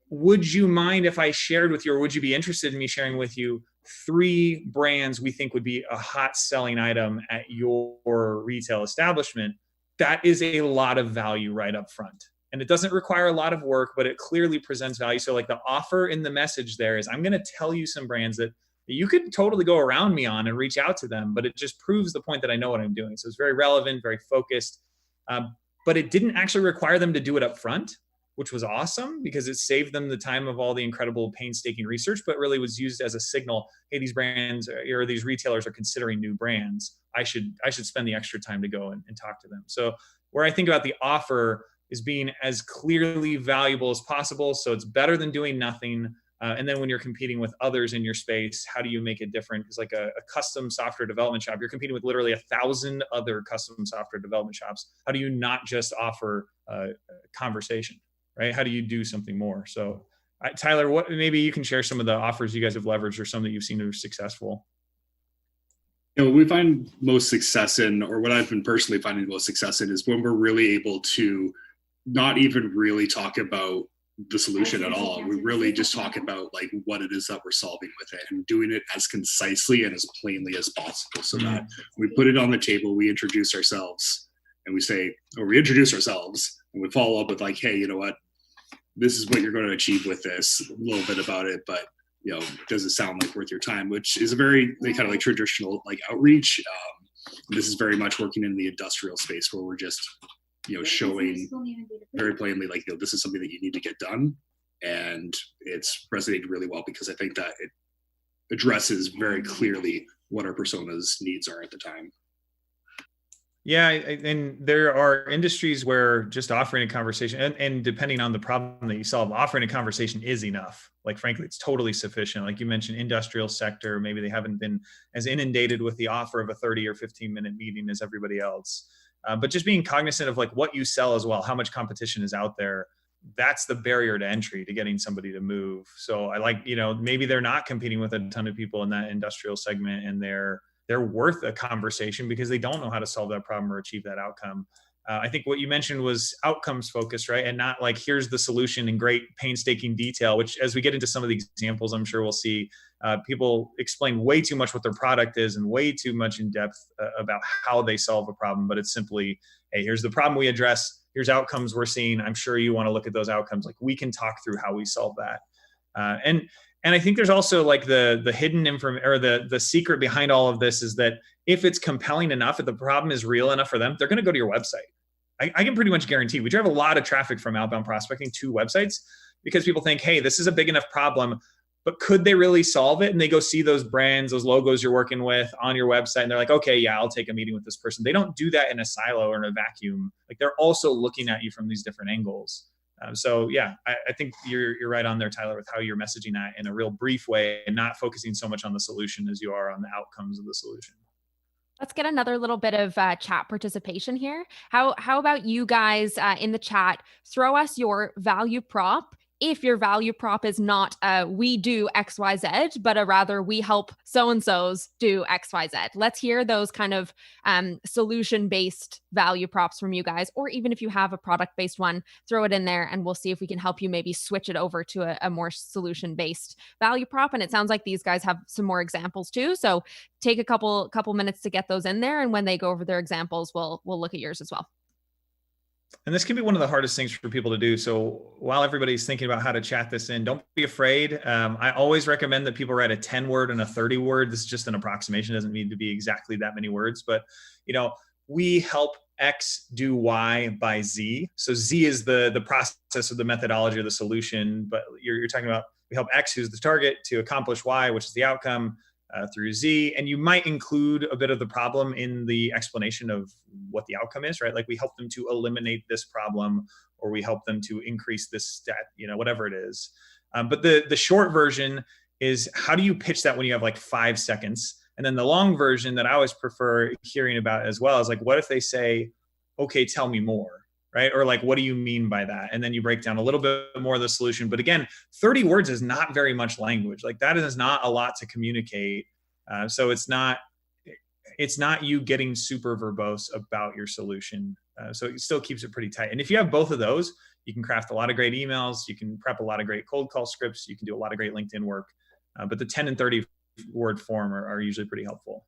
would you mind if I shared with you, or would you be interested in me sharing with you 3 brands we think would be a hot selling item at your retail establishment? That is a lot of value right up front. And it doesn't require a lot of work, but it clearly presents value. So like the offer in the message there is, I'm going to tell you some brands that you could totally go around me on and reach out to them, but it just proves the point that I know what I'm doing. So it's very relevant, very focused, but it didn't actually require them to do it up front, which was awesome because it saved them the time of all the incredible painstaking research, but really was used as a signal. Hey, these brands or these retailers are considering new brands. I should spend the extra time to go and talk to them. So where I think about the offer is being as clearly valuable as possible. So it's better than doing nothing. And then when you're competing with others in your space, how do you make it different? Because like a custom software development shop, you're competing with literally 1,000 other custom software development shops. How do you not just offer conversation, right? How do you do something more? So Tyler, maybe you can share some of the offers you guys have leveraged or some that you've seen that are successful. What we find most success in, or what I've been personally finding most success in, is when we're really able to not even really talk about the solution at all. We really just talk about like what it is that we're solving with it, and doing it as concisely and as plainly as possible, so that we put it on the table, we introduce ourselves, and we introduce ourselves and we follow up with like, hey, you know what, this is what you're going to achieve with this, a little bit about it, but does it sound like worth your time? Which is a very kind of like traditional like outreach. This is very much working in the industrial space where we're just showing very plainly like, this is something that you need to get done, and it's resonated really well because I think that it addresses very clearly what our persona's needs are at the time. Yeah, and there are industries where just offering a conversation, and depending on the problem that you solve, offering a conversation is enough. Like, frankly, it's totally sufficient. Like you mentioned, industrial sector, maybe they haven't been as inundated with the offer of a 30 or 15-minute meeting as everybody else. But just being cognizant of like what you sell as well, how much competition is out there, that's the barrier to entry to getting somebody to move. So I like, maybe they're not competing with a ton of people in that industrial segment, and they're worth a conversation because they don't know how to solve that problem or achieve that outcome. I think what you mentioned was outcomes focused, right? And not like, here's the solution in great painstaking detail, which as we get into some of the examples, I'm sure we'll see people explain way too much what their product is and way too much in depth about how they solve a problem. But it's simply, hey, here's the problem we address. Here's outcomes we're seeing. I'm sure you want to look at those outcomes. Like, we can talk through how we solve that. And And I think there's also like the hidden information, or the secret behind all of this is that if it's compelling enough, if the problem is real enough for them, they're going to go to your website. I can pretty much guarantee we drive a lot of traffic from outbound prospecting to websites because people think, hey, this is a big enough problem, but could they really solve it? And they go see those brands, those logos you're working with on your website, and they're like, okay, yeah, I'll take a meeting with this person. They don't do that in a silo or in a vacuum. Like, they're also looking at you from these different angles. So yeah, I think you're right on there, Tyler, with how you're messaging that in a real brief way and not focusing so much on the solution as you are on the outcomes of the solution. Let's get another little bit of chat participation here. How about you guys in the chat, throw us your value prop. If your value prop is not we do XYZ, but a rather we help so-and-sos do XYZ. Let's hear those kind of solution-based value props from you guys, or even if you have a product-based one, throw it in there and we'll see if we can help you maybe switch it over to a more solution-based value prop. And it sounds like these guys have some more examples too. So take a couple minutes to get those in there. And when they go over their examples, we'll look at yours as well. And this can be one of the hardest things for people to do. So while everybody's thinking about how to chat this in, don't be afraid. I always recommend that people write a 10-word and a 30-word. This is just an approximation. It doesn't need to be exactly that many words, but we help X do Y by Z. So Z is the process or the methodology or the solution, but you're talking about we help X, who's the target, to accomplish Y, which is the outcome, through Z. And you might include a bit of the problem in the explanation of what the outcome is, right? Like, we help them to eliminate this problem, or we help them to increase this stat, whatever it is. But the short version is, how do you pitch that when you have like 5 seconds? And then the long version that I always prefer hearing about as well is like, what if they say, okay, tell me more, right? Or like, what do you mean by that? And then you break down a little bit more of the solution. But again, 30 words is not very much language. Like, that is not a lot to communicate. So it's not you getting super verbose about your solution. So it still keeps it pretty tight. And if you have both of those, you can craft a lot of great emails. You can prep a lot of great cold call scripts. You can do a lot of great LinkedIn work. But the 10 and 30 word form are usually pretty helpful.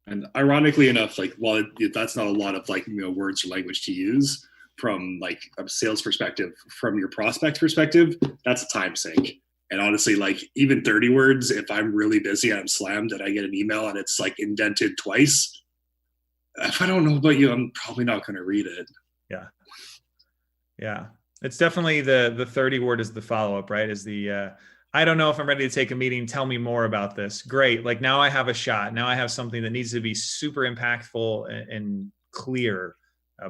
And ironically enough, like, while that's not a lot of words or language to use from like a sales perspective, from your prospect perspective, that's a time sink. And honestly, like, even 30 words, if I'm really busy and I'm slammed and I get an email and it's like indented twice, if I don't know about you, I'm probably not going to read it. Yeah. It's definitely the 30 word is the follow-up, right? Is the, I don't know if I'm ready to take a meeting. Tell me more about this. Great. Like, now I have a shot. Now I have something that needs to be super impactful and clear,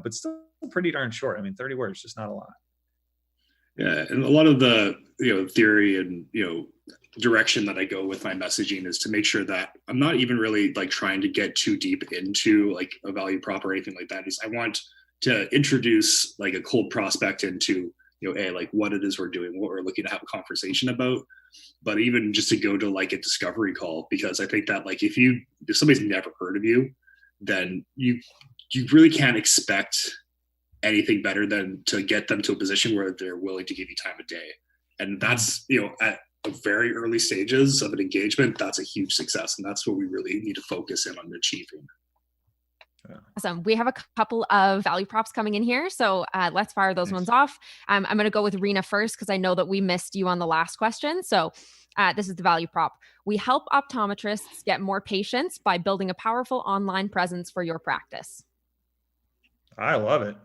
but still pretty darn short. I mean, 30 words, just not a lot. Yeah. And a lot of the, theory and, direction that I go with my messaging is to make sure that I'm not even really like trying to get too deep into like a value prop or anything like that. Is I want to introduce like a cold prospect into, like what it is we're doing, what we're looking to have a conversation about, but even just to go to like a discovery call, because I think that like if somebody's never heard of you, then you really can't expect anything better than to get them to a position where they're willing to give you time of day. And that's, at very early stages of an engagement, that's a huge success. And that's what we really need to focus in on achieving. Awesome. We have a couple of value props coming in here. So let's fire those ones off. I'm going to go with Rena first, because I know that we missed you on the last question. So this is the value prop. We help optometrists get more patients by building a powerful online presence for your practice. I love it.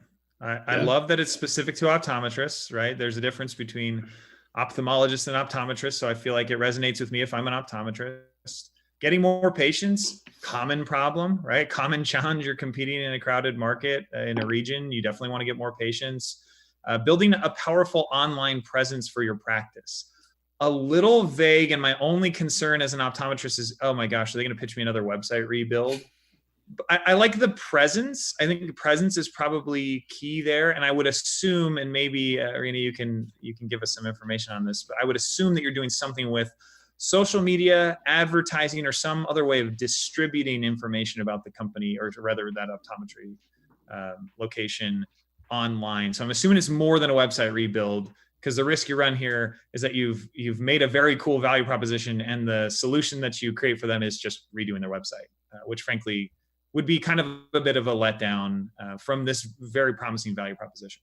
I love that it's specific to optometrists, right? There's a difference between ophthalmologists and optometrists. So I feel like it resonates with me if I'm an optometrist. Getting more patients, common problem, right? Common challenge. You're competing in a crowded market in a region. You definitely want to get more patients. Building a powerful online presence for your practice. A little vague, and my only concern as an optometrist is, oh my gosh, are they going to pitch me another website rebuild? I like the presence. I think the presence is probably key there. And I would assume, and maybe Rena, you can give us some information on this, but I would assume that you're doing something with social media, advertising, or some other way of distributing information about the company, or rather that optometry location online. So I'm assuming it's more than a website rebuild, because the risk you run here is that you've made a very cool value proposition, and the solution that you create for them is just redoing their website, which frankly would be kind of a bit of a letdown from this very promising value proposition.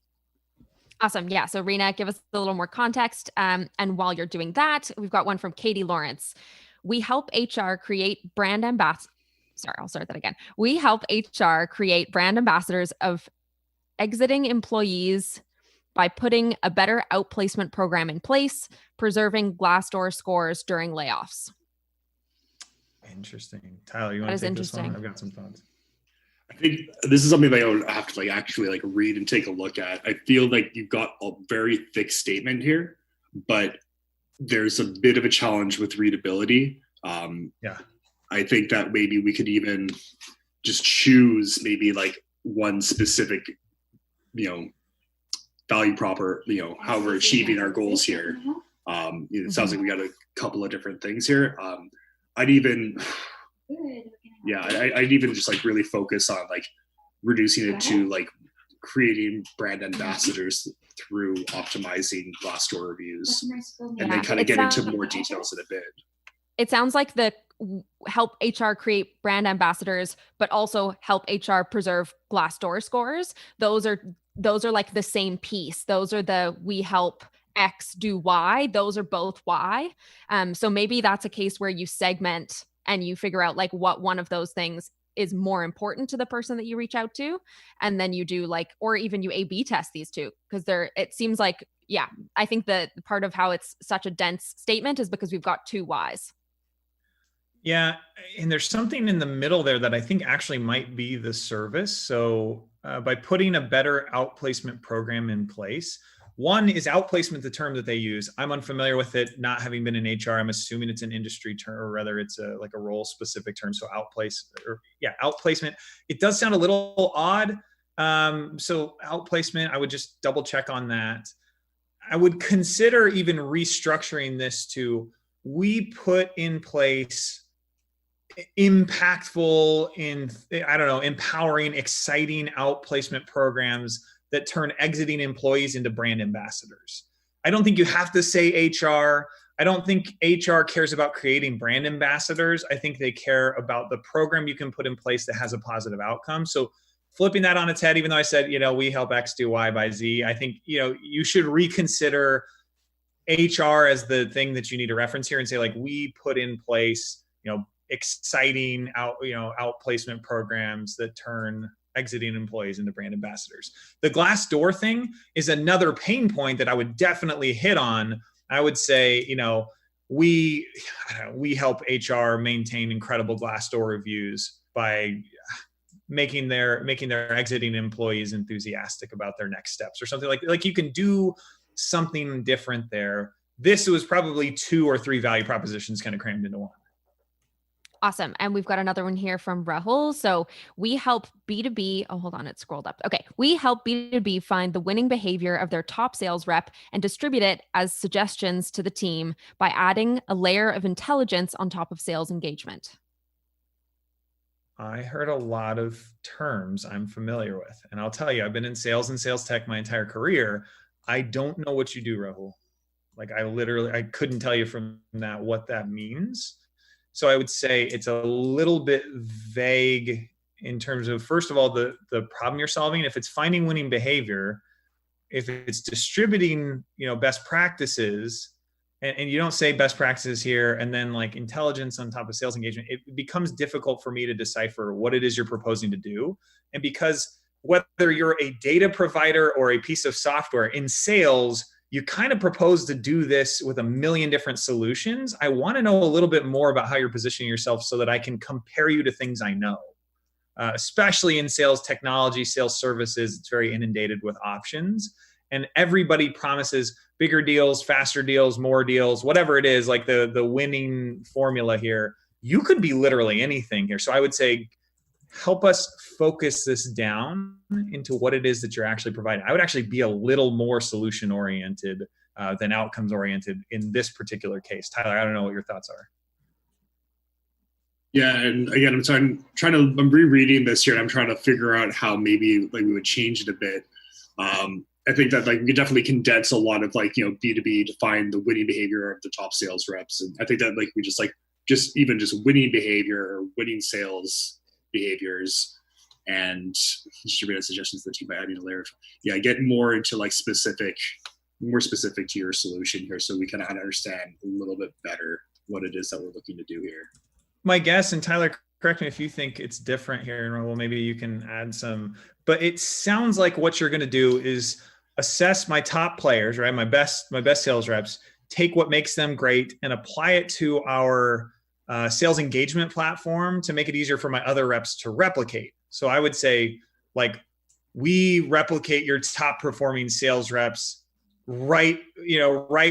Awesome. Yeah. So Rena, give us a little more context. And while you're doing that, we've got one from Katie Lawrence. We help HR create brand ambassadors. Sorry, I'll start that again. We help HR create brand ambassadors of exiting employees by putting a better outplacement program in place, preserving Glassdoor scores during layoffs. Interesting. Tyler, you That want is to take this one? interesting. I've got some thoughts. I think this is something that I would have to like actually like read and take a look at. I feel like you've got a very thick statement here, but there's a bit of a challenge with readability. Yeah. I think that maybe we could even just choose maybe like one specific, value proper, how we're achieving our goals here. It sounds like we got a couple of different things here. I'd even just like really focus on like reducing it to like creating brand ambassadors through optimizing Glassdoor reviews, and then kind of get into more details in a bit. It sounds like the help HR create brand ambassadors, but also help HR preserve Glassdoor scores. Those are like the same piece. Those are the we help X do Y. Those are both Y. So maybe that's a case where you segment and you figure out like what one of those things is more important to the person that you reach out to. And then you do like, or even you A/B test these two, because it seems like, yeah, I think that part of how it's such a dense statement is because we've got two Ys. Yeah, and there's something in the middle there that I think actually might be the service. So by putting a better outplacement program in place, one is outplacement, the term that they use. I'm unfamiliar with it, not having been in HR. I'm assuming it's an industry term, or rather it's like a role specific term. So outplacement. It does sound a little odd. So outplacement, I would just double check on that. I would consider even restructuring this to, we put in place impactful, empowering, exciting outplacement programs that turn exiting employees into brand ambassadors. I don't think you have to say HR. I don't think HR cares about creating brand ambassadors. I think they care about the program you can put in place that has a positive outcome. So flipping that on its head, even though I said, we help X do Y by Z, I think, you should reconsider HR as the thing that you need to reference here and say, like, we put in place, exciting outplacement programs that turn exiting employees into brand ambassadors. The Glassdoor thing is another pain point that I would definitely hit on. I would say, we help HR maintain incredible Glassdoor reviews by making their exiting employees enthusiastic about their next steps, or something like you can do something different there. This was probably 2 or 3 value propositions kind of crammed into one. Awesome. And we've got another one here from Rahul. So we help B2B. Oh, hold on. It scrolled up. Okay. We help B2B find the winning behavior of their top sales rep and distribute it as suggestions to the team by adding a layer of intelligence on top of sales engagement. I heard a lot of terms I'm familiar with. And I'll tell you, I've been in sales and sales tech my entire career. I don't know what you do, Rahul. Like I couldn't tell you from that what that means. So I would say it's a little bit vague in terms of, first of all, the problem you're solving. If it's finding winning behavior, if it's distributing, best practices, and you don't say best practices here, and then like intelligence on top of sales engagement, it becomes difficult for me to decipher what it is you're proposing to do. And because whether you're a data provider or a piece of software in sales, you kind of propose to do this with a million different solutions. I want to know a little bit more about how you're positioning yourself so that I can compare you to things I know, especially in sales technology, sales services. It's very inundated with options, and everybody promises bigger deals, faster deals, more deals, whatever it is, like the winning formula here. You could be literally anything here. So I would say, help us focus this down into what it is that you're actually providing. I would actually be a little more solution oriented than outcomes oriented in this particular case. Tyler, I don't know what your thoughts are. Yeah, and again, I'm rereading this here, and I'm trying to figure out how maybe like we would change it a bit. I think that like we could definitely condense a lot of like B2B to find the winning behavior of the top sales reps, and I think that like we just winning behavior or winning sales behaviors and distribute suggestions to the team by adding a layer of, get more into like more specific to your solution here, so we kind of understand a little bit better what it is that we're looking to do here. My guess, and Tyler, correct me if you think it's different here, and Rahul, maybe you can add some, but it sounds like what you're going to do is assess my top players, right? My best sales reps, take what makes them great and apply it to our sales engagement platform to make it easier for my other reps to replicate. So I would say, like, we replicate your top performing sales reps right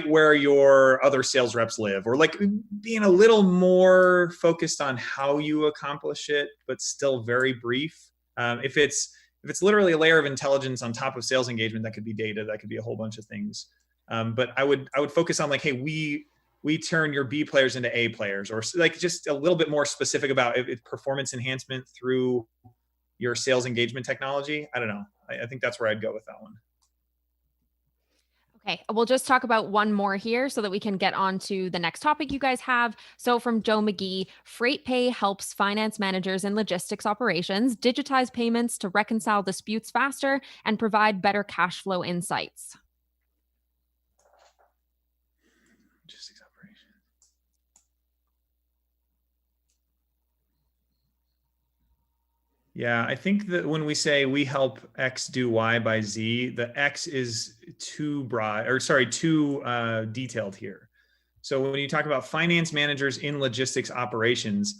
where your other sales reps live, or like being a little more focused on how you accomplish it, but still very brief. If it's literally a layer of intelligence on top of sales engagement, that could be data, that could be a whole bunch of things. But I would focus on like, hey, we turn your B players into A players, or like just a little bit more specific about performance enhancement through your sales engagement technology. I don't know. I think that's where I'd go with that one. Okay, we'll just talk about one more here so that we can get on to the next topic you guys have. So from Joe McGee, FreightPay helps finance managers and logistics operations digitize payments to reconcile disputes faster and provide better cash flow insights. Logistics operations. Yeah, I think that when we say we help X do Y by Z, the X is too broad, or sorry, too detailed here. So when you talk about finance managers in logistics operations,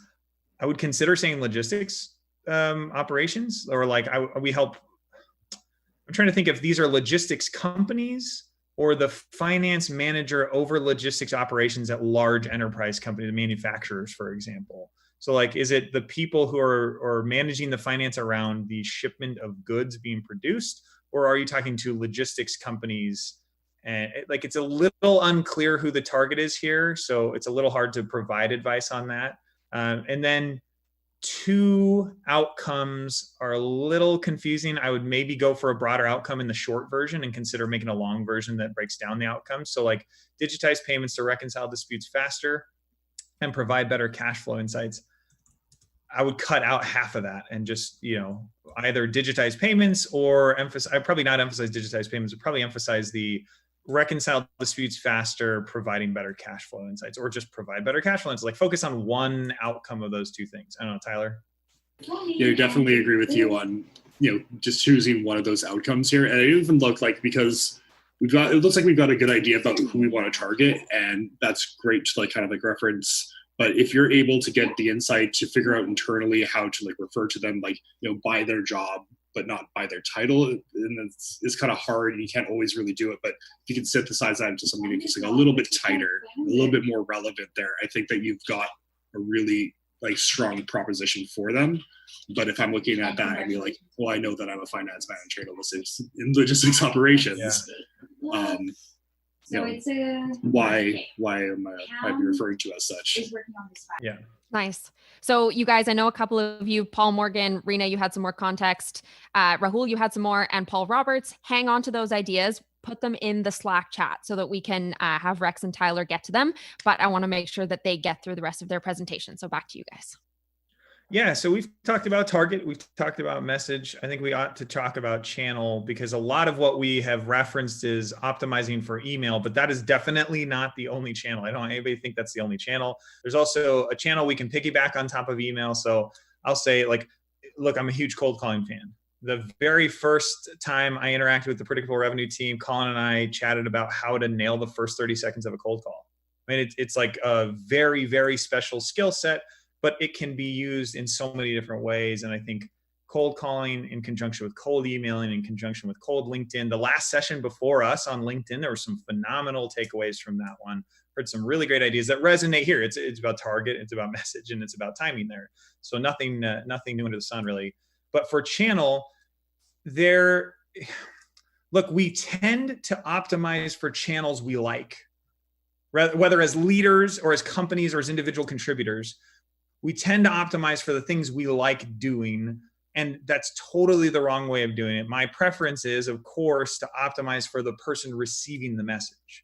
I would consider saying logistics operations, or like we help. I'm trying to think if these are logistics companies or the finance manager over logistics operations at large enterprise companies, manufacturers, for example. So like, is it the people who are managing the finance around the shipment of goods being produced, or are you talking to logistics companies? And like, it's a little unclear who the target is here. So it's a little hard to provide advice on that. And then two outcomes are a little confusing. I would maybe go for a broader outcome in the short version and consider making a long version that breaks down the outcomes. So like, digitize payments to reconcile disputes faster and provide better cash flow insights. I would cut out half of that and just, either digitize payments or I'd probably not emphasize digitize payments, but probably emphasize the reconcile disputes faster, providing better cash flow insights, or just provide better cash flow insights. Like, focus on one outcome of those two things. I don't know, Tyler. Yeah, I definitely agree with you on, just choosing one of those outcomes here. And it even looked like, because it looks like we've got a good idea about who we want to target, and that's great to like kind of like reference. But if you're able to get the insight to figure out internally how to like refer to them, like, by their job, but not by their title, and it's kind of hard, and you can't always really do it. But if you can synthesize that into something that's like a little bit tighter, a little bit more relevant there, I think that you've got a really like strong proposition for them. But if I'm looking at that and be like, well, I know that I'm a finance manager in logistics operations. Yeah. Why am I be referring to as such? Yeah. Nice. So you guys, I know a couple of you, Paul Morgan, Rena, you had some more context. Rahul, you had some more, and Paul Roberts. Hang on to those ideas, put them in the Slack chat so that we can have Rex and Tyler get to them. But I want to make sure that they get through the rest of their presentation. So back to you guys. Yeah, so we've talked about target, we've talked about message. I think we ought to talk about channel, because a lot of what we have referenced is optimizing for email, but that is definitely not the only channel. I don't want anybody to think that's the only channel. There's also a channel we can piggyback on top of email. So I'll say, like, look, I'm a huge cold calling fan. The very first time I interacted with the Predictable Revenue team, Colin and I chatted about how to nail the first 30 seconds of a cold call. I mean, it's like a very, very special skill set, but it can be used in so many different ways. And I think cold calling in conjunction with cold emailing, in conjunction with cold LinkedIn, the last session before us on LinkedIn, there were some phenomenal takeaways from that one. Heard some really great ideas that resonate here. It's about target, it's about message, and it's about timing there. So nothing new under the sun, really. But for channel, look, we tend to optimize for channels we like, whether as leaders or as companies or as individual contributors. We tend to optimize for the things we like doing, and that's totally the wrong way of doing it. My preference is, of course, to optimize for the person receiving the message.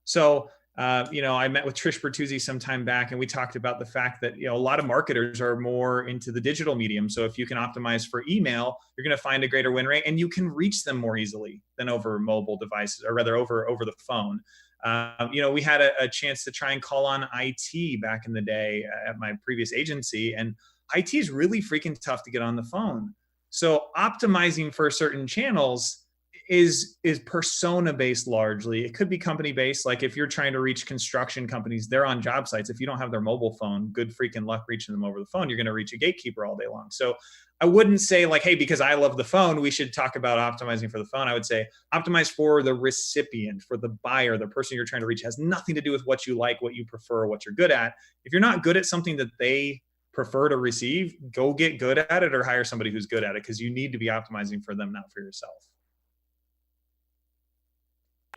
So I met with Trish Bertuzzi some time back, and we talked about the fact that, a lot of marketers are more into the digital medium. So if you can optimize for email, you're going to find a greater win rate, and you can reach them more easily than over mobile devices, or rather over the phone. We had a chance to try and call on IT back in the day at my previous agency, and IT is really freaking tough to get on the phone. So optimizing for certain channels is persona based largely. It could be company based. Like if you're trying to reach construction companies, they're on job sites. If you don't have their mobile phone, good freaking luck reaching them over the phone. You're going to reach a gatekeeper all day long. So I wouldn't say like, hey, because I love the phone, we should talk about optimizing for the phone. I would say optimize for the recipient, for the buyer, the person you're trying to reach. It has nothing to do with what you like, what you prefer, what you're good at. If you're not good at something that they prefer to receive, go get good at it or hire somebody who's good at it, because you need to be optimizing for them, not for yourself.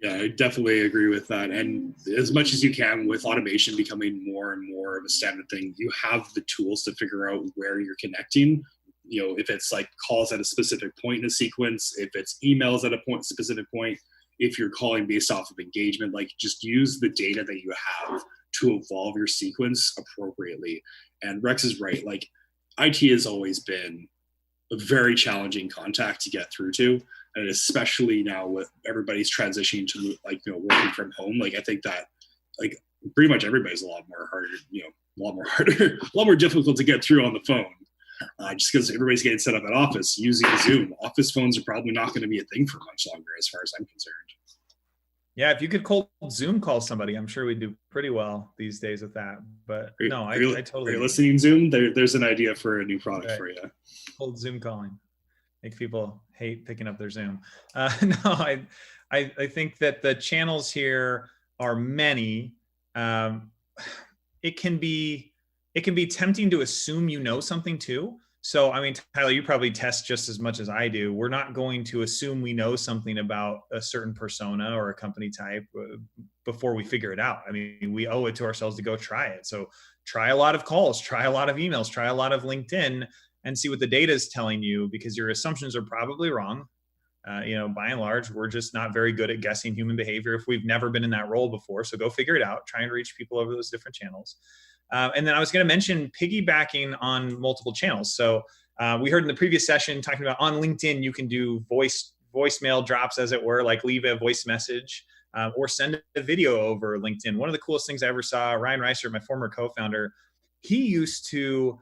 Yeah, I definitely agree with that. And as much as you can, with automation becoming more and more of a standard thing, you have the tools to figure out where you're connecting. If it's like calls at a specific point in a sequence, if it's emails at a specific point, if you're calling based off of engagement, like just use the data that you have to evolve your sequence appropriately. And Rex is right. Like IT has always been a very challenging contact to get through to. And especially now with everybody's transitioning to working from home, like I think that like pretty much everybody's a lot more difficult to get through on the phone, just because everybody's getting set up at office using Zoom. Office phones are probably not going to be a thing for much longer, as far as I'm concerned. Yeah, if you could cold Zoom call somebody, I'm sure we'd do pretty well these days with that. But I totally. Are you listening, Zoom? There's an idea for a new product for you. Cold Zoom calling. Make people hate picking up their Zoom. I think that the channels here are many. It can be tempting to assume you know something too. So, I mean, Tyler, you probably test just as much as I do. We're not going to assume we know something about a certain persona or a company type before we figure it out. I mean, we owe it to ourselves to go try it. So try a lot of calls, try a lot of emails, try a lot of LinkedIn, and see what the data is telling you, because your assumptions are probably wrong. By and large, we're just not very good at guessing human behavior if we've never been in that role before. So go figure it out, try and reach people over those different channels. And then I was going to mention piggybacking on multiple channels. So we heard in the previous session talking about on LinkedIn, you can do voicemail drops, as it were, like leave a voice message or send a video over LinkedIn. One of the coolest things I ever saw, Ryan Reiser, my former co-founder, he used to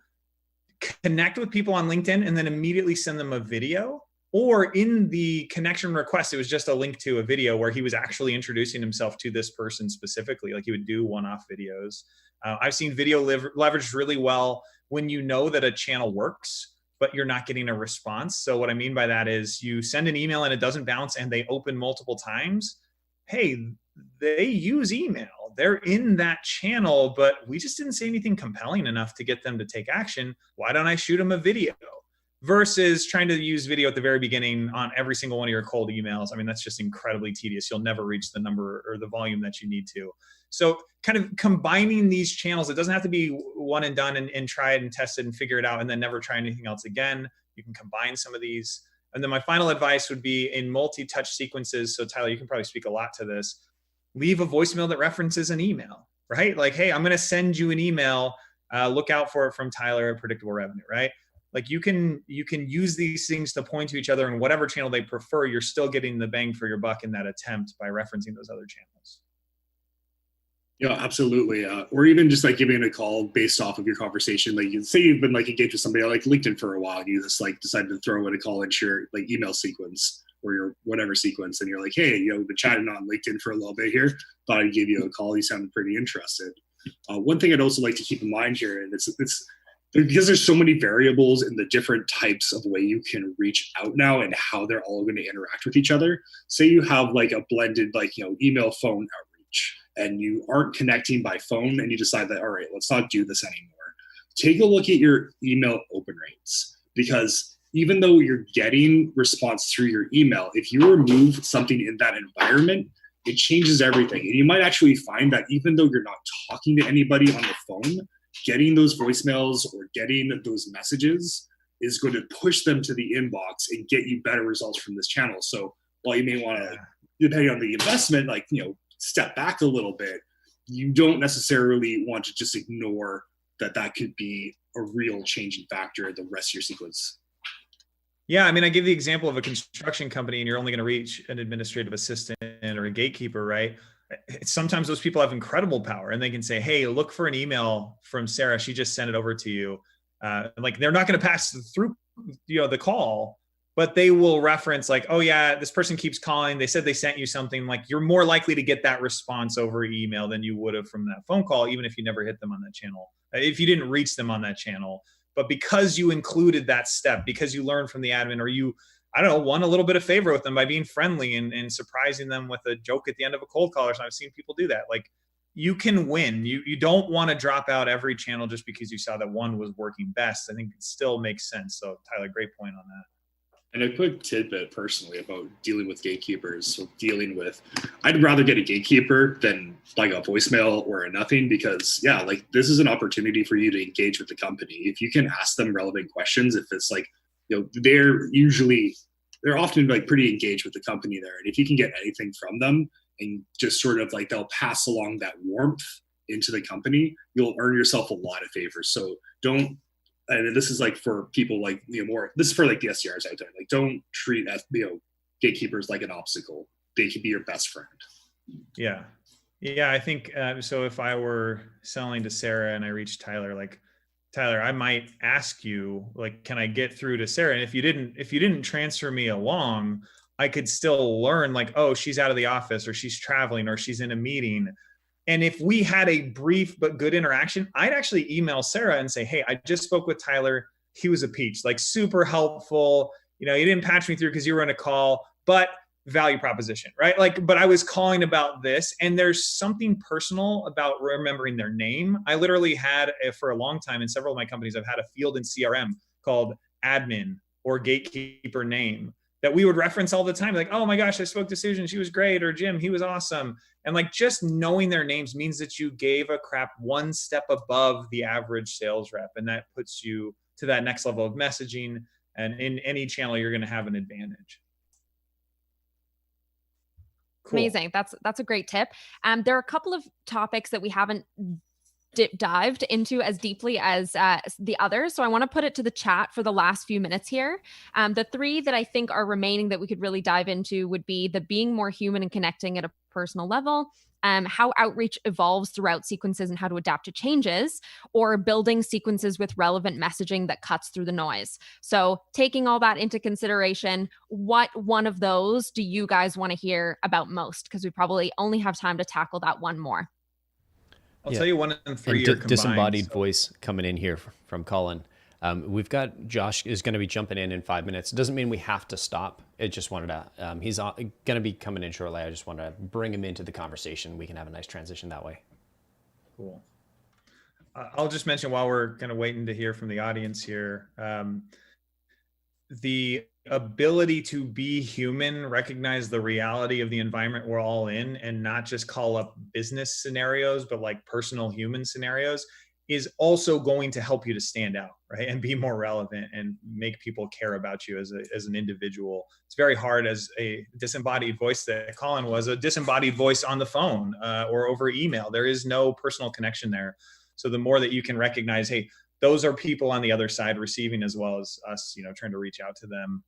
connect with people on LinkedIn and then immediately send them a video, or in the connection request, it was just a link to a video where he was actually introducing himself to this person specifically. Like he would do one-off videos. I've seen video leveraged really well when you know that a channel works, but you're not getting a response. So what I mean by that is you send an email and it doesn't bounce and they open multiple times. Hey, they use email. They're in that channel, but we just didn't say anything compelling enough to get them to take action. Why don't I shoot them a video? Versus trying to use video at the very beginning on every single one of your cold emails. I mean, that's just incredibly tedious. You'll never reach the number or the volume that you need to. So kind of combining these channels, it doesn't have to be one and done and try it and test it and figure it out and then never try anything else again. You can combine some of these. And then my final advice would be in multi-touch sequences. So Tyler, you can probably speak a lot to this. Leave a voicemail that references an email, right? Like, hey, I'm going to send you an email. Look out for it from Tyler at Predictable Revenue, right? Like you can use these things to point to each other in whatever channel they prefer. You're still getting the bang for your buck in that attempt by referencing those other channels. Yeah, absolutely. Or even just like giving a call based off of your conversation. Like you say you've been like engaged with somebody on like LinkedIn for a while, and you just like decided to throw in a call into your like email sequence or your whatever sequence, and you're like, hey, we've been chatting on LinkedIn for a little bit here. Thought I'd give you a call. You sounded pretty interested. One thing I'd also like to keep in mind here, and it's because there's so many variables in the different types of way you can reach out now and how they're all going to interact with each other. Say you have like a blended email phone outreach, and you aren't connecting by phone, and you decide that, all right, let's not do this anymore. Take a look at your email open rates, because even though you're getting response through your email, if you remove something in that environment, it changes everything. And you might actually find that even though you're not talking to anybody on the phone, getting those voicemails or getting those messages is going to push them to the inbox and get you better results from this channel. So while you may want to, depending on the investment, step back a little bit, you don't necessarily want to just ignore that could be a real changing factor in the rest of your sequence. Yeah, I mean, I give the example of a construction company and you're only going to reach an administrative assistant or a gatekeeper, right? Sometimes those people have incredible power and they can say, hey, look for an email from Sarah. She just sent it over to you. Like they're not going to pass through, the call, but they will reference like, oh yeah, this person keeps calling. They said they sent you something. Like you're more likely to get that response over email than you would have from that phone call, even if you never hit them on that channel, if you didn't reach them on that channel. But because you included that step, because you learned from the admin, or you, I don't know, won a little bit of favor with them by being friendly and surprising them with a joke at the end of a cold call. I've seen people do that. Like you can win. You don't want to drop out every channel just because you saw that one was working best. I think it still makes sense. So Tyler, great point on that. And a quick tidbit personally about dealing with gatekeepers. So I'd rather get a gatekeeper than like a voicemail or a nothing, because yeah, like this is an opportunity for you to engage with the company. If you can ask them relevant questions, if it's like, they're often like pretty engaged with the company there. And if you can get anything from them and just sort of like they'll pass along that warmth into the company, you'll earn yourself a lot of favors. So and this is like for people like, this is for like the SDRs out there. Like don't treat gatekeepers like an obstacle. They can be your best friend. Yeah. Yeah. I think, so if I were selling to Sarah and I reached Tyler, like Tyler, I might ask you, like, can I get through to Sarah? And if you didn't transfer me along, I could still learn like, oh, she's out of the office or she's traveling or she's in a meeting. And if we had a brief but good interaction, I'd actually email Sarah and say, hey, I just spoke with Tyler. He was a peach, like super helpful. You didn't patch me through because you were in a call, but value proposition, right? Like, but I was calling about this. And there's something personal about remembering their name. I literally had, for a long time in several of my companies, I've had a field in CRM called admin or gatekeeper name that we would reference all the time. Like, oh my gosh, I spoke to Susan. She was great. Or Jim, he was awesome. And like just knowing their names means that you gave a crap one step above the average sales rep. And that puts you to that next level of messaging. And in any channel, you're going to have an advantage. Cool. Amazing. That's a great tip. There are a couple of topics that we haven't dived into as deeply as the others. So I want to put it to the chat for the last few minutes here. The three that I think are remaining that we could really dive into would be the being more human and connecting at a personal level, how outreach evolves throughout sequences and how to adapt to changes, or building sequences with relevant messaging that cuts through the noise. So taking all that into consideration, what one of those do you guys want to hear about most? Because we probably only have time to tackle that one more. I'll tell you 1 and 3 are combined. Disembodied voice coming in here from Colin. We've got Josh is going to be jumping in 5 minutes. It doesn't mean we have to stop. It just wanted to, he's going to be coming in shortly. I just wanted to bring him into the conversation. We can have a nice transition that way. Cool. I'll just mention while we're kind of waiting to hear from the audience here, the ability to be human, recognize the reality of the environment we're all in, and not just call up business scenarios, but like personal human scenarios, is also going to help you to stand out, right? And be more relevant and make people care about you as an individual. It's very hard as a disembodied voice that Colin was, a disembodied voice on the phone or over email. There is no personal connection there. So the more that you can recognize, hey, those are people on the other side receiving as well as us, trying to reach out to them.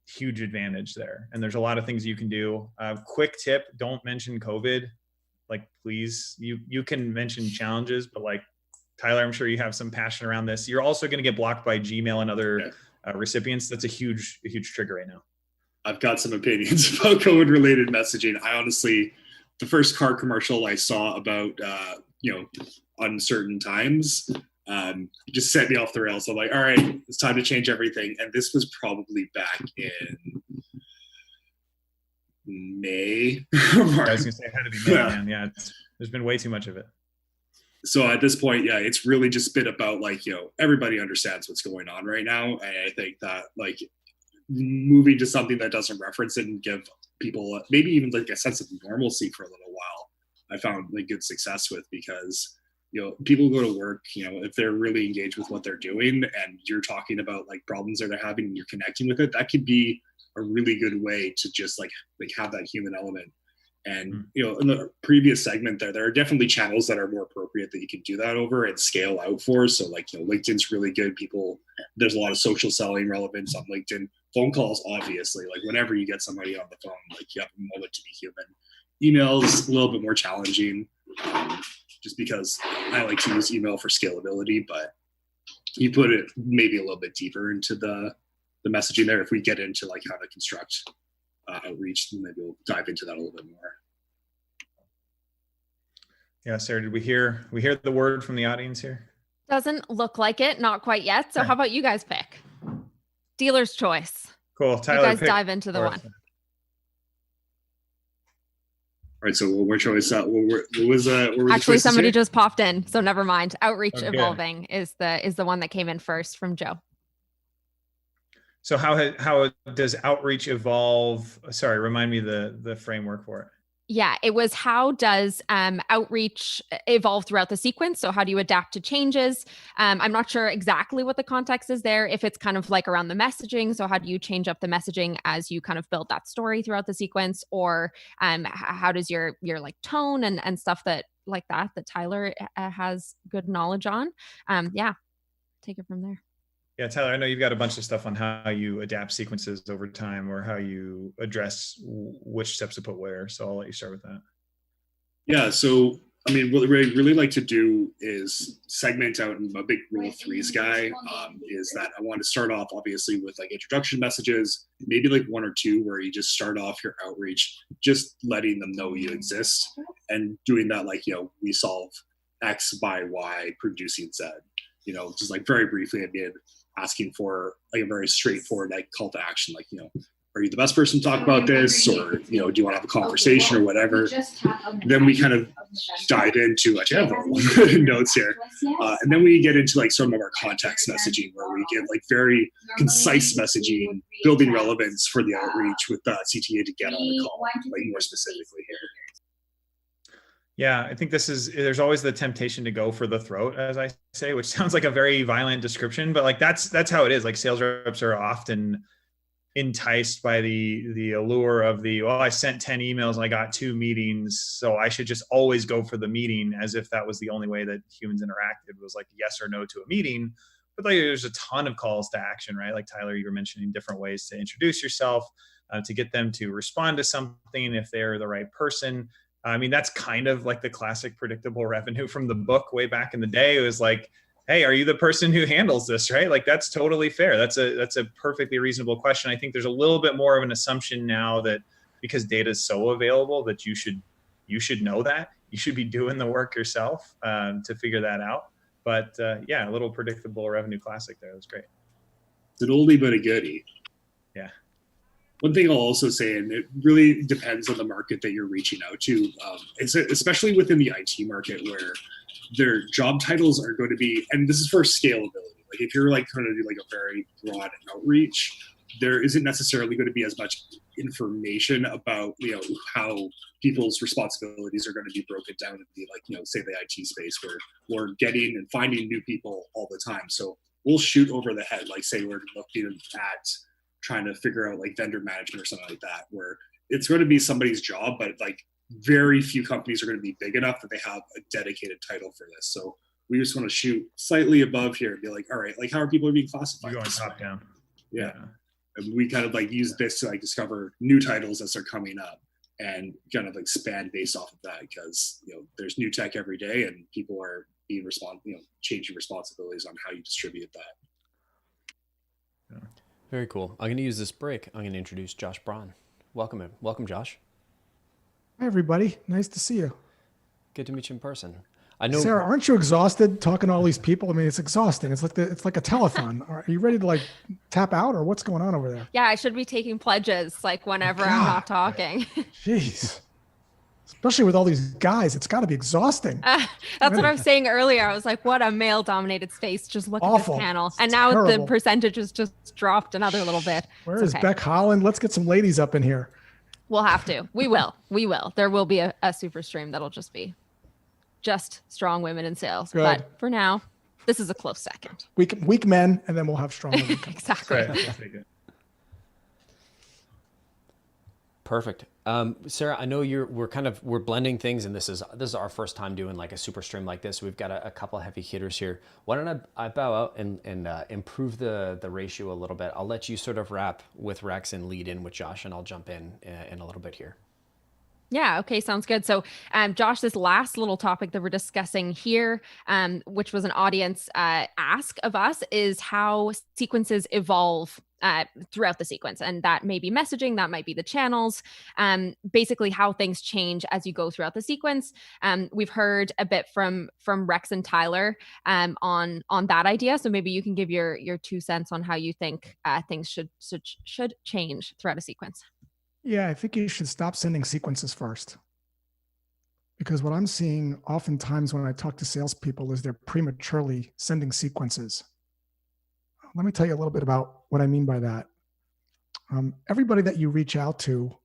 Huge advantage there. And there's a lot of things you can do. Quick tip, don't mention COVID. Like, please, you can mention challenges, but like, Tyler, I'm sure you have some passion around this. You're also going to get blocked by Gmail and other recipients. That's a huge trigger right now. I've got some opinions about COVID-related messaging. I honestly, the first car commercial I saw about, uncertain times, just set me off the rails. I'm like, all right, it's time to change everything. And this was probably back in May. I was going to say it had to be May, man. Yeah, there's been way too much of it. So at this point, yeah, it's really just been about like, everybody understands what's going on right now. And I think that like moving to something that doesn't reference it and give people maybe even like a sense of normalcy for a little while, I found like good success with, because people go to work, if they're really engaged with what they're doing and you're talking about like problems that they're having and you're connecting with it, that could be a really good way to just like have that human element. And in the previous segment there are definitely channels that are more appropriate that you can do that over and scale out for. So like LinkedIn's really good. There's a lot of social selling relevance on LinkedIn. Phone calls, obviously, like whenever you get somebody on the phone, like you have a moment to be human. Emails a little bit more challenging, just because I like to use email for scalability, but you put it maybe a little bit deeper into the messaging there. If we get into like how to construct outreach, then maybe we'll dive into that a little bit more. Yeah, Sarah, did we hear the word from the audience here? Doesn't look like it, not quite yet. So how about you guys pick? Dealer's choice. Cool. Tyler, you guys dive into the one. All right, so what choice? What was actually somebody just popped in, so never mind. Outreach evolving is the one that came in first from Joe. So how does outreach evolve? Sorry, remind me the framework for it. Yeah, it was how does outreach evolve throughout the sequence? So how do you adapt to changes? I'm not sure exactly what the context is there, if it's kind of like around the messaging. So how do you change up the messaging as you kind of build that story throughout the sequence? Or how does your like tone and stuff that Tyler has good knowledge on? Yeah, take it from there. Yeah, Tyler, I know you've got a bunch of stuff on how you adapt sequences over time or how you address which steps to put where. So I'll let you start with that. Yeah, so I mean, what I really like to do is segment out. And I'm a big rule of threes guy. Is that I want to start off obviously with like introduction messages, maybe like one or two where you just start off your outreach, just letting them know you exist and doing that like, we solve X by Y, producing Z. Just like very briefly, asking for like a very straightforward like call to action, like are you the best person to talk about this, or do you want to have a conversation or whatever. Then we kind of dive into I have notes here, and then we get into like some of our context messaging where we give like very concise messaging, building relevance for the outreach with the CTA to get on the call, like more specifically here. Yeah, I think there's always the temptation to go for the throat, as I say, which sounds like a very violent description, but like that's how it is. Like sales reps are often enticed by the allure of I sent 10 emails and I got 2 meetings, so I should just always go for the meeting, as if that was the only way that humans interacted, was like yes or no to a meeting. But like there's a ton of calls to action, right? Like Tyler, you were mentioning different ways to introduce yourself, to get them to respond to something if they're the right person. I mean, that's kind of like the classic predictable revenue from the book way back in the day. It was like, hey, are you the person who handles this, right? Like that's totally fair. That's a perfectly reasonable question. I think there's a little bit more of an assumption now that because data is so available that you should know that. You should be doing the work yourself to figure that out. But yeah, a little predictable revenue classic there. That's great. It's an oldie but a goodie. Yeah. One thing I'll also say, and it really depends on the market that you're reaching out to, especially within the IT market where their job titles are going to be, and this is for scalability. Like if you're like trying to do like a very broad outreach, there isn't necessarily going to be as much information about, how people's responsibilities are going to be broken down in the say the IT space where we're getting and finding new people all the time. So we'll shoot over the head, like say we're looking at trying to figure out like vendor management or something like that, where it's going to be somebody's job, but like very few companies are going to be big enough that they have a dedicated title for this. So we just want to shoot slightly above here and be like, all right, like how are people being classified? You're going top down. Yeah. And we kind of like use this to like discover new titles as they're coming up and kind of expand based off of that, because there's new tech every day and people are being changing responsibilities on how you distribute that. Yeah. Very cool. I'm going to use this break. I'm going to introduce Josh Braun. Welcome, Josh. Hi, everybody. Nice to see you. Good to meet you in person. I know. Sarah, aren't you exhausted talking to all these people? I mean, it's exhausting. It's like a telethon. Are you ready to like tap out, or what's going on over there? Yeah, I should be taking pledges like whenever I'm not talking. Jeez. Especially with all these guys, it's got to be exhausting. That's what I was saying earlier. I was like, what a male-dominated space. Just look at this panel. It's and now terrible. the percentages just dropped another little bit. Where is Beck Holland? Let's get some ladies up in here. We'll have to. We will. There will be a super stream that'll just be strong women in sales. Good. But for now, this is a close second. Weak men, and then we'll have strong women. Exactly. Perfect. Sarah, I know we're blending things, and this is our first time doing like a super stream like this. We've got a couple of heavy hitters here. Why don't I bow out and improve the ratio a little bit? I'll let you sort of wrap with Rex and lead in with Josh, and I'll jump in a little bit here. Yeah. Okay. Sounds good. So, Josh, this last little topic that we're discussing here, which was an audience ask of us, is how sequences evolve throughout the sequence. And that may be messaging, that might be the channels, basically how things change as you go throughout the sequence. We've heard a bit from Rex and Tyler on that idea. So maybe you can give your 2 cents on how you think things should change throughout a sequence. Yeah, I think you should stop sending sequences first. Because what I'm seeing oftentimes when I talk to salespeople is they're prematurely sending sequences. Let me tell you a little bit about what I mean by that. Everybody that you reach out to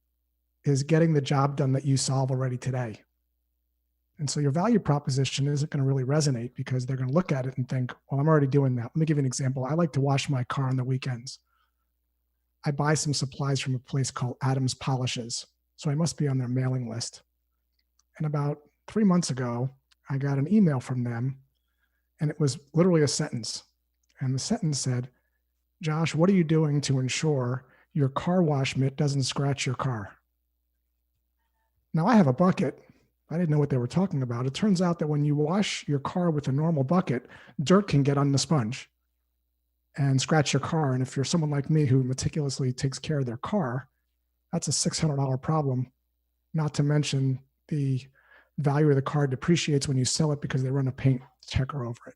is getting the job done that you solve already today. And so your value proposition isn't going to really resonate because they're going to look at it and think, well, I'm already doing that. Let me give you an example. I like to wash my car on the weekends. I buy some supplies from a place called Adams Polishes. So I must be on their mailing list. And about 3 months ago, I got an email from them, and it was literally a sentence. And the sentence said, Josh, what are you doing to ensure your car wash mitt doesn't scratch your car? Now I have a bucket. I didn't know what they were talking about. It turns out that when you wash your car with a normal bucket, dirt can get on the sponge and scratch your car. And if you're someone like me who meticulously takes care of their car, that's a $600 problem, not to mention the value of the car depreciates when you sell it because they run a paint checker over it.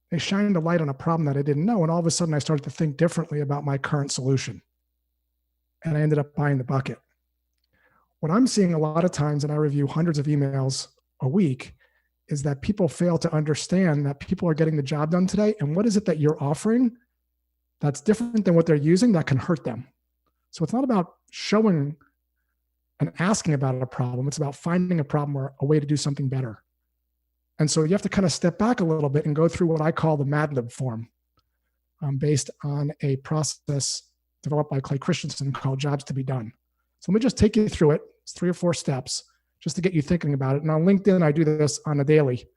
They shined a light on a problem that I didn't know, and all of a sudden I started to think differently about my current solution. And I ended up buying the bucket. What I'm seeing a lot of times, and I review hundreds of emails a week, is that people fail to understand that people are getting the job done today. And what is it that you're offering that's different than what they're using that can hurt them? So it's not about showing and asking about a problem. It's about finding a problem or a way to do something better. And so you have to kind of step back a little bit and go through what I call the Mad Lib form, based on a process developed by Clay Christensen called Jobs to be Done. So let me just take you through it. It's 3 or 4 steps just to get you thinking about it. And on LinkedIn, I do this on a daily.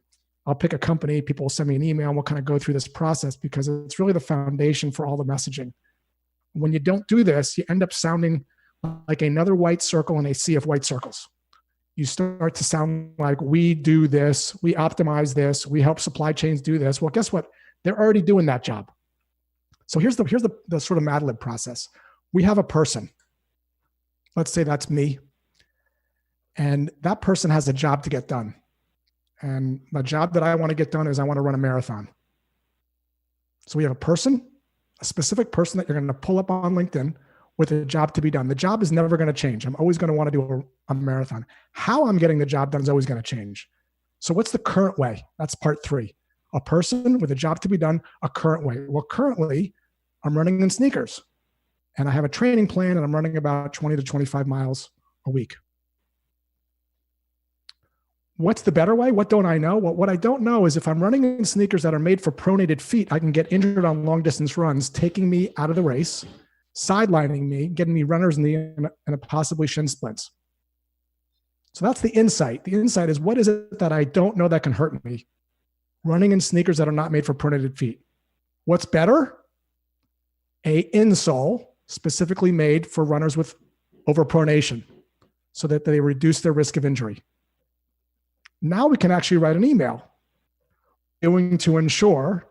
I'll pick a company, people will send me an email, and we'll kind of go through this process because it's really the foundation for all the messaging. When you don't do this, you end up sounding like another white circle in a sea of white circles. You start to sound like we do this, we optimize this, we help supply chains do this. Well, guess what? They're already doing that job. So here's the sort of Mad Lib process. We have a person. Let's say that's me. And that person has a job to get done. And the job that I want to get done is I want to run a marathon. So we have a person, a specific person that you're going to pull up on LinkedIn with a job to be done. The job is never going to change. I'm always going to want to do a marathon. How I'm getting the job done is always going to change. So what's the current way? That's part 3. A person with a job to be done, a current way. Well, currently I'm running in sneakers and I have a training plan and I'm running about 20 to 25 miles a week. What's the better way? What don't I know? Well, what I don't know is if I'm running in sneakers that are made for pronated feet, I can get injured on long distance runs, taking me out of the race, sidelining me, getting me runner's knee and possibly shin splints. So that's the insight. The insight is, what is it that I don't know that can hurt me? Running in sneakers that are not made for pronated feet. What's better? A insole specifically made for runners with overpronation so that they reduce their risk of injury. Now we can actually write an email doing to ensure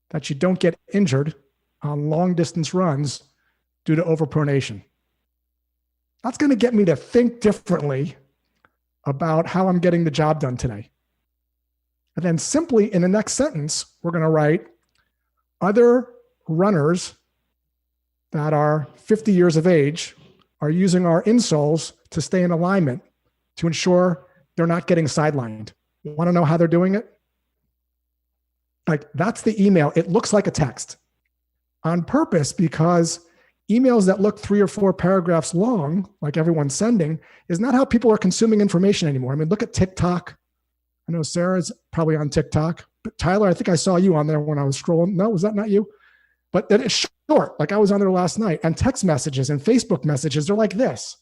that you don't get injured on long distance runs due to overpronation. That's going to get me to think differently about how I'm getting the job done today. And then simply in the next sentence, we're going to write other runners that are 50 years of age are using our insoles to stay in alignment to ensure they're not getting sidelined. You want to know how they're doing it? Like, that's the email. It looks like a text on purpose because emails that look 3 or 4 paragraphs long, like everyone's sending, is not how people are consuming information anymore. I mean, look at TikTok. I know Sarah's probably on TikTok, but Tyler, I think I saw you on there when I was scrolling. No, was that not you? But then it's short. Like I was on there last night, and text messages and Facebook messages are like this.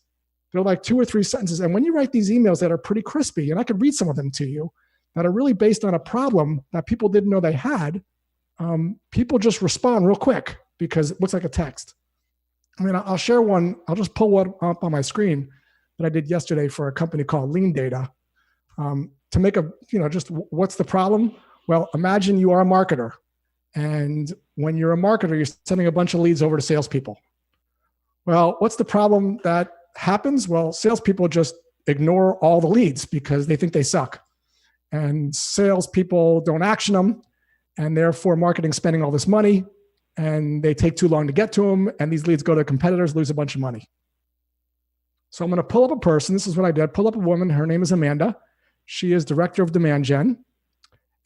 They're like 2 or 3 sentences. And when you write these emails that are pretty crispy, and I could read some of them to you, that are really based on a problem that people didn't know they had, people just respond real quick because it looks like a text. I mean, I'll share one. I'll just pull one up on my screen that I did yesterday for a company called Lean Data, to make just what's the problem? Well, imagine you are a marketer. And when you're a marketer, you're sending a bunch of leads over to salespeople. Well, what's the problem that happens? Well, salespeople just ignore all the leads because they think they suck. And salespeople don't action them. And therefore, marketing's spending all this money and they take too long to get to them. And these leads go to competitors, lose a bunch of money. So I'm going to pull up a person. This is what I did. Pull up a woman. Her name is Amanda. She is director of demand gen.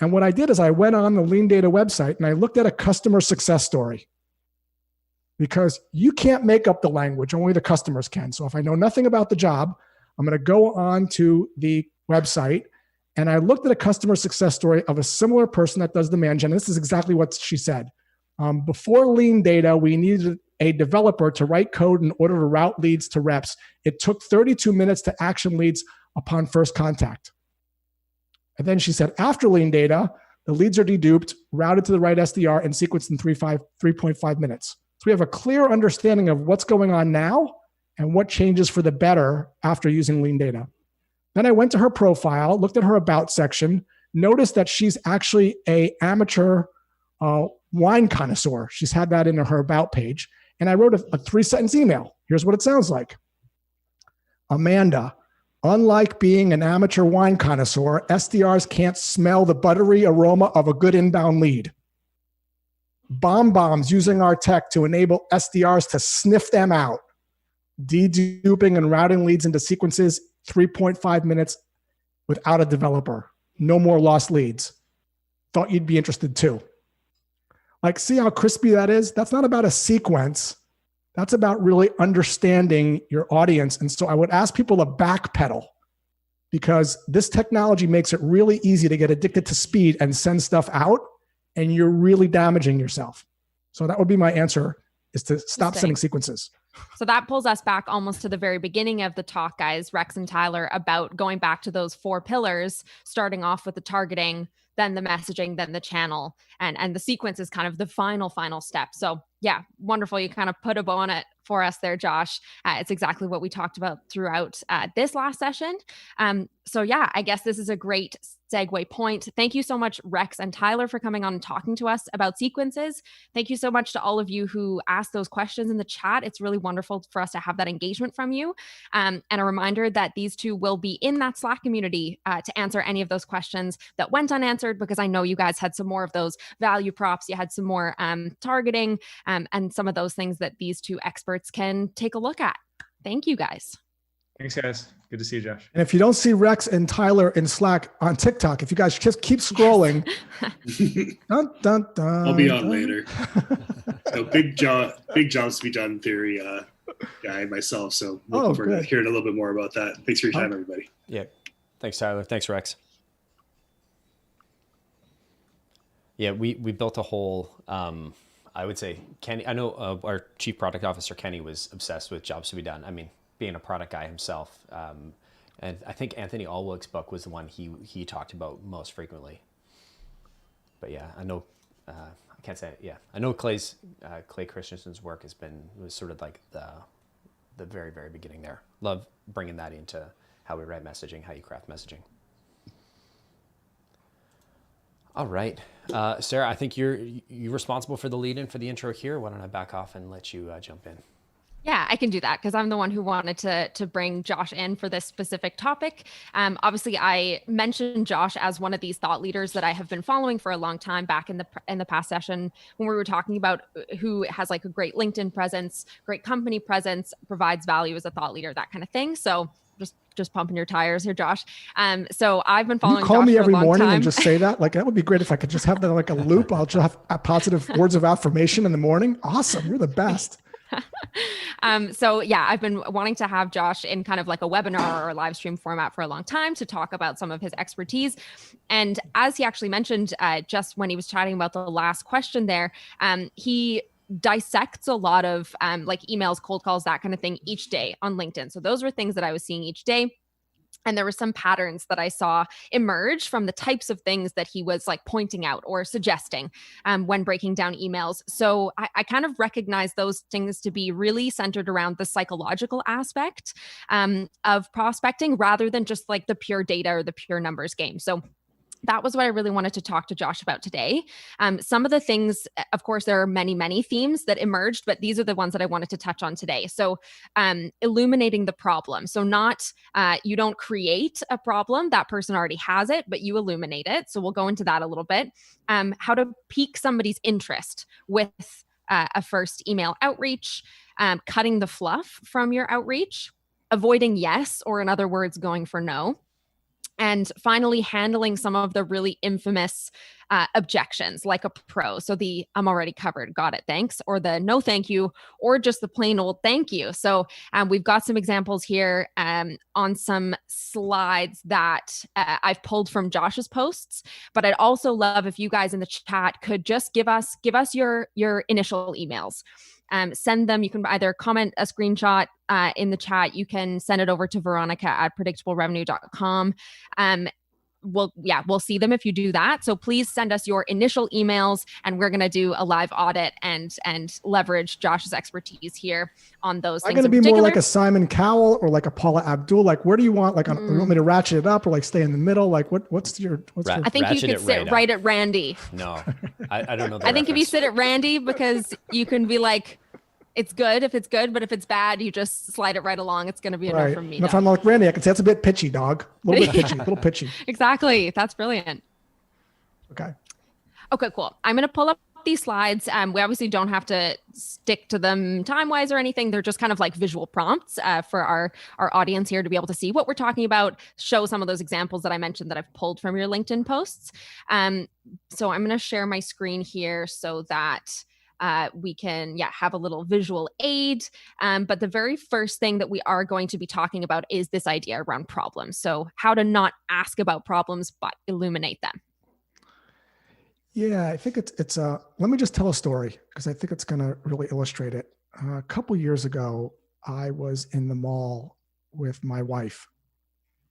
And what I did is I went on the Lean Data website and I looked at a customer success story, because you can't make up the language, only the customers can. So if I know nothing about the job, I'm going to go on to the website and I looked at a customer success story of a similar person that does demand gen. This is exactly what she said. Before Lean Data, we needed a developer to write code in order to route leads to reps. It took 32 minutes to action leads upon first contact. And then she said, after Lean Data, the leads are deduped, routed to the right SDR, and sequenced in 3.5 minutes. So we have a clear understanding of what's going on now and what changes for the better after using Lean Data. Then I went to her profile, looked at her about section, noticed that she's actually an amateur wine connoisseur. She's had that in her about page. And I wrote a 3-sentence email. Here's what it sounds like. Amanda, unlike being an amateur wine connoisseur, SDRs can't smell the buttery aroma of a good inbound lead. Bombs using our tech to enable SDRs to sniff them out. Deduping and routing leads into sequences, 3.5 minutes without a developer. No more lost leads. Thought you'd be interested too. Like, see how crispy that is? That's not about a sequence. That's about really understanding your audience. And so I would ask people to backpedal, because this technology makes it really easy to get addicted to speed and send stuff out, and you're really damaging yourself. So that would be my answer, is to stop sending sequences. So that pulls us back almost to the very beginning of the talk, guys, Rex and Tyler, about going back to those 4 pillars, starting off with the targeting, then the messaging, then the channel, and the sequence is kind of the final step. So yeah, wonderful. You kind of put a bow on it for us there, Josh. It's exactly what we talked about throughout this last session. So yeah, I guess this is a great segue point. Thank you so much, Rex and Tyler, for coming on and talking to us about sequences. Thank you so much to all of you who asked those questions in the chat. It's really wonderful for us to have that engagement from you. And a reminder that these two will be in that Slack community to answer any of those questions that went unanswered, because I know you guys had some more of those value props. You had some more targeting and some of those things that these two experts can take a look at. Thank you, guys. Thanks, guys. Good to see you, Josh. And if you don't see Rex and Tyler in Slack on TikTok, if you guys just keep scrolling, dun, dun, dun, I'll be on later. So big jobs to be done theory guy myself. So looking forward to hearing a little bit more about that. Thanks for your time, everybody. Yeah. Thanks, Tyler. Thanks, Rex. Yeah, we built a whole, I would say, Kenny, I know our chief product officer, Kenny, was obsessed with jobs to be done. I mean, being a product guy himself. And I think Anthony Allwick's book was the one he talked about most frequently. But yeah, I know, I can't say it. Yeah, I know Clay Christensen's work was sort of like the very, very beginning there. Love bringing that into how we write messaging, how you craft messaging. All right, Sarah, I think you're responsible for the lead-in for the intro here. Why don't I back off and let you jump in? Yeah, I can do that because I'm the one who wanted to bring Josh in for this specific topic. Obviously, I mentioned Josh as one of these thought leaders that I have been following for a long time back in the past session when we were talking about who has like a great LinkedIn presence, great company presence, provides value as a thought leader, that kind of thing. So just pumping your tires here, Josh. So I've been following you call Josh me for a every long morning time. and just say that. Like, that would be great if I could just have that like a loop. I'll just have positive words of affirmation in the morning. Awesome. You're the best. So yeah, I've been wanting to have Josh in kind of like a webinar or a live stream format for a long time to talk about some of his expertise. And as he actually mentioned, just when he was chatting about the last question there, he dissects a lot of like emails, cold calls, that kind of thing each day on LinkedIn. So those were things that I was seeing each day. And there were some patterns that I saw emerge from the types of things that he was like pointing out or suggesting when breaking down emails. So I kind of recognize those things to be really centered around the psychological aspect of prospecting rather than just like the pure data or the pure numbers game. So that was what I really wanted to talk to Josh about today. Some of the things, of course, there are many, many themes that emerged, but these are the ones that I wanted to touch on today. So illuminating the problem. So not, you don't create a problem, that person already has it, but you illuminate it. So we'll go into that a little bit. How to pique somebody's interest with a first email outreach, cutting the fluff from your outreach, avoiding yes, or in other words, going for no. And finally, handling some of the really infamous objections, like a pro. So the "I'm already covered, got it, thanks," or the "no thank you," or just the plain old "thank you." So we've got some examples here on some slides that I've pulled from Josh's posts. But I'd also love if you guys in the chat could just give us your initial emails. Send them. You can either comment a screenshot in the chat. You can send it over to Veronica at predictablerevenue.com. We'll see them if you do that. So please send us your initial emails, and we're going to do a live audit and leverage Josh's expertise here on those things. I'm going to be more like a Simon Cowell or like a Paula Abdul. Like, where do you want? Like, you want me to ratchet it up or like stay in the middle? Like, what's your? I think you could sit right at Randy. No, I don't know. I think if you sit at Randy, because you can be like, it's good if it's good, but if it's bad, you just slide it right along. It's going to be enough from me. And if I'm like Randy, I can say it's a bit pitchy, dog. A little bit pitchy, a little pitchy. Exactly. That's brilliant. Okay, cool. I'm going to pull up these slides. We obviously don't have to stick to them time-wise or anything. They're just kind of like visual prompts for our audience here to be able to see what we're talking about, show some of those examples that I mentioned that I've pulled from your LinkedIn posts. So I'm going to share my screen here so that we can have a little visual aid. But the very first thing that we are going to be talking about is this idea around problems. So how to not ask about problems, but illuminate them. Yeah, I think it's let me just tell a story because I think it's going to really illustrate it. A couple years ago, I was in the mall with my wife.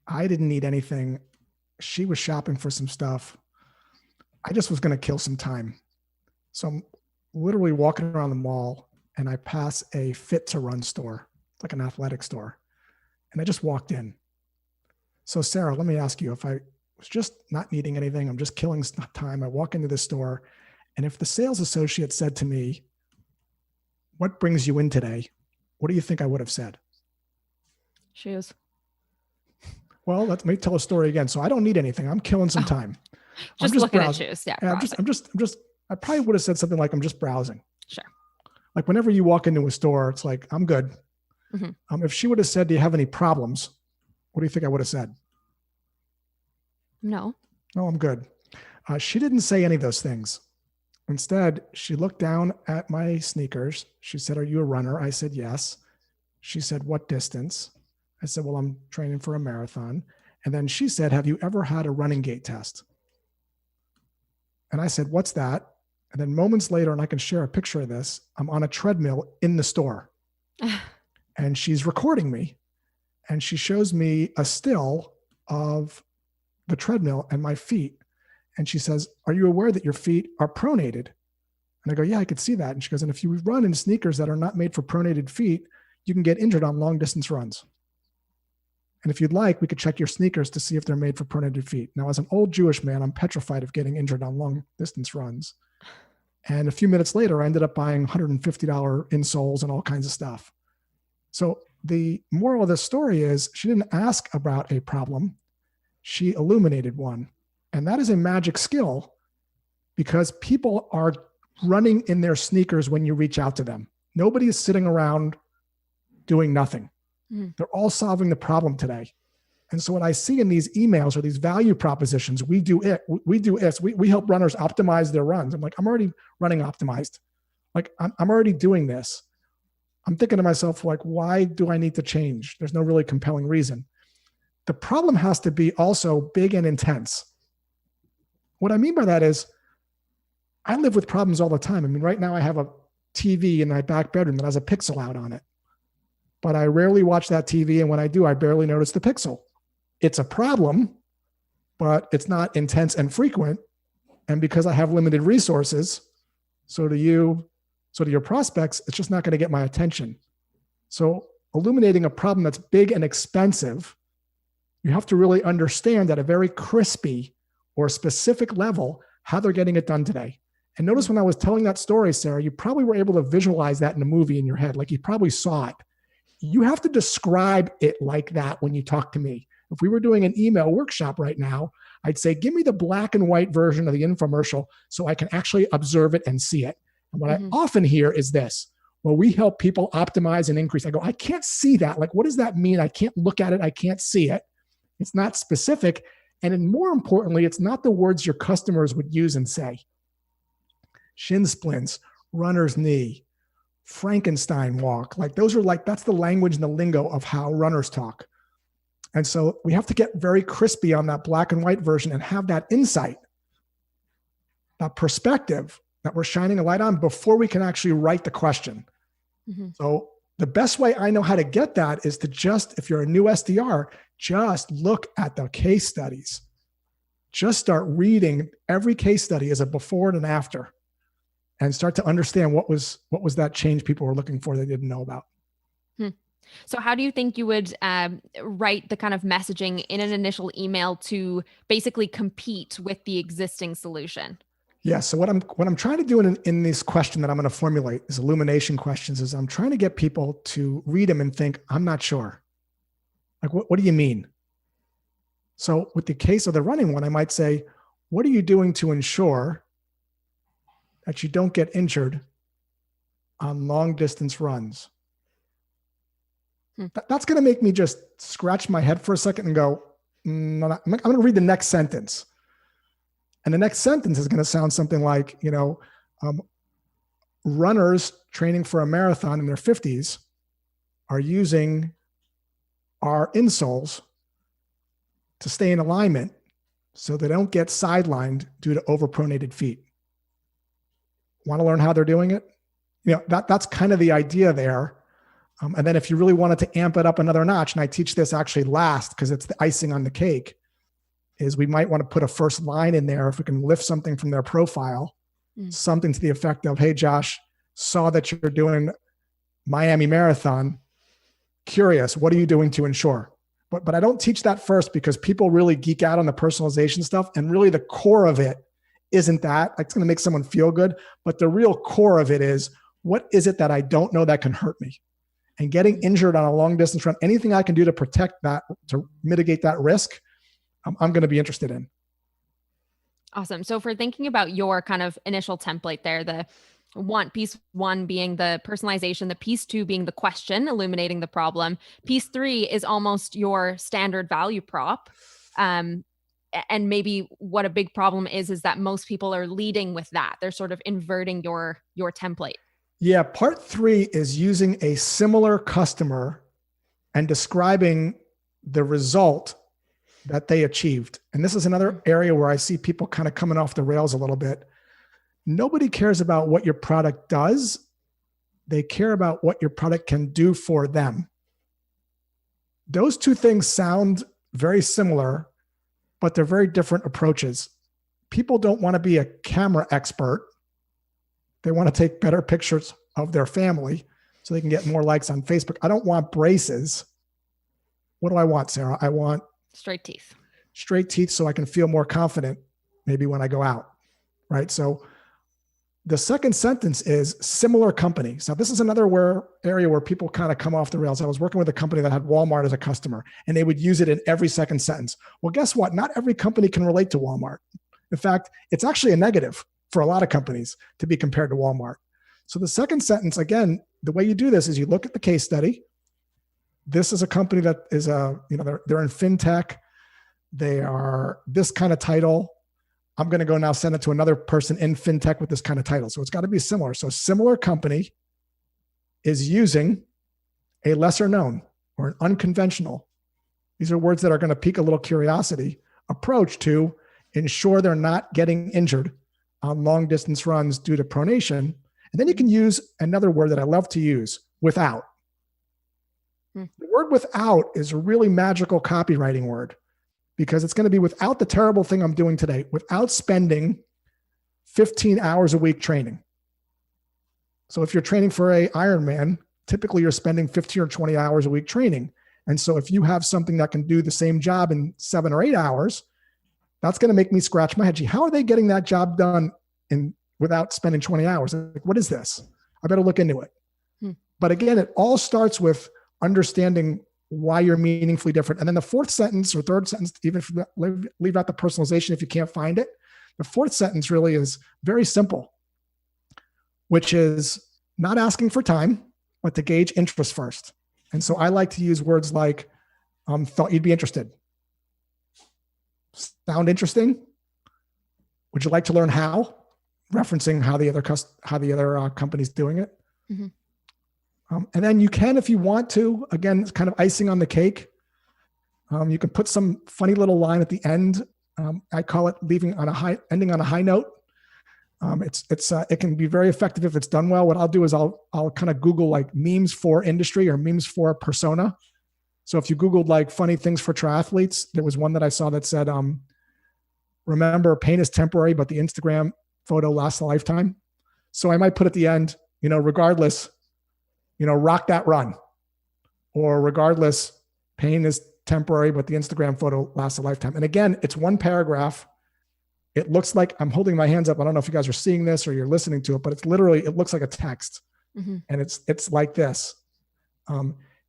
I didn't need anything. She was shopping for some stuff. I just was going to kill some time. So I'm literally walking around the mall and I pass a Fit to Run store, like an athletic store. And I just walked in. So Sarah, let me ask you, if I was just not needing anything, I'm just killing time, I walk into this store, and if the sales associate said to me, "What brings you in today?" what do you think I would have said? Shoes. Well, let me tell a story again. So I don't need anything. I'm killing some time. Just looking browsing. At shoes. Yeah. I'm just, I probably would have said something like, "I'm just browsing." Sure. Like whenever you walk into a store, it's like, "I'm good." Mm-hmm. If she would have said, "Do you have any problems?" what do you think I would have said? No, I'm good. She didn't say any of those things. Instead, she looked down at my sneakers. She said, "Are you a runner?" I said, "Yes." She said, "What distance?" I said, "Well, I'm training for a marathon." And then she said, "Have you ever had a running gait test?" And I said, "What's that?" And then moments later, and I can share a picture of this, I'm on a treadmill in the store. And she's recording me. And she shows me a still of the treadmill and my feet. And she says, "Are you aware that your feet are pronated?" And I go, "Yeah, I could see that." And she goes, "And if you run in sneakers that are not made for pronated feet, you can get injured on long distance runs. And if you'd like, we could check your sneakers to see if they're made for pronated feet." Now, as an old Jewish man, I'm petrified of getting injured on long distance runs. And a few minutes later, I ended up buying $150 insoles and all kinds of stuff. So the moral of this story is she didn't ask about a problem. She illuminated one. And that is a magic skill because people are running in their sneakers when you reach out to them. Nobody is sitting around doing nothing. They're all solving the problem today. And so what I see in these emails or these value propositions, we do this. We help runners optimize their runs. I'm like, I'm already running optimized. Like I'm already doing this. I'm thinking to myself, like, why do I need to change? There's no really compelling reason. The problem has to be also big and intense. What I mean by that is I live with problems all the time. I mean, right now I have a TV in my back bedroom that has a pixel out on it. But I rarely watch that TV. And when I do, I barely notice the pixel. It's a problem, but it's not intense and frequent. And because I have limited resources, so do you, so do your prospects, it's just not going to get my attention. So illuminating a problem that's big and expensive, you have to really understand at a very crispy or specific level how they're getting it done today. And notice when I was telling that story, Sarah, you probably were able to visualize that in a movie in your head, like you probably saw it. You have to describe it like that when you talk to me. If we were doing an email workshop right now, I'd say, give me the black and white version of the infomercial so I can actually observe it and see it. And what I often hear is this: well, we help people optimize and increase. I go, I can't see that. Like, what does that mean? I can't look at it. I can't see it. It's not specific. And then more importantly, it's not the words your customers would use and say. Shin splints, runner's knee, Frankenstein walk. Like those are like, that's the language and the lingo of how runners talk. And so we have to get very crispy on that black and white version and have that insight, that perspective that we're shining a light on before we can actually write the question. So the best way I know how to get that is to just, if you're a new SDR, just look at the case studies. Just start reading every case study as a before and an after, and start to understand what was that change people were looking for they didn't know about. So how do you think you would write the kind of messaging in an initial email to basically compete with the existing solution? Yeah. So what I'm trying to do in this question that I'm going to formulate, is illumination questions, is I'm trying to get people to read them and think, I'm not sure. Like, what do you mean? So with the case of the running one, I might say, what are you doing to ensure that you don't get injured on long distance runs? That's going to make me just scratch my head for a second and go, no, I'm going to read the next sentence. And the next sentence is going to sound something like, runners training for a marathon in their 50s are using our insoles to stay in alignment so they don't get sidelined due to overpronated feet. Want to learn how they're doing it? That's kind of the idea there. And then if you really wanted to amp it up another notch, and I teach this actually last because it's the icing on the cake, is we might want to put a first line in there if we can lift something from their profile, something to the effect of, hey, Josh, saw that you're doing Miami Marathon. Curious, what are you doing to ensure? But I don't teach that first because people really geek out on the personalization stuff. And really the core of it isn't that. It's going to make someone feel good. But the real core of it is, what is it that I don't know that can hurt me? And getting injured on a long distance run, anything I can do to protect that, to mitigate that risk, I'm going to be interested in. Awesome. So for thinking about your kind of initial template there, the piece one being the personalization, the piece two being the question, illuminating the problem. Piece three is almost your standard value prop. And maybe what a big problem is that most people are leading with that. They're sort of inverting your template. Yeah. Part three is using a similar customer and describing the result that they achieved. And this is another area where I see people kind of coming off the rails a little bit. Nobody cares about what your product does. They care about what your product can do for them. Those two things sound very similar, but they're very different approaches. People don't want to be a camera expert. They want to take better pictures of their family so they can get more likes on Facebook. I don't want braces. What do I want, Sarah? I want straight teeth. Straight teeth so I can feel more confident maybe when I go out, right? So the second sentence is similar company. So this is another area where people kind of come off the rails. I was working with a company that had Walmart as a customer, and they would use it in every second sentence. Well, guess what? Not every company can relate to Walmart. In fact, it's actually a negative for a lot of companies to be compared to Walmart. So the second sentence, again, the way you do this is you look at the case study. This is a company that is they're in fintech. They are this kind of title. I'm going to go now send it to another person in fintech with this kind of title. So it's got to be similar. So similar company is using a lesser known or an unconventional. These are words that are going to pique a little curiosity approach to ensure they're not getting injured on long distance runs due to pronation. And then you can use another word that I love to use, without. The word without is a really magical copywriting word because it's going to be without the terrible thing I'm doing today, without spending 15 hours a week training. So if you're training for a Ironman, typically you're spending 15 or 20 hours a week training. And so if you have something that can do the same job in 7 or 8 hours, that's going to make me scratch my head. Gee, how are they getting that job done without spending 20 hours? Like, what is this? I better look into it. But again, it all starts with understanding why you're meaningfully different. And then the fourth sentence or third sentence, even if you leave out the personalization, if you can't find it, the fourth sentence really is very simple, which is not asking for time, but to gauge interest first. And so I like to use words like, thought you'd be interested. Sound interesting? Would you like to learn how? Referencing how the other company's doing it. Mm-hmm. And then you can, if you want to, again, it's kind of icing on the cake. You can put some funny little line at the end. I call it ending on a high note. It can be very effective if it's done well. What I'll do is I'll kind of Google like memes for industry or memes for persona. So if you Googled like funny things for triathletes, there was one that I saw that said, remember, pain is temporary, but the Instagram photo lasts a lifetime. So I might put at the end, regardless, rock that run. Or regardless, pain is temporary, but the Instagram photo lasts a lifetime. And again, it's one paragraph. It looks like I'm holding my hands up. I don't know if you guys are seeing this or you're listening to it, but it looks like a text. Mm-hmm. And it's like this.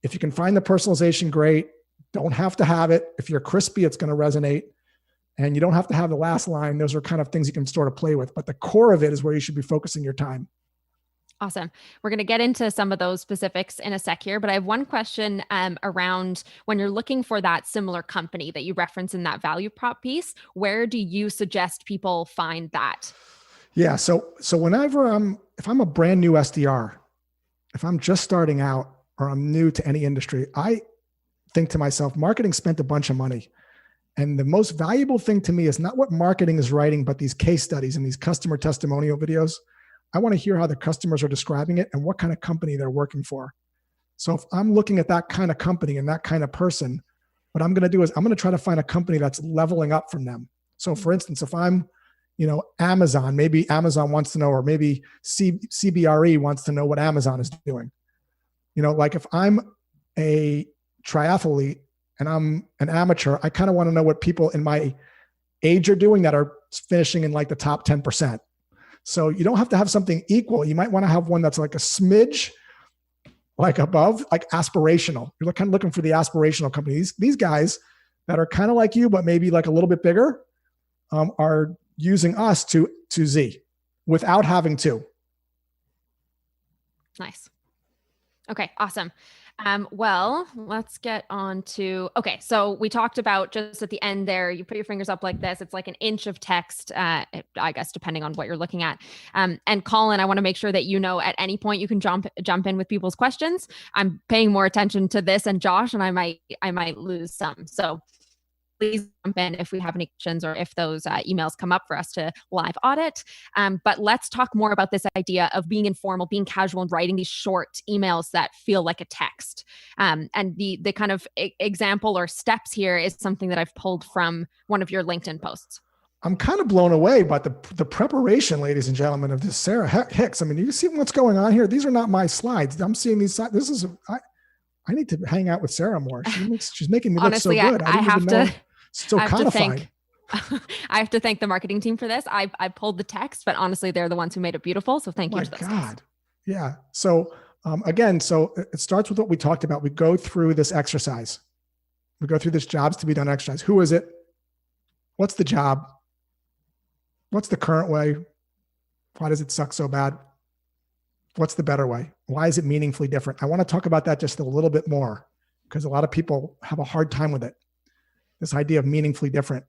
If you can find the personalization, great. Don't have to have it. If you're crispy, it's going to resonate. And you don't have to have the last line. Those are kind of things you can sort of play with. But the core of it is where you should be focusing your time. Awesome. We're going to get into some of those specifics in a sec here, but I have one question around when you're looking for that similar company that you reference in that value prop piece, where do you suggest people find that? Yeah. So whenever if I'm a brand new SDR, if I'm just starting out or I'm new to any industry, I think to myself, marketing spent a bunch of money. And the most valuable thing to me is not what marketing is writing, but these case studies and these customer testimonial videos. I want to hear how the customers are describing it and what kind of company they're working for. So if I'm looking at that kind of company and that kind of person, what I'm going to do is I'm going to try to find a company that's leveling up from them. So for instance, if I'm, Amazon, maybe Amazon wants to know, or maybe CBRE wants to know what Amazon is doing. Like if I'm a triathlete and I'm an amateur, I kind of want to know what people in my age are doing that are finishing in like the top 10%. So you don't have to have something equal. You might want to have one that's like a smidge, like above, like aspirational. You're kind of looking for the aspirational companies. These guys that are kind of like you, but maybe like a little bit bigger, are using us to Z without having to. Nice. Okay, awesome. Well, let's get on to, okay. So we talked about just at the end there, you put your fingers up like this. It's like an inch of text, I guess, depending on what you're looking at. And Colin, I want to make sure that at any point you can jump in with people's questions. I'm paying more attention to this and Josh, and I might lose some. So please jump in if we have any questions or if those emails come up for us to live audit. But let's talk more about this idea of being informal, being casual, and writing these short emails that feel like a text. And the kind of example or steps here is something that I've pulled from one of your LinkedIn posts. I'm kind of blown away by the preparation, ladies and gentlemen, of this Sarah Hicks. I mean, you see what's going on here? These are not my slides. I'm seeing these slides. I need to hang out with Sarah more. She's making me look Honestly, so good. I have to. So codified. I have to thank the marketing team for this. I pulled the text, but honestly, they're the ones who made it beautiful. So thank you to those guys. God. Yeah. So again, it starts with what we talked about. We go through this exercise. We go through this jobs to be done exercise. Who is it? What's the job? What's the current way? Why does it suck so bad? What's the better way? Why is it meaningfully different? I want to talk about that just a little bit more because a lot of people have a hard time with it. This idea of meaningfully different.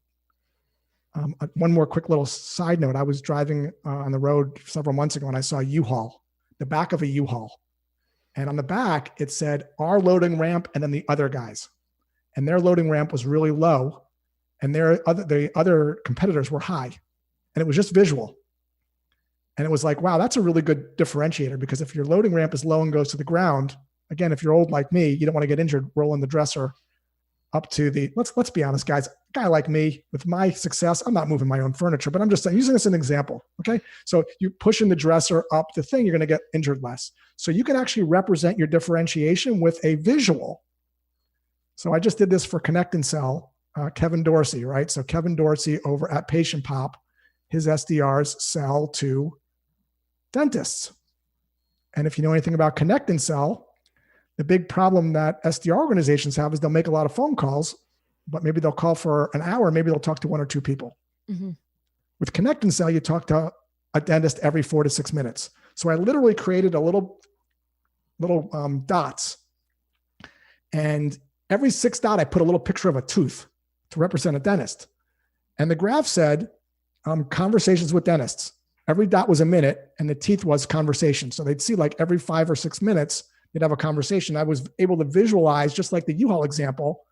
One more quick little side note. I was driving on the road several months ago and I saw a U-Haul, the back of a U-Haul. And on the back, it said our loading ramp and then the other guys. And their loading ramp was really low and the other competitors were high. And it was just visual. And it was like, wow, that's a really good differentiator, because if your loading ramp is low and goes to the ground, again, if you're old like me, you don't want to get injured rolling the dresser up to the, let's be honest, guys, a guy like me with my success, I'm not moving my own furniture, but I'm just using this as an example. Okay. So you pushing the dresser up the thing, you're going to get injured less. So you can actually represent your differentiation with a visual. So I just did this for Connect and Sell, Kevin Dorsey, right? So Kevin Dorsey over at Patient Pop, his SDRs sell to dentists. And if you know anything about Connect and Sell, the big problem that SDR organizations have is they'll make a lot of phone calls, but maybe they'll call for an hour. Maybe they'll talk to 1 or 2 people. Mm-hmm. With Connect and Sell, you talk to a dentist every 4 to 6 minutes. So I literally created a little dots, and every 6th dot, I put a little picture of a tooth to represent a dentist. And the graph said conversations with dentists. Every dot was a minute, and the teeth was conversation. So they'd see like every 5 or 6 minutes, they'd have a conversation. I was able to visualize, just like the U-Haul example,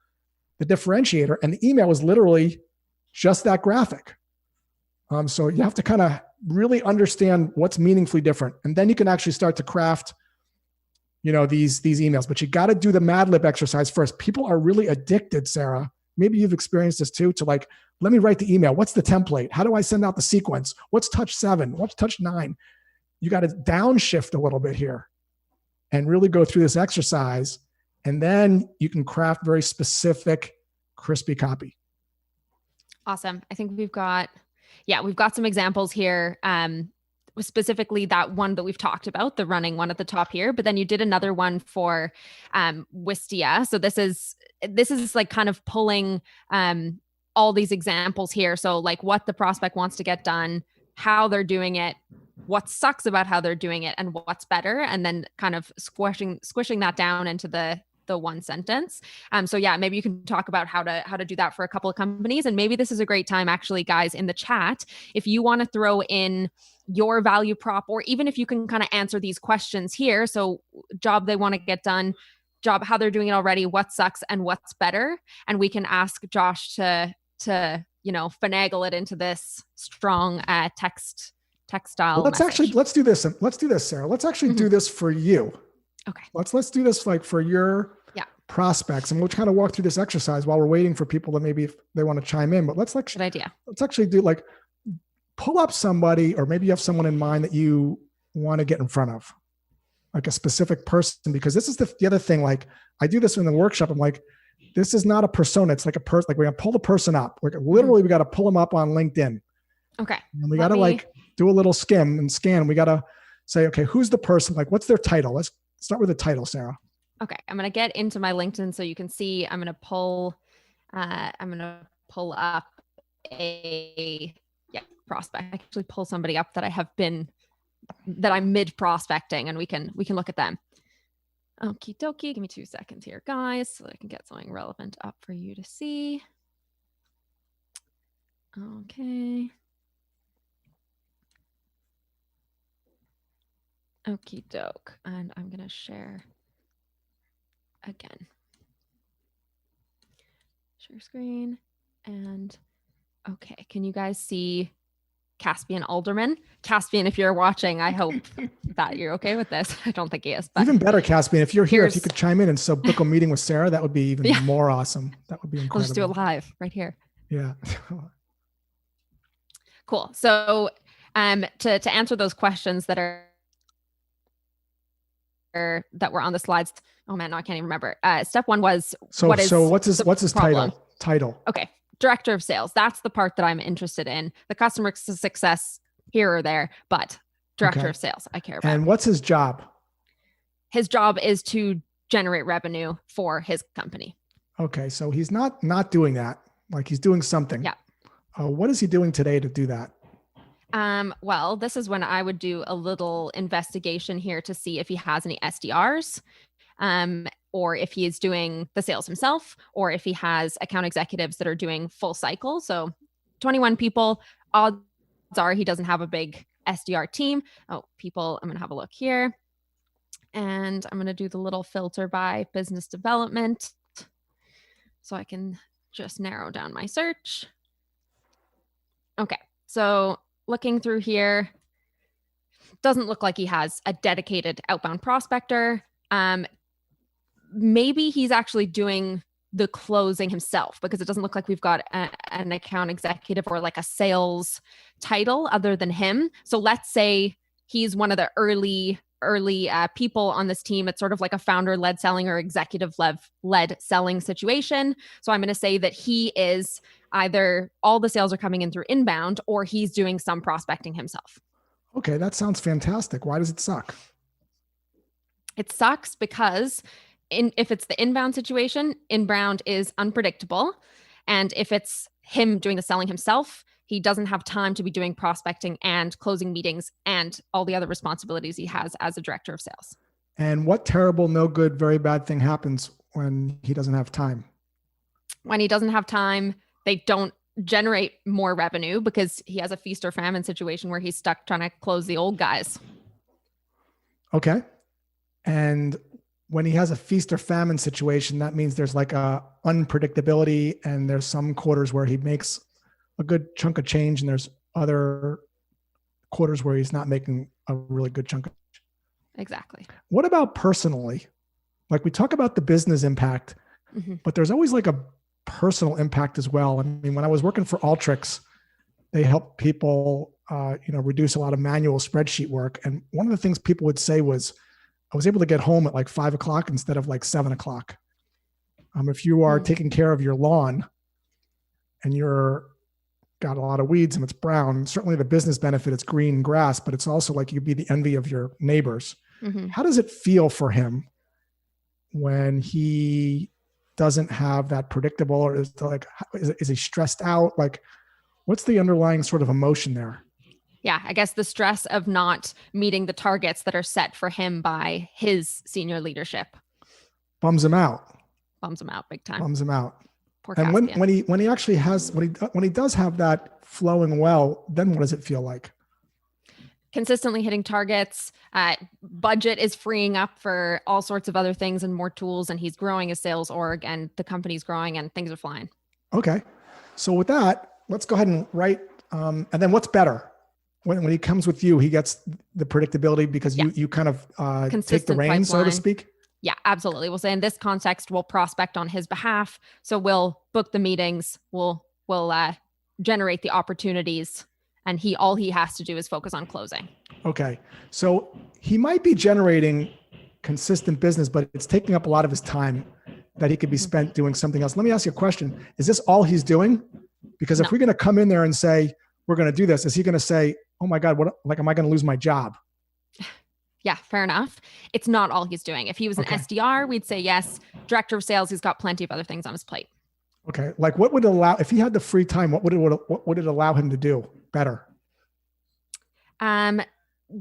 the differentiator, and the email was literally just that graphic. So you have to kind of really understand what's meaningfully different. And then you can actually start to craft, these emails, but you got to do the Mad Lib exercise first. People are really addicted, Sarah. Maybe you've experienced this too, to like, let me write the email. What's the template? How do I send out the sequence? What's touch 7? What's touch 9? You got to downshift a little bit here and really go through this exercise. And then you can craft very specific, crispy copy. Awesome. I think we've got some examples here. Specifically that one that we've talked about, the running one at the top here, but then you did another one for Wistia. So this is like kind of pulling all these examples here. So like what the prospect wants to get done, how they're doing it, what sucks about how they're doing it, and what's better, and then kind of squishing that down into the one sentence. So yeah, maybe you can talk about how to do that for a couple of companies. And maybe this is a great time, actually, guys, in the chat, if you want to throw in your value prop, or even if you can kind of answer these questions here. So job they want to get done, job, how they're doing it already, what sucks and what's better. And we can ask Josh to finagle it into this strong textile. Well, let's do this. Let's do this, Sarah. Let's actually do this for you. Okay. Let's do this like for your prospects, and we'll kind of walk through this exercise while we're waiting for people to maybe if they want to chime in. But let's good idea. Let's actually do like pull up somebody, or maybe you have someone in mind that you want to get in front of, like a specific person, because this is the other thing. Like I do this in the workshop. I'm like, this is not a persona. It's like a person. Like we're gonna pull the person up. Like literally, we got to pull them up on LinkedIn. Okay. And we got to like do a little skim and scan. We got to say, okay, who's the person? Like, what's their title? Let's start with the title, Sarah. Okay. I'm going to get into my LinkedIn so you can see. I'm going to pull up a prospect. I actually pull somebody up that I'm mid prospecting, and we can look at them. Okie dokie. Give me 2 seconds here, guys, so I can get something relevant up for you to see. Okay. Okie doke. And I'm going to share again. Share screen. And okay. Can you guys see Caspian Alderman? Caspian, if you're watching, I hope that you're okay with this. I don't think he is. But even better, Caspian, if you're here, if you could chime in and so book a meeting with Sarah, that would be even more awesome. That would be incredible. We'll just do it live right here. Yeah. Cool. So to answer those questions that were on the slides. Oh man, no, I can't even remember. Step 1 was what's his title? Okay. Director of sales. That's the part that I'm interested in. The customer success here or there, but director of sales, I care about. And what's his job? His job is to generate revenue for his company. Okay. So he's not doing that. Like he's doing something. Yeah. What is he doing today to do that? Well, this is when I would do a little investigation here to see if he has any SDRs, or if he is doing the sales himself, or if he has account executives that are doing full cycle. So 21 people, odds are he doesn't have a big SDR team. I'm going to have a look here, and I'm going to do the little filter by business development so I can just narrow down my search. Okay. So looking through here, Doesn't look like he has a dedicated outbound prospector. Maybe he's actually doing the closing himself, because it doesn't look like we've got an account executive or like a sales title other than him. So let's say he's one of the early people on this team. It's sort of like a founder-led selling or executive-led selling situation. So I'm going to say that he is either all the sales are coming in through inbound, or he's doing some prospecting himself. Okay, that sounds fantastic. Why does it suck? It sucks because if it's the inbound situation, inbound is unpredictable. And if it's him doing the selling himself, he doesn't have time to be doing prospecting and closing meetings and all the other responsibilities he has as a director of sales. And what terrible, no good, very bad thing happens when he doesn't have time? When he doesn't have time, they don't generate more revenue because he has a feast or famine situation where he's stuck trying to close the old guys. Okay. And when he has a feast or famine situation, that means there's like a unpredictability, and there's some quarters where he makes a good chunk of change, and there's other quarters where he's not making a really good chunk of change. Exactly. What about personally? Like, we talk about the business impact, but there's always like a personal impact as well. I mean, when I was working for Alteryx, they help people, reduce a lot of manual spreadsheet work. And one of the things people would say was, I was able to get home at like 5 o'clock instead of like 7 o'clock. If you are taking care of your lawn and you're got a lot of weeds and it's brown, certainly the business benefit, it's green grass, but it's also like you'd be the envy of your neighbors. How does it feel for him when he doesn't have that predictable, or is he stressed out? Like, what's the underlying sort of emotion there? Yeah, I guess the stress of not meeting the targets that are set for him by his senior leadership bums him out. Bums him out big time. Bums him out. Poor and Caspian. when he actually has, when he does have that flowing well, then what does it feel like? Consistently hitting targets, budget is freeing up for all sorts of other things and more tools, and he's growing his sales org, and the company's growing, and things are flying. Okay, so with that, let's go ahead and write. And then what's better? When he comes with you, he gets the predictability because you kind of take the reins, so to speak. Yeah, absolutely. We'll say in this context, we'll prospect on his behalf. So we'll book the meetings, we'll generate the opportunities, and all he has to do is focus on closing. Okay. So he might be generating consistent business, but it's taking up a lot of his time that he could be spent doing something else. Let me ask you a question. Is this all he's doing? Because if we're going to come in there and say, we're going to do this, is he going to say, oh my God, am I going to lose my job? Yeah, fair enough. It's not all he's doing. If he was an SDR, we'd say yes. Director of sales, he's got plenty of other things on his plate. Okay. Like, what would allow, if he had the free time, what would it allow him to do better?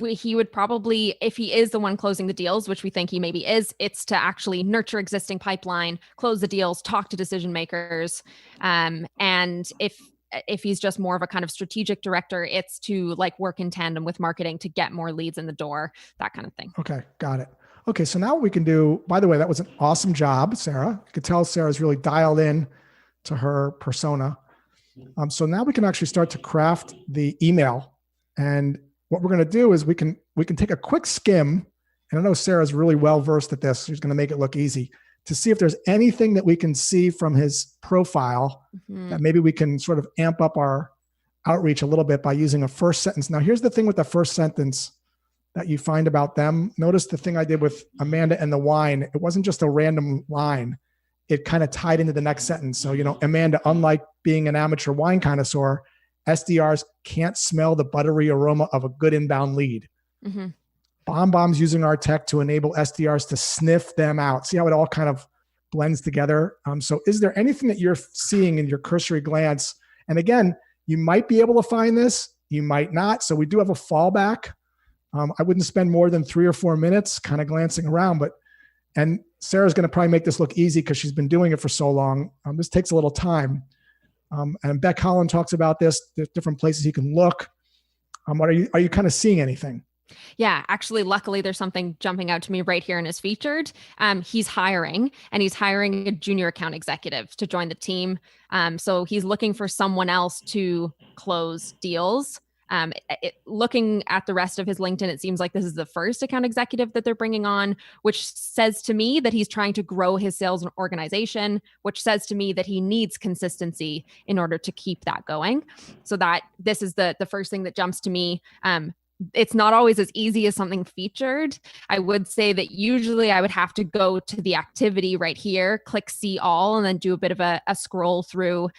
He would probably, if he is the one closing the deals, which we think he maybe is, it's to actually nurture existing pipeline, close the deals, talk to decision makers. And if he's just more of a kind of strategic director, it's to like work in tandem with marketing to get more leads in the door, that kind of thing. Okay. Got it. Okay. So now what we can do, by the way, that was an awesome job, Sarah. You could tell Sarah's really dialed in to her persona. So now we can actually start to craft the email. And what we're going to do is we can take a quick skim. And I know Sarah's really well-versed at this. She's going to make it look easy to see if there's anything that we can see from his profile that maybe we can sort of amp up our outreach a little bit by using a first sentence. Now, here's the thing with the first sentence that you find about them. Notice the thing I did with Amanda and the wine. It wasn't just a random line. It kind of tied into the next sentence. So, Amanda, unlike being an amateur wine connoisseur, SDRs can't smell the buttery aroma of a good inbound lead. BombBomb's using our tech to enable SDRs to sniff them out. See how it all kind of blends together? So is there anything that you're seeing in your cursory glance? And again, you might be able to find this, you might not. So we do have a fallback. I wouldn't spend more than 3 or 4 minutes kind of glancing around, and Sarah's going to probably make this look easy because she's been doing it for so long. This takes a little time. And Beck Holland talks about this. There's different places you can look. Are you kind of seeing anything? Yeah, actually, luckily, there's something jumping out to me right here in his featured. He's hiring, and he's hiring a junior account executive to join the team. So he's looking for someone else to close deals. Looking at the rest of his LinkedIn, it seems like this is the first account executive that they're bringing on, which says to me that he's trying to grow his sales organization, which says to me that he needs consistency in order to keep that going. So that this is the first thing that jumps to me. It's not always as easy as something featured. I would say that usually I would have to go to the activity right here, click see all, and then do a bit of a scroll through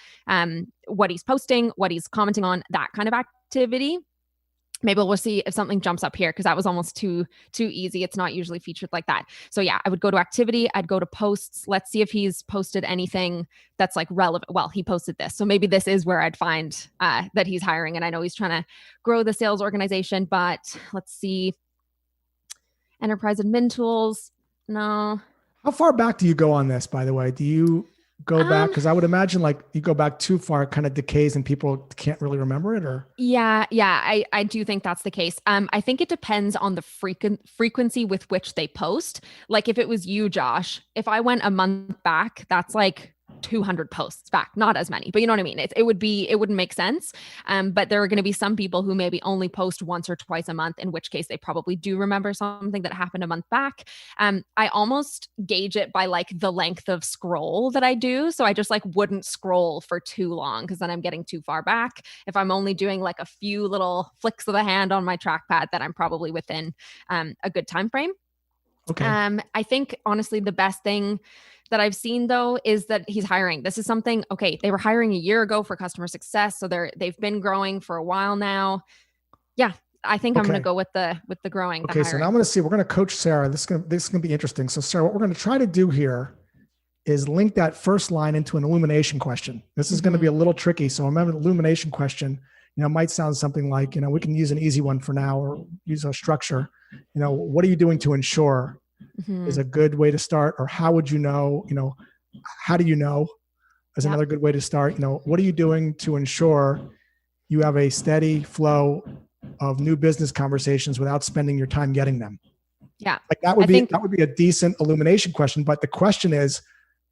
what he's posting, what he's commenting on, that kind of activity. Maybe we'll see if something jumps up here, because that was almost too easy. It's not usually featured like that. So yeah, I would go to activity. I'd go to posts. Let's see if he's posted anything that's like relevant. Well, he posted this. So maybe this is where I'd find that he's hiring. And I know he's trying to grow the sales organization, but let's see. Enterprise admin tools. No. How far back do you go on this, by the way? Do you go back? Because I would imagine like you go back too far, it kind of decays and people can't really remember it, or? Yeah, I do think that's the case. I think it depends on the frequency with which they post. Like if it was you, Josh, if I went a month back, that's like 200 posts back, not as many, but you know what I mean? It wouldn't make sense. But there are going to be some people who maybe only post once or twice a month, in which case they probably do remember something that happened a month back. I almost gauge it by like the length of scroll that I do. So I just like wouldn't scroll for too long, because then I'm getting too far back. If I'm only doing like a few little flicks of the hand on my trackpad, then I'm probably within a good time frame. Okay. I think honestly, the best thing that I've seen though is that he's hiring. This is something, okay, they were hiring a year ago for customer success. So they've been growing for a while now. Yeah, I think I'm going to go with the growing. Okay. So now I'm going to see, we're going to coach Sarah. This is going to be interesting. So Sarah, what we're going to try to do here is link that first line into an illumination question. This is going to be a little tricky. So remember, the illumination question, might sound something like, we can use an easy one for now, or use a structure. What are you doing to ensure is a good way to start, or how would you know, how do you know is another good way to start. What are you doing to ensure you have a steady flow of new business conversations without spending your time getting them? Yeah. Like that would be a decent illumination question. But the question is,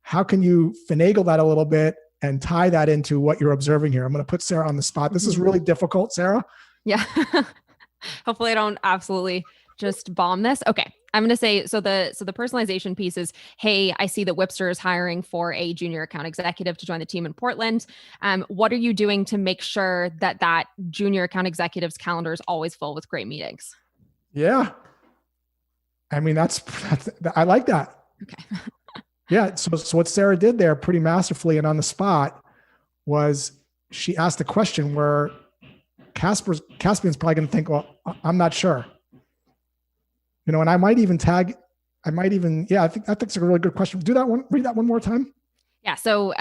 how can you finagle that a little bit and tie that into what you're observing here? I'm going to put Sarah on the spot. This is really difficult, Sarah. Yeah. Hopefully I don't absolutely just bomb this. Okay. I'm going to say, so the personalization piece is, hey, I see that Whipster is hiring for a junior account executive to join the team in Portland. What are you doing to make sure that junior account executive's calendar is always full with great meetings? Yeah. I mean, that's I like that. Okay. Yeah. So what Sarah did there pretty masterfully and on the spot was she asked a question where Caspian's probably going to think, well, I'm not sure. And I might even I think that's a really good question. Read that one more time. Yeah. So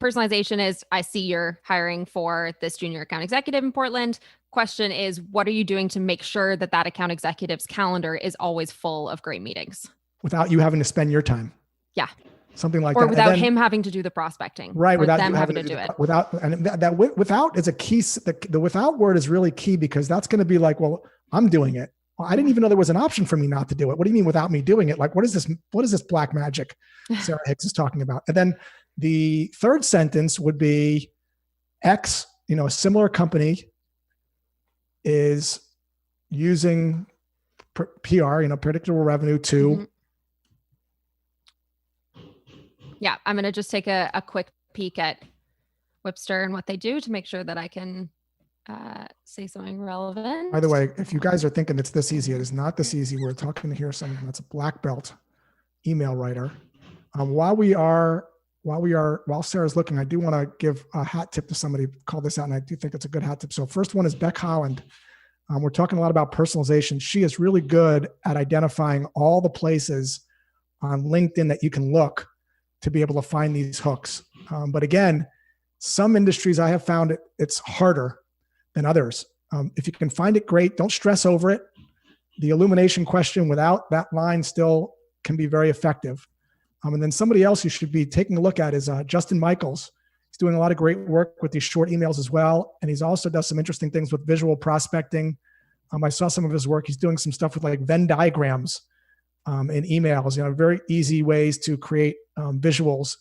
personalization is, I see you're hiring for this junior account executive in Portland. Question is, what are you doing to make sure that account executive's calendar is always full of great meetings? Without you having to spend your time. Yeah. Something like that. Or without him having to do the prospecting. Right. Without them having to do it. Without is a key. The without word is really key, because that's going to be like, well, I'm doing it. Well, I didn't even know there was an option for me not to do it. What do you mean without me doing it? Like, what is this black magic Sarah Hicks is talking about? And then the third sentence would be X, a similar company is using PR, predictable revenue to. Yeah. I'm going to just take a quick peek at Whipster and what they do to make sure that I can say something relevant. By the way, if you guys are thinking it's this easy, it is not this easy. We're talking to here someone that's a black belt email writer. While Sarah's looking, I do want to give a hat tip to somebody. Called this out, and I do think it's a good hat tip. So first one is Beck Holland. We're talking a lot about personalization. She is really good at identifying all the places on LinkedIn that you can look to be able to find these hooks. But again, some industries I have found it's harder than others. If you can find it, great. Don't stress over it. The illumination question without that line still can be very effective. And then somebody else you should be taking a look at is Justin Michaels. He's doing a lot of great work with these short emails as well. And he's also does some interesting things with visual prospecting. I saw some of his work. He's doing some stuff with like Venn diagrams in emails, very easy ways to create visuals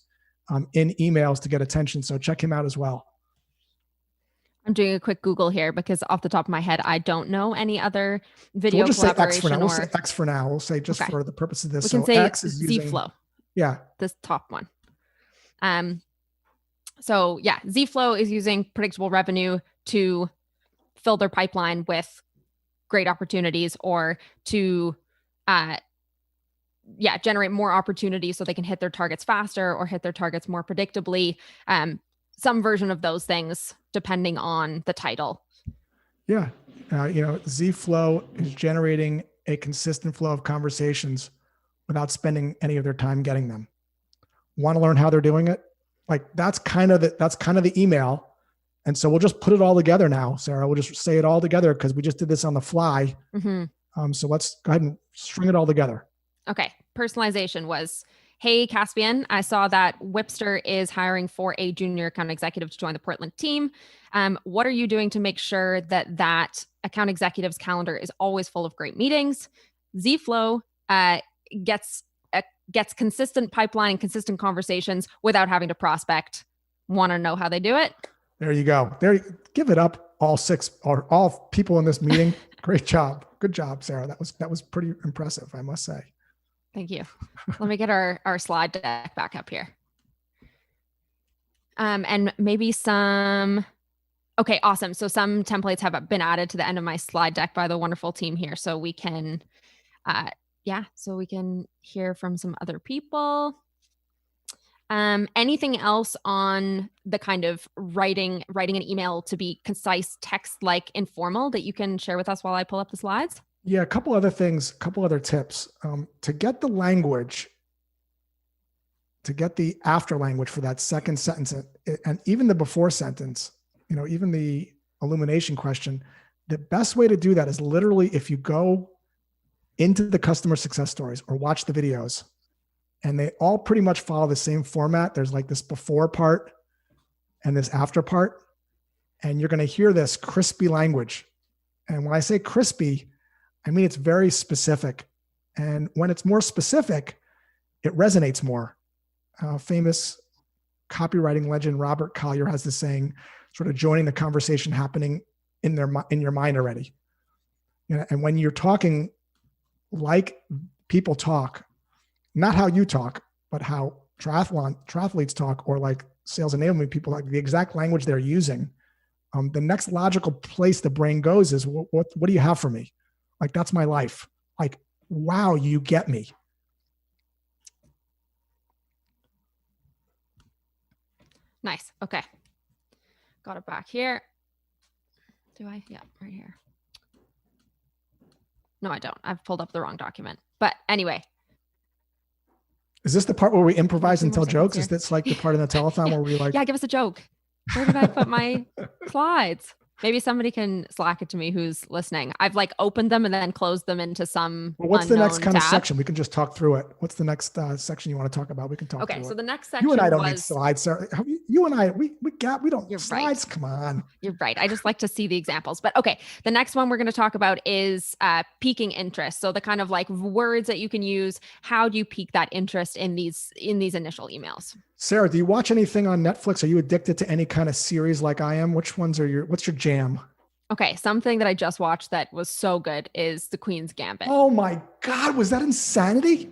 in emails to get attention. So check him out as well. I'm doing a quick Google here because off the top of my head, I don't know any other video We'll just say X collaboration. for now. We'll say X for now. We'll say just Okay. for the purpose of this. We can So say X is using Zflow, Yeah. this top one. So yeah, Zflow is using predictable revenue to fill their pipeline with great opportunities, or to generate more opportunities so they can hit their targets faster or hit their targets more predictably. Some version of those things, depending on the title. Yeah. Zflow is generating a consistent flow of conversations without spending any of their time getting them. Want to learn how they're doing it? Like that's kind of the email. And so we'll just put it all together now, Sarah. We'll just say it all together because we just did this on the fly. Mm-hmm. So let's go ahead and string it all together. Okay. Personalization was, hey, Caspian, I saw that Whipster is hiring for a junior account executive to join the Portland team. What are you doing to make sure that account executive's calendar is always full of great meetings? Zflow gets consistent pipeline and consistent conversations without having to prospect. Want to know how they do it? There you go. Give it up, all six or all people in this meeting. Great job. Good job, Sarah. That was pretty impressive, I must say. Thank you. Let me get our slide deck back up here. And maybe some, okay, awesome. So some templates have been added to the end of my slide deck by the wonderful team here. So we can, hear from some other people. Anything else on the kind of writing an email to be concise, text-like, informal that you can share with us while I pull up the slides? Yeah, a couple other things, a couple other tips. To get the language, to get the after language for that second sentence, and even the before sentence, even the illumination question, the best way to do that is literally if you go into the customer success stories or watch the videos, and they all pretty much follow the same format. There's like this before part and this after part, and you're going to hear this crispy language. And when I say crispy, I mean, it's very specific. And when it's more specific, it resonates more. Famous copywriting legend Robert Collier has this saying, sort of joining the conversation happening in your mind already. And when you're talking like people talk, not how you talk, but how triathletes talk, or like sales enablement people, like the exact language they're using, the next logical place the brain goes is, what do you have for me? Like, that's my life. Like, wow, you get me. Nice. Okay. Got it back here. Do I? Yeah, right here. No, I don't. I've pulled up the wrong document. But anyway. Is this the part where we improvise and tell jokes? Is this like the part in the telethon where we like... Yeah, give us a joke. Where did I put my slides? Maybe somebody can Slack it to me who's listening. I've like opened them and then closed them into some what's the next kind tab. of section? We can just talk through it. What's the next section you want to talk about? We can talk through it. Okay, so the next section You and I don't need slides, Sarah. You and I, we don't. You're slides, right. Come on. You're right. I just like to see the examples. But okay, the next one we're going to talk about is piquing interest. So the kind of like words that you can use. How do you pique that interest in these initial emails? Sarah, do you watch anything on Netflix? Are you addicted to any kind of series like I am? What's your jam? Okay, something that I just watched that was so good is The Queen's Gambit. Oh my God, was that insanity?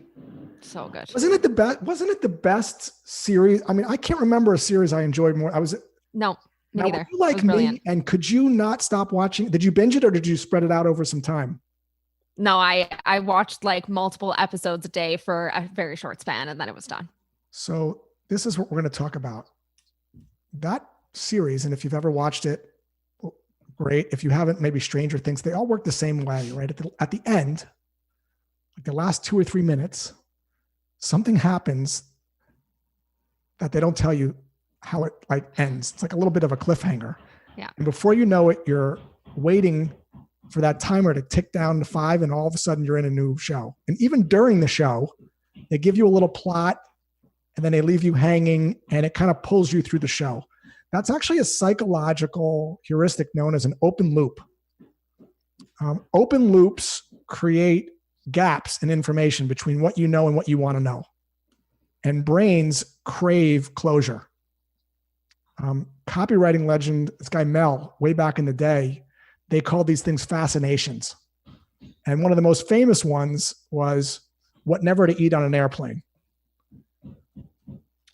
So good. Wasn't it the best series? I mean, I can't remember a series I enjoyed more. No, me neither. Were you like me, and could you not stop watching? Did you binge it or did you spread it out over some time? No, I watched like multiple episodes a day for a very short span, and then it was done. So this is what we're going to talk about. That series, and if you've ever watched it, great. If you haven't, maybe Stranger Things, they all work the same way, right? At the end, like the last 2 or 3 minutes, something happens that they don't tell you how it like ends. It's like a little bit of a cliffhanger. Yeah. And before you know it, you're waiting for that timer to tick down to 5, and all of a sudden you're in a new show. And even during the show, they give you a little plot, and then they leave you hanging, and it kind of pulls you through the show. That's actually a psychological heuristic known as an open loop. Open loops create gaps in information between what you know and what you want to know. And brains crave closure. Copywriting legend, this guy Mel, way back in the day, they called these things fascinations. And one of the most famous ones was what never to eat on an airplane.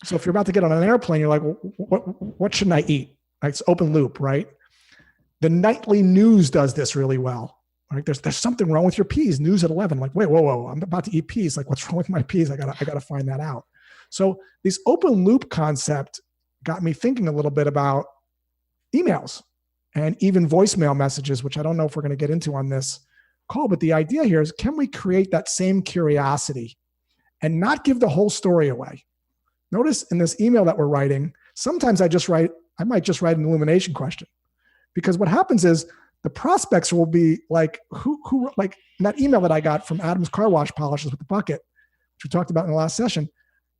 So if you're about to get on an airplane, you're like, what shouldn't I eat? Like, it's open loop, right? The nightly news does this really well. Right? There's something wrong with your peas. News at 11. Like, wait, whoa, I'm about to eat peas. Like, what's wrong with my peas? I gotta find that out. So this open loop concept got me thinking a little bit about emails and even voicemail messages, which I don't know if we're going to get into on this call, but the idea here is, can we create that same curiosity and not give the whole story away? Notice in this email that we're writing, sometimes I might just write an illumination question, because what happens is the prospects will be like, who like that email that I got from Adam's Car Wash Polishes with the bucket, which we talked about in the last session.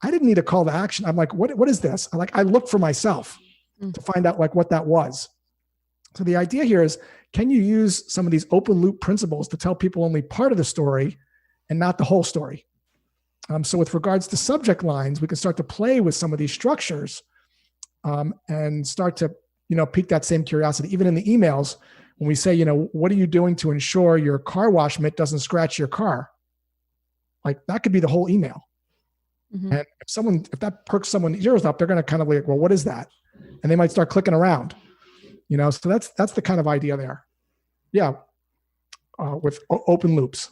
I didn't need a call to action. I'm like, what is this? I looked for myself to find out like what that was. So the idea here is, can you use some of these open loop principles to tell people only part of the story and not the whole story? So with regards to subject lines, we can start to play with some of these structures and start to, pique that same curiosity. Even in the emails, when we say, what are you doing to ensure your car wash mitt doesn't scratch your car? Like, that could be the whole email. Mm-hmm. And if that perks someone's ears up, they're going to kind of like, well, what is that? And they might start clicking around, so that's the kind of idea there. Yeah. With open loops.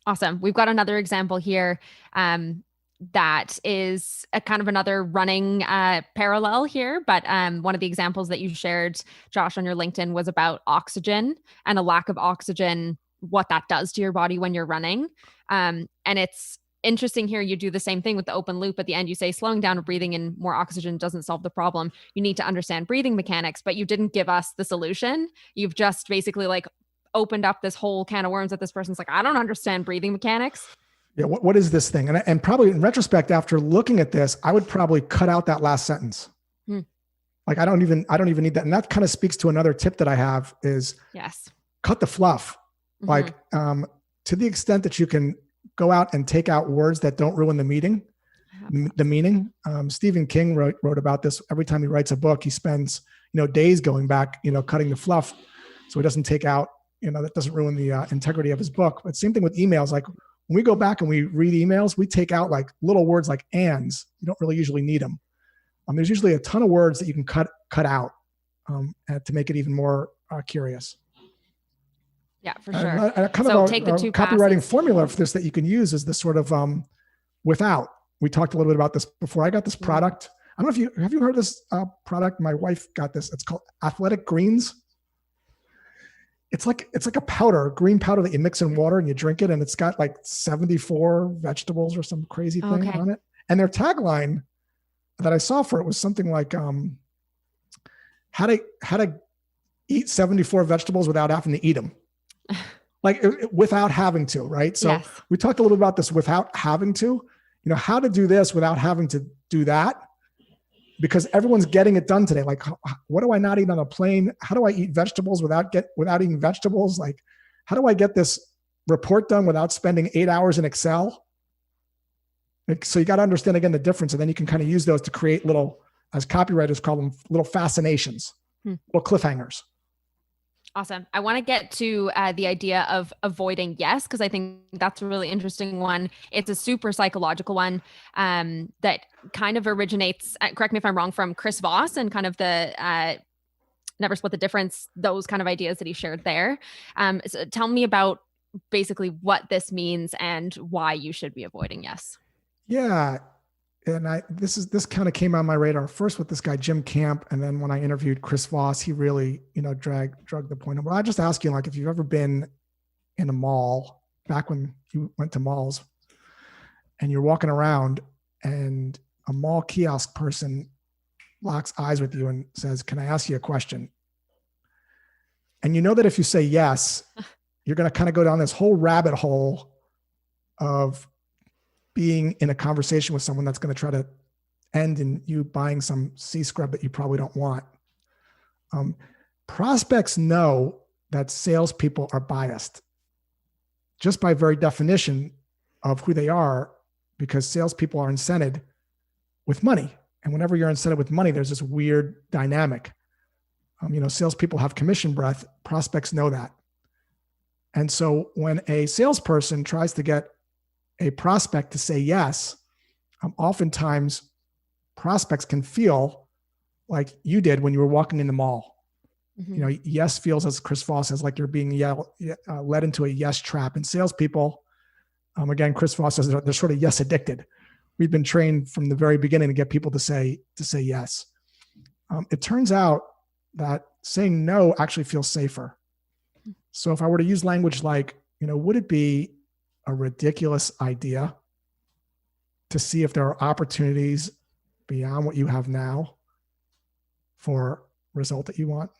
Awesome. We've got another example here that is a kind of another running parallel here. But one of the examples that you shared, Josh, on your LinkedIn was about oxygen and a lack of oxygen, what that does to your body when you're running. And it's interesting here. You do the same thing with the open loop. At the end, you say slowing down or breathing in more oxygen doesn't solve the problem. You need to understand breathing mechanics, but you didn't give us the solution. You've just basically like opened up this whole can of worms that this person's like, I don't understand breathing mechanics. Yeah. What is this thing? And probably in retrospect, after looking at this, I would probably cut out that last sentence. Like, I don't even need that. And that kind of speaks to another tip that I have is cut the fluff. Mm-hmm. Like, to the extent that you can go out and take out words that don't ruin the meaning. Stephen King wrote about this. Every time he writes a book, he spends, days going back, cutting the fluff. So he doesn't take out, that doesn't ruin the integrity of his book. But same thing with emails. Like, when we go back and we read emails, we take out like little words like ands. You don't really usually need them. There's usually a ton of words that you can cut out to make it even more curious. Yeah, for sure. Take the two copywriting formula for this that you can use is this sort of without. We talked a little bit about this before. I got this product. I don't know if have you heard of this product? My wife got this. It's called Athletic Greens. It's like a powder, green powder that you mix in water and you drink it, and it's got like 74 vegetables or some crazy thing on it. And their tagline that I saw for it was something like how to eat 74 vegetables without having to eat them. Like, without having to, right? So we talked a little bit about this without having to, how to do this without having to do that, because everyone's getting it done today. Like, what do I not eat on a plane? How do I eat vegetables without eating vegetables? Like, how do I get this report done without spending 8 hours in Excel? Like, so you got to understand again the difference, and then you can kind of use those to create little, as copywriters call them, little fascinations, little cliffhangers. Awesome. I want to get to the idea of avoiding yes, because I think that's a really interesting one. It's a super psychological one that kind of originates, correct me if I'm wrong, from Chris Voss and kind of the never split the difference, those kind of ideas that he shared there. So tell me about basically what this means and why you should be avoiding yes. Yeah. And this kind of came on my radar first with this guy, Jim Camp. And then when I interviewed Chris Voss, he really, drug the point. Well, I just ask you, like, if you've ever been in a mall, back when you went to malls, and you're walking around and a mall kiosk person locks eyes with you and says, "Can I ask you a question?" And you know that if you say yes, you're going to kind of go down this whole rabbit hole of being in a conversation with someone that's going to try to end in you buying some sea scrub that you probably don't want. Prospects know that salespeople are biased just by very definition of who they are, because salespeople are incented with money. And whenever you're incented with money, there's this weird dynamic. Salespeople have commission breath. Prospects know that. And so when a salesperson tries to get a prospect to say yes, oftentimes prospects can feel like you did when you were walking in the mall. Mm-hmm. Yes feels, as Chris Voss says, like you're being led into a yes trap. And salespeople, again, Chris Voss says they're sort of yes addicted. We've been trained from the very beginning to get people to say yes. It turns out that saying no actually feels safer. So if I were to use language like, would it be a ridiculous idea to see if there are opportunities beyond what you have now for result that you want?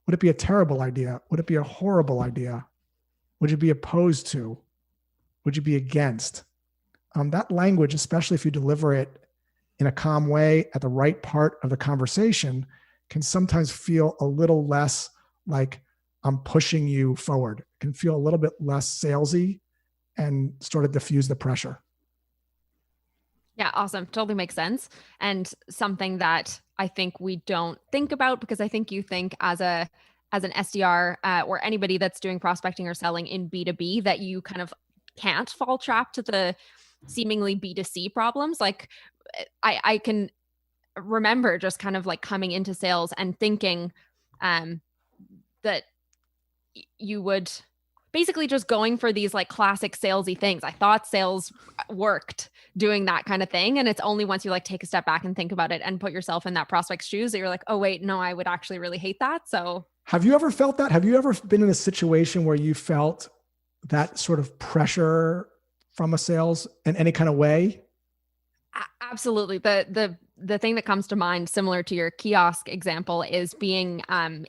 Would it be a terrible idea? Would it be a horrible idea? Would you be opposed to? Would you be against? That language, especially if you deliver it in a calm way at the right part of the conversation, can sometimes feel a little less like I'm pushing you forward. It can feel a little bit less salesy and sort of diffuse the pressure. Yeah, awesome. Totally makes sense. And something that I think we don't think about, because I think you think as an SDR or anybody that's doing prospecting or selling in B2B, that you kind of can't fall trap to the seemingly B2C problems. Like I can remember just kind of like coming into sales and thinking that you would basically just going for these like classic salesy things. I thought sales worked doing that kind of thing. And it's only once you like take a step back and think about it and put yourself in that prospect's shoes that you're like, oh wait, no, I would actually really hate that. So have you ever felt that? Have you ever been in a situation where you felt that sort of pressure from a sales in any kind of way? Absolutely. The thing that comes to mind, similar to your kiosk example, is being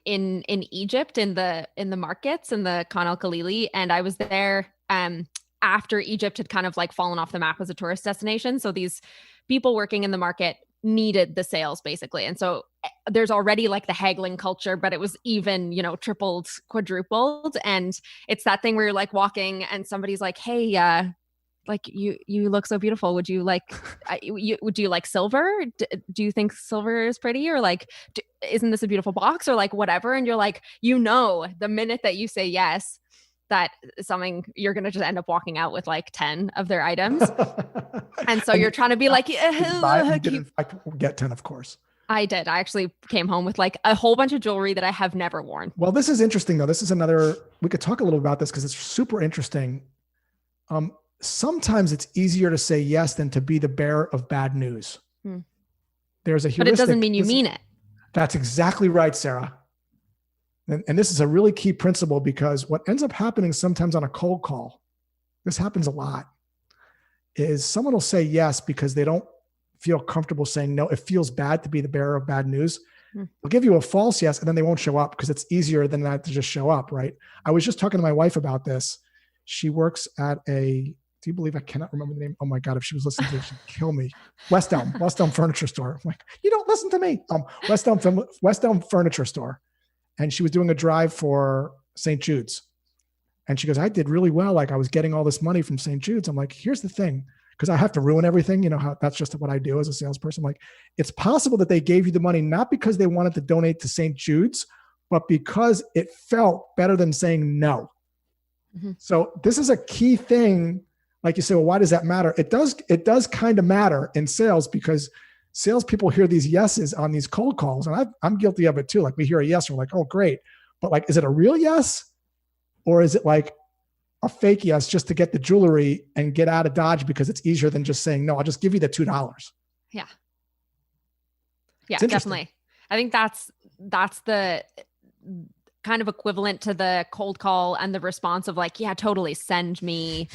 in Egypt in the markets in the Khan el Khalili, and I was there after Egypt had kind of like fallen off the map as a tourist destination. So these people working in the market needed the sales basically, and so there's already like the haggling culture, but it was even tripled, quadrupled, and it's that thing where you're like walking and somebody's like, hey, like you look so beautiful. Would you like, would you like silver? Do you think silver is pretty? Or like, isn't this a beautiful box? Or like whatever. And you're like, the minute that you say yes, that something you're going to just end up walking out with like 10 of their items. And so you're trying to be like, you didn't get 10, of course. I did. I actually came home with like a whole bunch of jewelry that I have never worn. Well, this is interesting though. This is we could talk a little about this because it's super interesting. Sometimes it's easier to say yes than to be the bearer of bad news. There's a heuristic. But it doesn't mean you mean it. That's exactly right, Sarah. And this is a really key principle, because what ends up happening sometimes on a cold call, this happens a lot, is someone will say yes because they don't feel comfortable saying no. It feels bad to be the bearer of bad news. They'll give you a false yes, and then they won't show up because it's easier than that to just show up, right? I was just talking to my wife about this. She works at do you believe I cannot remember the name? Oh my God, if she was listening to it, she'd kill me. West Elm Furniture Store. I'm like, you don't listen to me. West Elm Furniture Store. And she was doing a drive for St. Jude's. And she goes, I did really well. Like I was getting all this money from St. Jude's. I'm like, here's the thing, because I have to ruin everything. How that's just what I do as a salesperson. Like, it's possible that they gave you the money, not because they wanted to donate to St. Jude's, but because it felt better than saying no. Mm-hmm. So this is a key thing. Like you say, well, why does that matter? It does kind of matter in sales, because salespeople hear these yeses on these cold calls. And I'm guilty of it too. Like we hear a yes and we're like, oh, great. But like, is it a real yes? Or is it like a fake yes just to get the jewelry and get out of Dodge because it's easier than just saying, no, I'll just give you the $2. Yeah. Yeah, definitely. I think that's the kind of equivalent to the cold call and the response of like, yeah, totally. Send me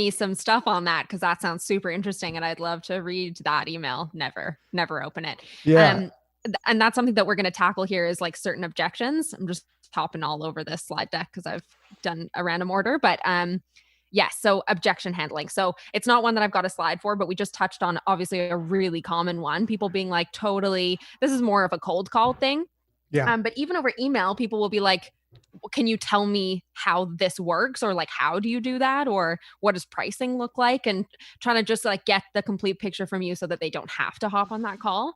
some stuff on that, because that sounds super interesting and I'd love to read that email. Never open it. Yeah. And that's something that we're going to tackle here is like certain objections. I'm just hopping all over this slide deck because I've done a random order, but yes. So objection handling. So it's not one that I've got a slide for, but we just touched on obviously a really common one. People being like, totally, this is more of a cold call thing. Yeah. But even over email, people will be like, can you tell me how this works, or like, how do you do that? Or what does pricing look like? And trying to just like get the complete picture from you so that they don't have to hop on that call.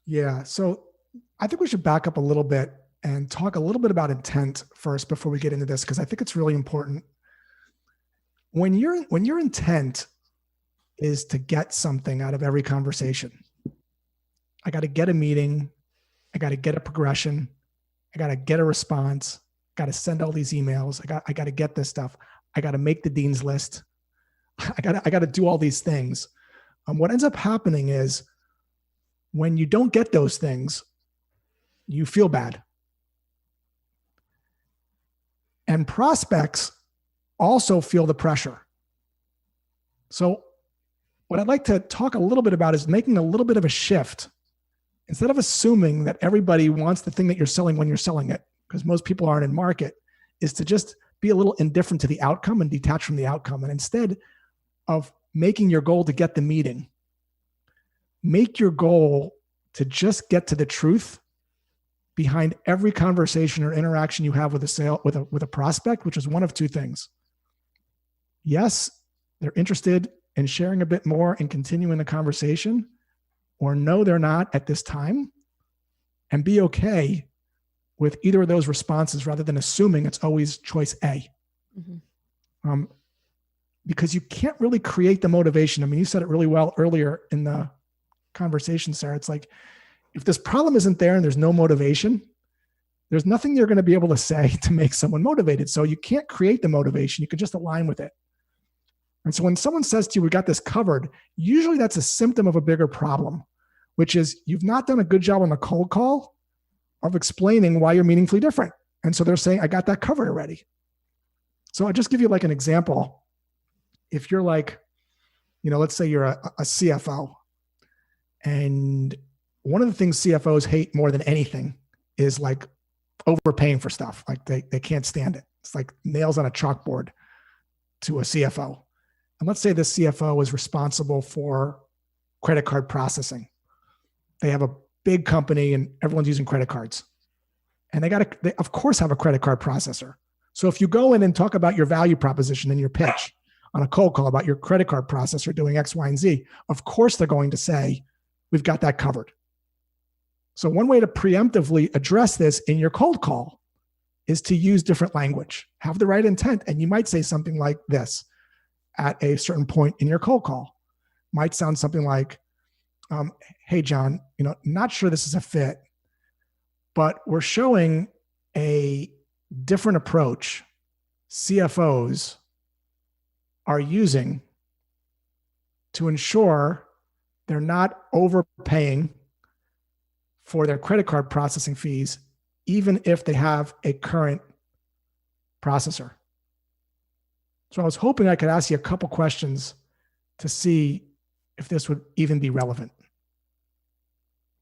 Yeah. So I think we should back up a little bit and talk a little bit about intent first before we get into this, because I think it's really important. When your intent is to get something out of every conversation, I got to get a meeting, I got to get a progression, I got to get a response, got to send all these emails, I got to get this stuff, I got to make the dean's list, I got to do all these things. What ends up happening is when you don't get those things, you feel bad. And prospects also feel the pressure. So what I'd like to talk a little bit about is making a little bit of a shift. Instead of assuming that everybody wants the thing that you're selling when you're selling it, because most people aren't in market, is to just be a little indifferent to the outcome and detach from the outcome. And instead of making your goal to get the meeting, make your goal to just get to the truth behind every conversation or interaction you have with a prospect, which is one of two things. Yes, they're interested in sharing a bit more and continuing the conversation, or no, they're not at this time, and be okay with either of those responses rather than assuming it's always choice A. Mm-hmm. Because you can't really create the motivation. I mean, you said it really well earlier in the conversation, Sarah. It's like, if this problem isn't there and there's no motivation, there's nothing you're going to be able to say to make someone motivated. So you can't create the motivation. You can just align with it. And so when someone says to you, we got this covered, usually that's a symptom of a bigger problem, which is you've not done a good job on the cold call of explaining why you're meaningfully different. And so they're saying, I got that covered already. So I'll just give you like an example. If you're like, let's say you're a CFO, and one of the things CFOs hate more than anything is like overpaying for stuff. Like they can't stand it. It's like nails on a chalkboard to a CFO. And let's say this CFO is responsible for credit card processing. They have a big company and everyone's using credit cards. And they of course have a credit card processor. So if you go in and talk about your value proposition in your pitch on a cold call about your credit card processor doing X, Y, and Z, of course they're going to say, we've got that covered. So one way to preemptively address this in your cold call is to use different language, have the right intent. And you might say something like this at a certain point in your cold call. Might sound something like, hey, John, not sure this is a fit, but we're showing a different approach CFOs are using to ensure they're not overpaying for their credit card processing fees, even if they have a current processor. So I was hoping I could ask you a couple questions to see if this would even be relevant.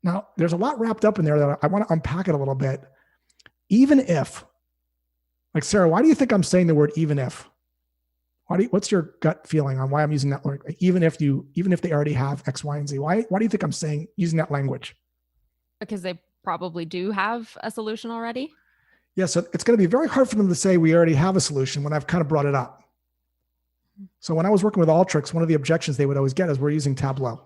Now, there's a lot wrapped up in there that I want to unpack it a little bit. Even if, like Sarah, why do you think I'm saying the word even if? What's your gut feeling on why I'm using that word? Even if they already have X, Y, and Z, why do you think I'm using that language? Because they probably do have a solution already. Yeah, so it's going to be very hard for them to say we already have a solution when I've kind of brought it up. So when I was working with Alteryx, one of the objections they would always get is we're using Tableau.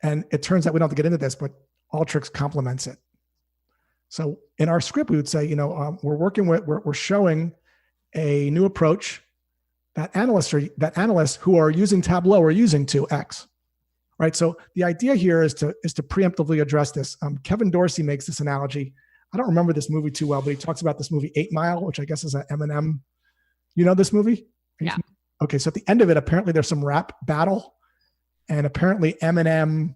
And it turns out we don't have to get into this, but Alteryx complements it. So in our script, we would say, we're showing a new approach that analysts who are using Tableau are using to X. Right. So the idea here is to preemptively address this. Kevin Dorsey makes this analogy. I don't remember this movie too well, but he talks about this movie 8 Mile, which I guess is an Eminem. You know this movie? Yeah. Okay. So at the end of it, apparently there's some rap battle, and apparently Eminem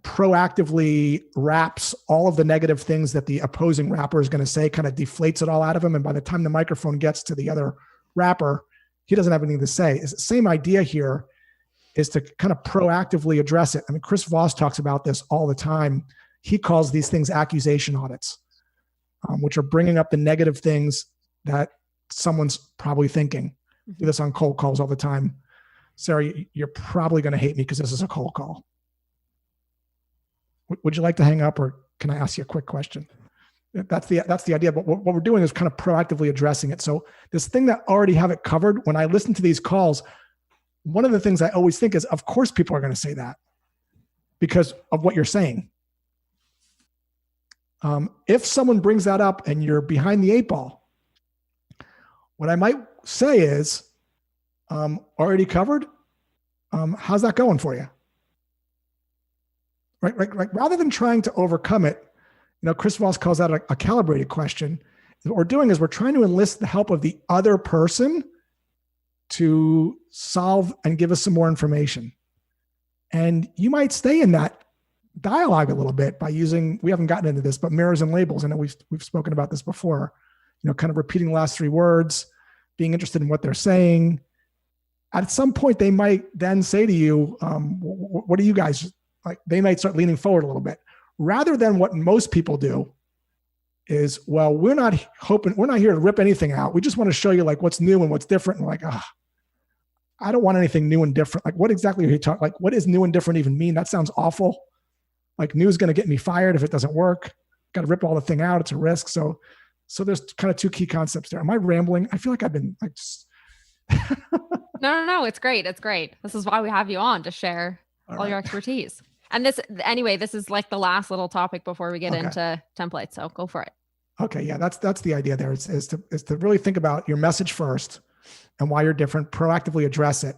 proactively raps all of the negative things that the opposing rapper is going to say, kind of deflates it all out of him. And by the time the microphone gets to the other rapper, he doesn't have anything to say. It's the same idea here, is to kind of proactively address it. I mean, Chris Voss talks about this all the time. He calls these things accusation audits, which are bringing up the negative things that someone's probably thinking. I do this on cold calls all the time. Sarah, you're probably going to hate me because this is a cold call. Would you like to hang up, or can I ask you a quick question? That's the idea. But what we're doing is kind of proactively addressing it. So this thing that already have it covered, when I listen to these calls, one of the things I always think is, of course, people are going to say that because of what you're saying. If someone brings that up and you're behind the 8 ball, what I might say is, already covered. How's that going for you? Right. Rather than trying to overcome it, Chris Voss calls that a calibrated question. What we're doing is we're trying to enlist the help of the other person to solve and give us some more information. And you might stay in that dialogue a little bit by using, we haven't gotten into this, but mirrors and labels. I know we've spoken about this before, kind of repeating the last 3 words, being interested in what they're saying. At some point, they might then say to you, what do you guys like? They might start leaning forward a little bit rather than what most people do is, well, we're not here to rip anything out. We just want to show you like what's new and what's different. And like, I don't want anything new and different. Like, what exactly are you talking? Like, what does new and different even mean? That sounds awful. Like, new is going to get me fired if it doesn't work. Got to rip all the thing out. It's a risk. So there's kind of 2 key concepts there. Am I rambling? I feel like I've been like, just... No. It's great. It's great. This is why we have you on, to share all your expertise. And this is like the last little topic before we get into templates. So go for it. Okay. Yeah. That's the idea there is to really think about your message first and why you're different, proactively address it.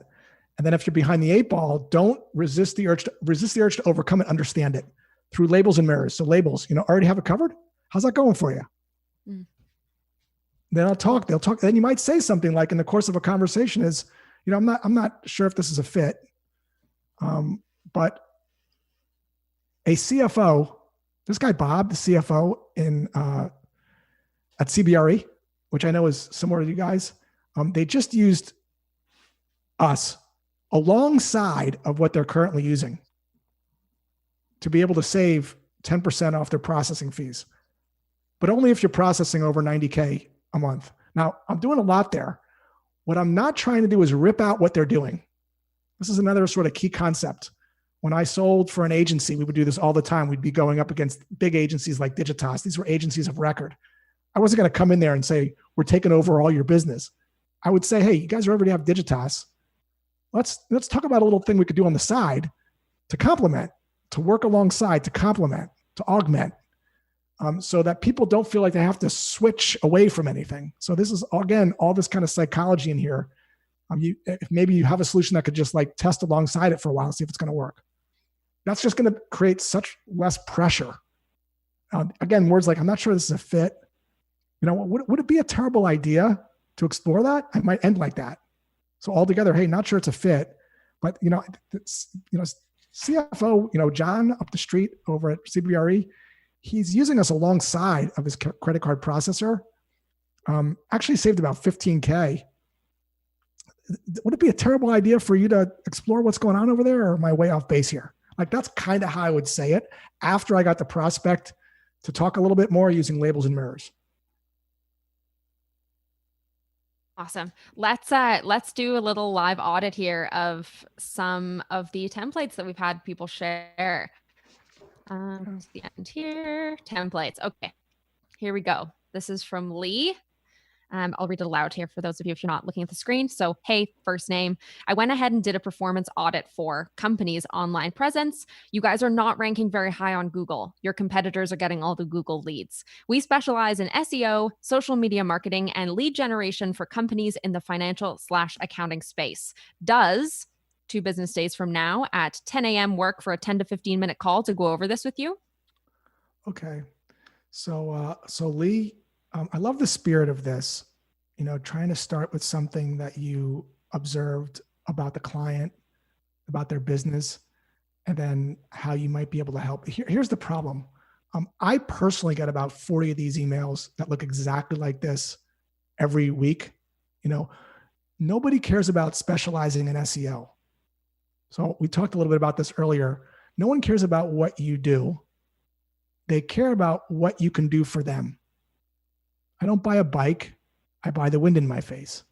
And then if you're behind the 8 ball, don't resist the urge to overcome it, understand it through labels and mirrors. So labels, already have it covered. How's that going for you? Mm. Then they'll talk. Then you might say something like in the course of a conversation is, I'm not sure if this is a fit. But a CFO, this guy, Bob, the CFO at CBRE, which I know is similar to you guys. They just used us alongside of what they're currently using to be able to save 10% off their processing fees, but only if you're processing over 90K a month. Now, I'm doing a lot there. What I'm not trying to do is rip out what they're doing. This is another sort of key concept. When I sold for an agency, we would do this all the time. We'd be going up against big agencies like Digitas. These were agencies of record. I wasn't going to come in there and say, we're taking over all your business. I would say, hey, you guys already have Digitas. Let's talk about a little thing we could do on the side to complement, to work alongside, to complement, to augment, so that people don't feel like they have to switch away from anything. So this is, again, all this kind of psychology in here. If maybe you have a solution that could just like test alongside it for a while, see if it's going to work. That's just going to create such less pressure. Again, words like, I'm not sure this is a fit. Would it be a terrible idea to explore that? I might end like that. So altogether, hey, not sure it's a fit, but CFO, John up the street over at CBRE, he's using us alongside of his credit card processor. Actually saved about 15K. Would it be a terrible idea for you to explore what's going on over there, or am I way off base here? Like, that's kind of how I would say it after I got the prospect to talk a little bit more using labels and mirrors. Awesome. Let's do a little live audit here of some of the templates that we've had people share. To the end here, templates. Okay, here we go. This is from Lee. I'll read it aloud here for those of you if you're not looking at the screen. So, hey, first name. I went ahead and did a performance audit for companies' online presence. You guys are not ranking very high on Google. Your competitors are getting all the Google leads. We specialize in SEO, social media marketing, and lead generation for companies in the financial/accounting space. Does 2 business days from now at 10 a.m. work for a 10 to 15 minute call to go over this with you? Okay. So Lee, I love the spirit of this, trying to start with something that you observed about the client, about their business, and then how you might be able to help. Here's the problem. I personally get about 40 of these emails that look exactly like this every week. Nobody cares about specializing in SEO. So we talked a little bit about this earlier. No one cares about what you do. They care about what you can do for them. I don't buy a bike. I buy the wind in my face.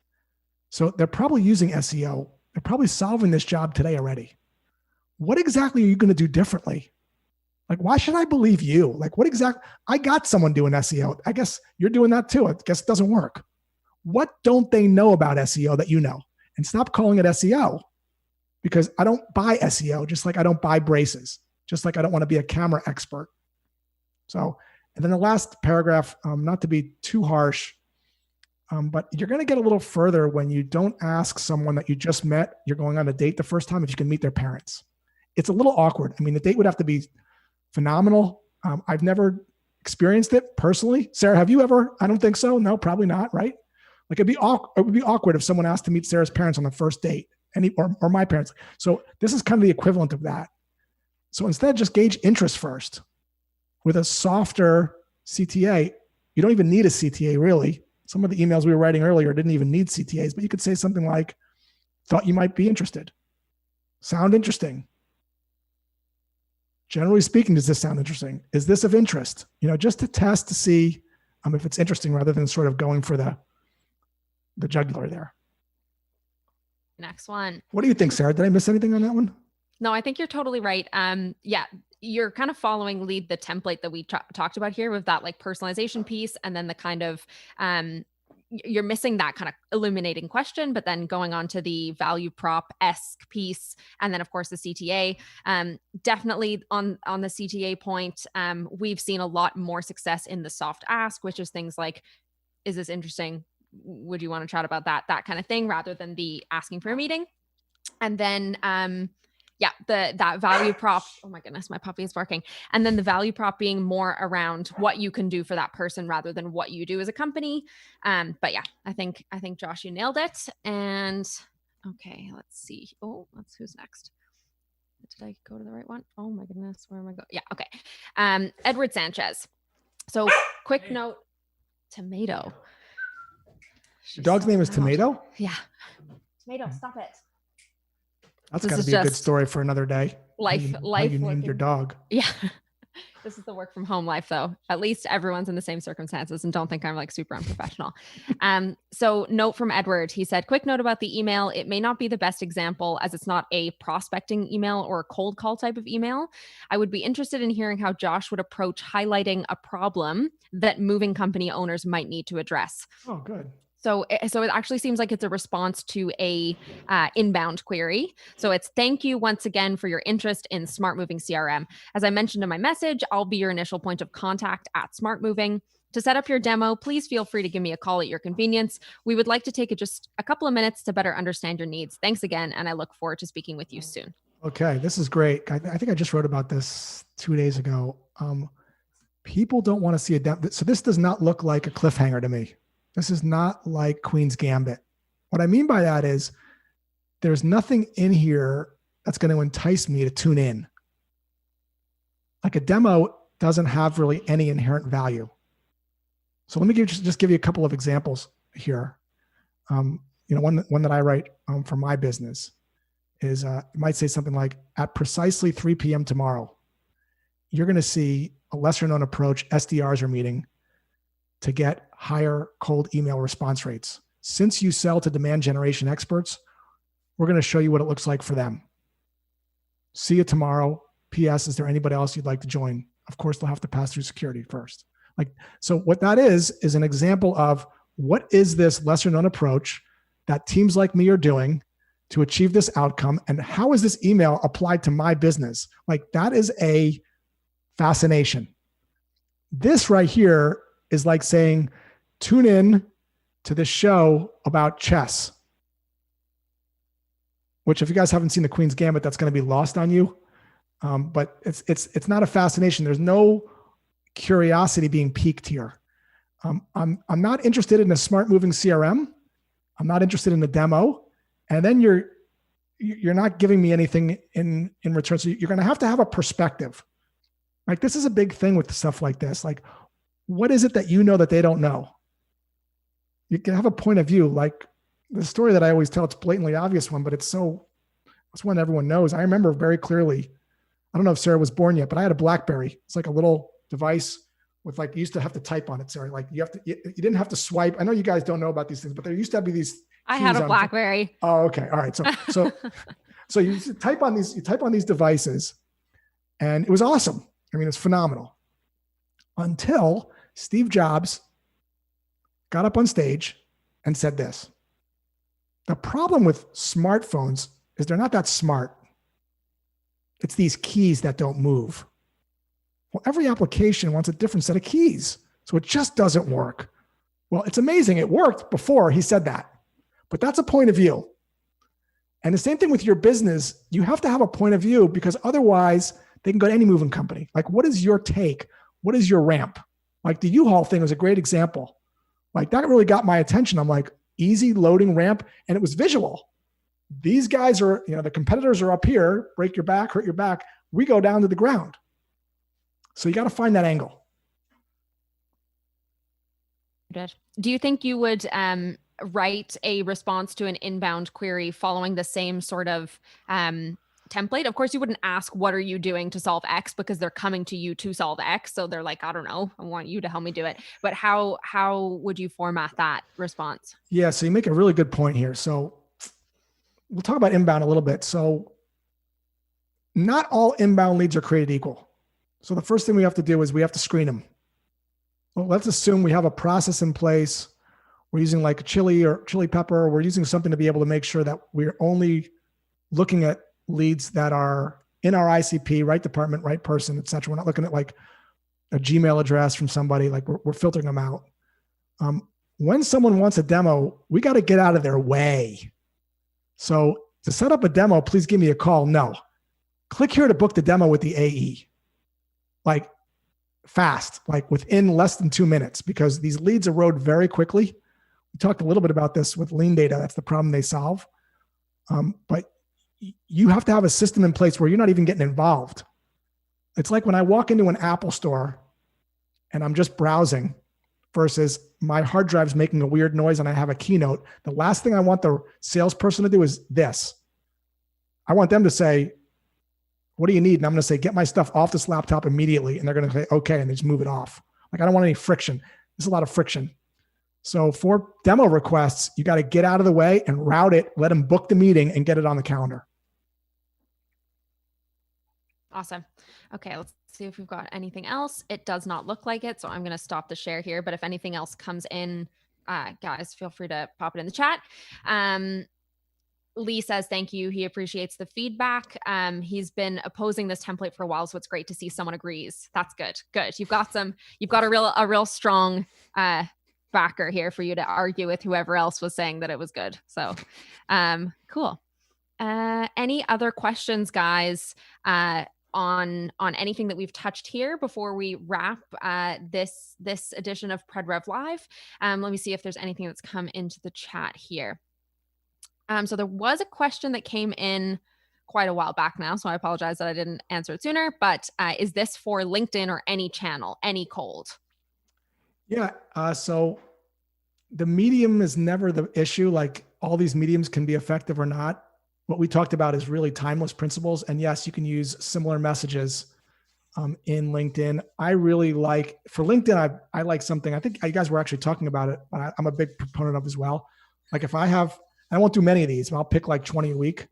So they're probably using SEO. They're probably solving this job today already. What exactly are you going to do differently Like, why should I believe you? Like, I got someone doing SEO. I guess you're doing that too. I guess it doesn't work. What don't they know about SEO that you know? And stop calling it SEO, because I don't buy SEO, just like I don't buy braces, just like I don't want to be a camera expert. So, and then the last paragraph, not to be too harsh, but you're going to get a little further when you don't ask someone that you just met, you're going on a date the first time, if you can meet their parents. It's a little awkward. I mean, the date would have to be phenomenal. I've never experienced it personally. Sarah, have you ever? I don't think so. No, probably not. Right? Like it would be awkward if someone asked to meet Sarah's parents on the first date, or my parents. So this is kind of the equivalent of that. So instead, just gauge interest first. With a softer CTA, you don't even need a CTA really. Some of the emails we were writing earlier didn't even need CTAs, but you could say something like, thought you might be interested. Sound interesting. Generally speaking, does this sound interesting? Is this of interest? Just to test to see if it's interesting, rather than sort of going for the jugular there. Next one. What do you think, Sarah? Did I miss anything on that one? No, I think you're totally right. Yeah, you're kind of following the template that we talked about here with that like personalization piece, and then the kind of you're missing that kind of illuminating question, but then going on to the value prop-esque piece, and then of course the CTA. Definitely on the CTA point, we've seen a lot more success in the soft ask, which is things like, is this interesting? Would you want to chat about that kind of thing, rather than the asking for a meeting. And then that value prop, oh my goodness, my puppy is barking. And then the value prop being more around what you can do for that person rather than what you do as a company. But yeah, I think Josh, you nailed it. And okay, let's see. Who's next? Did I go to the right one? Oh my goodness, where am I going? Yeah, okay. Edward Sanchez. So quick note, Tomato. Your dog's name is Tomato? Yeah. Tomato, stop it. That's got to be a good story for another day. Life. How you named your dog. Yeah. This is the work from home life, though. At least everyone's in the same circumstances, and don't think I'm like super unprofessional. So note from Edward, he said, quick note about the email. It may not be the best example as it's not a prospecting email or a cold call type of email. I would be interested in hearing how Josh would approach highlighting a problem that moving company owners might need to address. Oh, good. So it actually seems like it's a response to a inbound query. So it's, thank you once again for your interest in Smart Moving CRM. As I mentioned in my message, I'll be your initial point of contact at Smart Moving. To set up your demo, please feel free to give me a call at your convenience. We would like to take just a couple of minutes to better understand your needs. Thanks again, and I look forward to speaking with you soon. Okay, this is great. I think I just wrote about this 2 days ago. People don't want to see a demo. So this does not look like a cliffhanger to me. This is not like Queen's Gambit. What I mean by that is there's nothing in here that's going to entice me to tune in. Like a demo doesn't have really any inherent value. So let me just give you a couple of examples here. One that I write for my business is it might say something like, at precisely 3 p.m. tomorrow, you're going to see a lesser known approach SDRs are meeting to get higher cold email response rates. Since you sell to demand generation experts, we're going to show you what it looks like for them. See you tomorrow. P.S. Is there anybody else you'd like to join? Of course, they'll have to pass through security first. So what that is an example of what is this lesser known approach that teams like me are doing to achieve this outcome, and how is this email applied to my business? That is a fascination. This right here is like saying, tune in to this show about chess, which if you guys haven't seen the Queen's Gambit, that's going to be lost on you. But it's not a fascination. There's no curiosity being piqued here. I'm not interested in a smart moving CRM. I'm not interested in the demo. And then you're not giving me anything in return. So you're going to have a perspective. This is a big thing with stuff like this. What is it that you know that they don't know? You can have a point of view. Like the story that I always tell, it's a blatantly obvious one, but it's one everyone knows. I remember very clearly, I don't know if Sarah was born yet, but I had a BlackBerry. It's like a little device with you used to have to type on it, Sarah. You didn't have to swipe. I know you guys don't know about these things, but there used to be these. I had a BlackBerry. Oh, okay. All right. So you type on these devices, and it was awesome. I mean, it's phenomenal. Until Steve Jobs got up on stage and said this. The problem with smartphones is they're not that smart. It's these keys that don't move. Well, every application wants a different set of keys, so it just doesn't work. Well, it's amazing. It worked before he said that, but that's a point of view. And the same thing with your business. You have to have a point of view, because otherwise they can go to any moving company. Like, what is your take? What is your ramp? Like the U-Haul thing was a great example. Like that really got my attention. I'm like, easy loading ramp. And it was visual. These guys are, the competitors are up here, break your back, hurt your back. We go down to the ground. So you got to find that angle. Do you think you would write a response to an inbound query following the same sort of template? Of course, you wouldn't ask, what are you doing to solve X? Because they're coming to you to solve X. So they're like, I don't know, I want you to help me do it. But how would you format that response? Yeah, so you make a really good point here. So we'll talk about inbound a little bit. So not all inbound leads are created equal. So the first thing we have to do is we have to screen them. Well, let's assume we have a process in place. We're using like chili or chili pepper. We're using something to be able to make sure that we're only looking at leads that are in our ICP, right department, right person, et cetera. We're not looking at like a Gmail address from somebody. Like we're filtering them out. When someone wants a demo, we got to get out of their way. So to set up a demo, please give me a call. No, click here to book the demo with the AE. Like fast, like within less than 2 minutes, because these leads erode very quickly. We talked a little bit about this with lean data. That's the problem they solve. But you have to have a system in place where you're not even getting involved. It's like when I walk into an Apple store and I'm just browsing versus my hard drive's making a weird noise and I have a keynote. The last thing I want the salesperson to do is this. I want them to say, what do you need? And I'm going to say, get my stuff off this laptop immediately. And they're going to say, okay. And they just move it off. Like, I don't want any friction. There's a lot of friction. So for demo requests, you got to get out of the way and route it, let them book the meeting and get it on the calendar. Awesome. Okay. Let's see if we've got anything else. It does not look like it. So I'm going to stop the share here, but if anything else comes in, guys, feel free to pop it in the chat. Lee says, thank you. He appreciates the feedback. He's been opposing this template for a while, so it's great to see someone agrees. That's good. Good. You've got a real strong backer here for you to argue with whoever else was saying that it was good. So cool. Any other questions, guys, on anything that we've touched here before we wrap this edition of PredRev Live? Let me see if there's anything that's come into the chat here. So there was a question that came in quite a while back now, so I apologize that I didn't answer it sooner, but is this for LinkedIn or any channel, any cold? Yeah, so the medium is never the issue. Like, all these mediums can be effective or not. What we talked about is really timeless principles. And yes, you can use similar messages in LinkedIn. I really like, for LinkedIn, I like something, I think you guys were actually talking about it, but I'm a big proponent of as well. Like, if I won't do many of these, but I'll pick like 20 a week.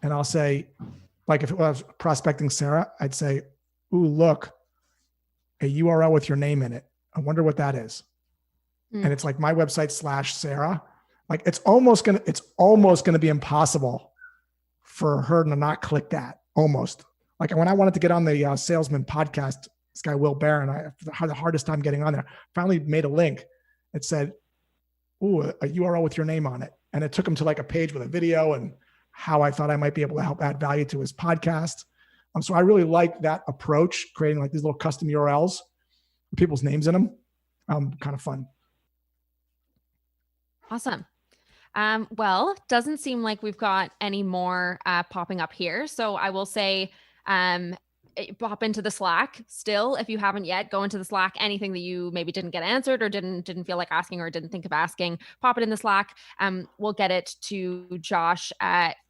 And I'll say, like, if it was prospecting Sarah, I'd say, ooh, look, a URL with your name in it. I wonder what that is. And it's like my website /Sarah. Like, it's almost gonna be impossible for her to not click that. Almost. Like, when I wanted to get on the Salesman podcast, this guy Will Barron, I had the hardest time getting on there. Finally made a link. It said, ooh, a URL with your name on it. And it took him to like a page with a video and how I thought I might be able to help add value to his podcast. So I really like that approach, creating like these little custom URLs with people's names in them. Kind of fun. Awesome. Well, doesn't seem like we've got any more popping up here. So I will say, pop into the Slack still. If you haven't yet, go into the Slack. Anything that you maybe didn't get answered or didn't feel like asking or didn't think of asking, pop it in the Slack. We'll get it to Josh.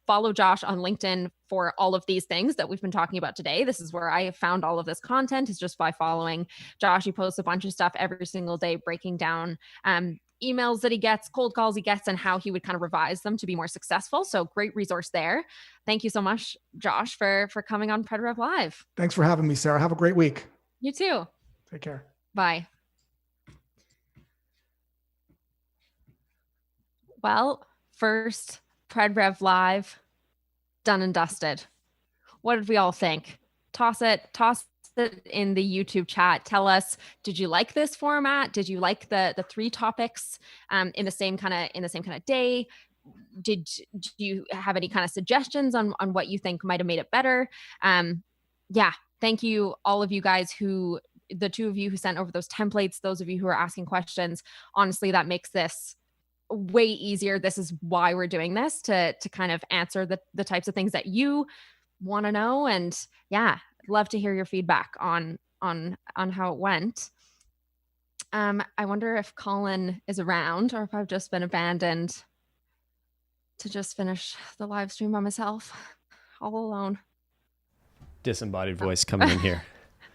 Follow Josh on LinkedIn for all of these things that we've been talking about today. This is where I have found all of this content, is just by following Josh. He posts a bunch of stuff every single day, breaking down emails that he gets, cold calls he gets, and how he would kind of revise them to be more successful. So great resource there. Thank you so much, Josh, for coming on PredRev Live. Thanks for having me, Sarah. Have a great week. You too. Take care. Bye. Well, first PredRev Live, done and dusted. What did we all think? Toss it in the YouTube chat. Tell us, did you like this format? Did you like the 3 topics in the same kind of day? Do you have any kind of suggestions on what you think might have made it better? Yeah, thank you, all of you guys the 2 of you who sent over those templates, those of you who are asking questions. Honestly, that makes this way easier. This is why we're doing this, to kind of answer the types of things that you want to know. And yeah, love to hear your feedback on how it went. I wonder if Colin is around or if I've just been abandoned to just finish the live stream by myself, all alone. Disembodied voice coming in here.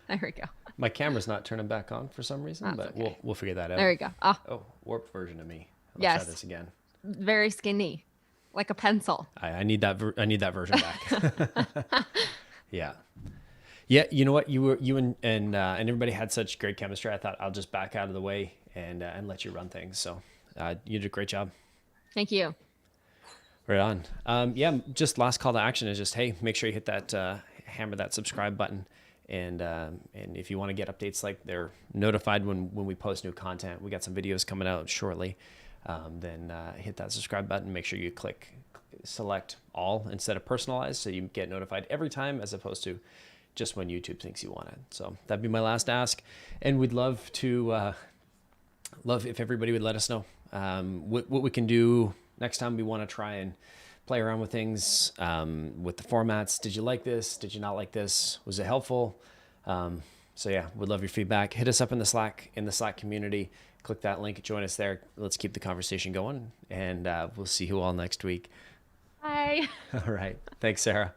There we go. My camera's not turning back on for some reason, but okay. we'll figure that out. There we go. Oh, warped version of me. Let's try this again. Very skinny, like a pencil. I need that. I need that version back. Yeah. You know what? You and everybody had such great chemistry. I thought I'll just back out of the way and let you run things. So you did a great job. Thank you. Right on. Yeah. Just last call to action is just, hey, make sure you hit that hammer that subscribe button. And if you want to get updates, like they're notified when we post new content, we got some videos coming out shortly. Then hit that subscribe button. Make sure you select all instead of personalized, so you get notified every time, as opposed to just when YouTube thinks you want it. So that'd be my last ask. And we'd love if everybody would let us know what we can do next time. We want to try and play around with things, with the formats. Did you like this? Did you not like this? Was it helpful? So yeah, we'd love your feedback. Hit us up in the Slack community. Click that link, join us there. Let's keep the conversation going, and we'll see you all next week. Bye. All right. Thanks, Sarah.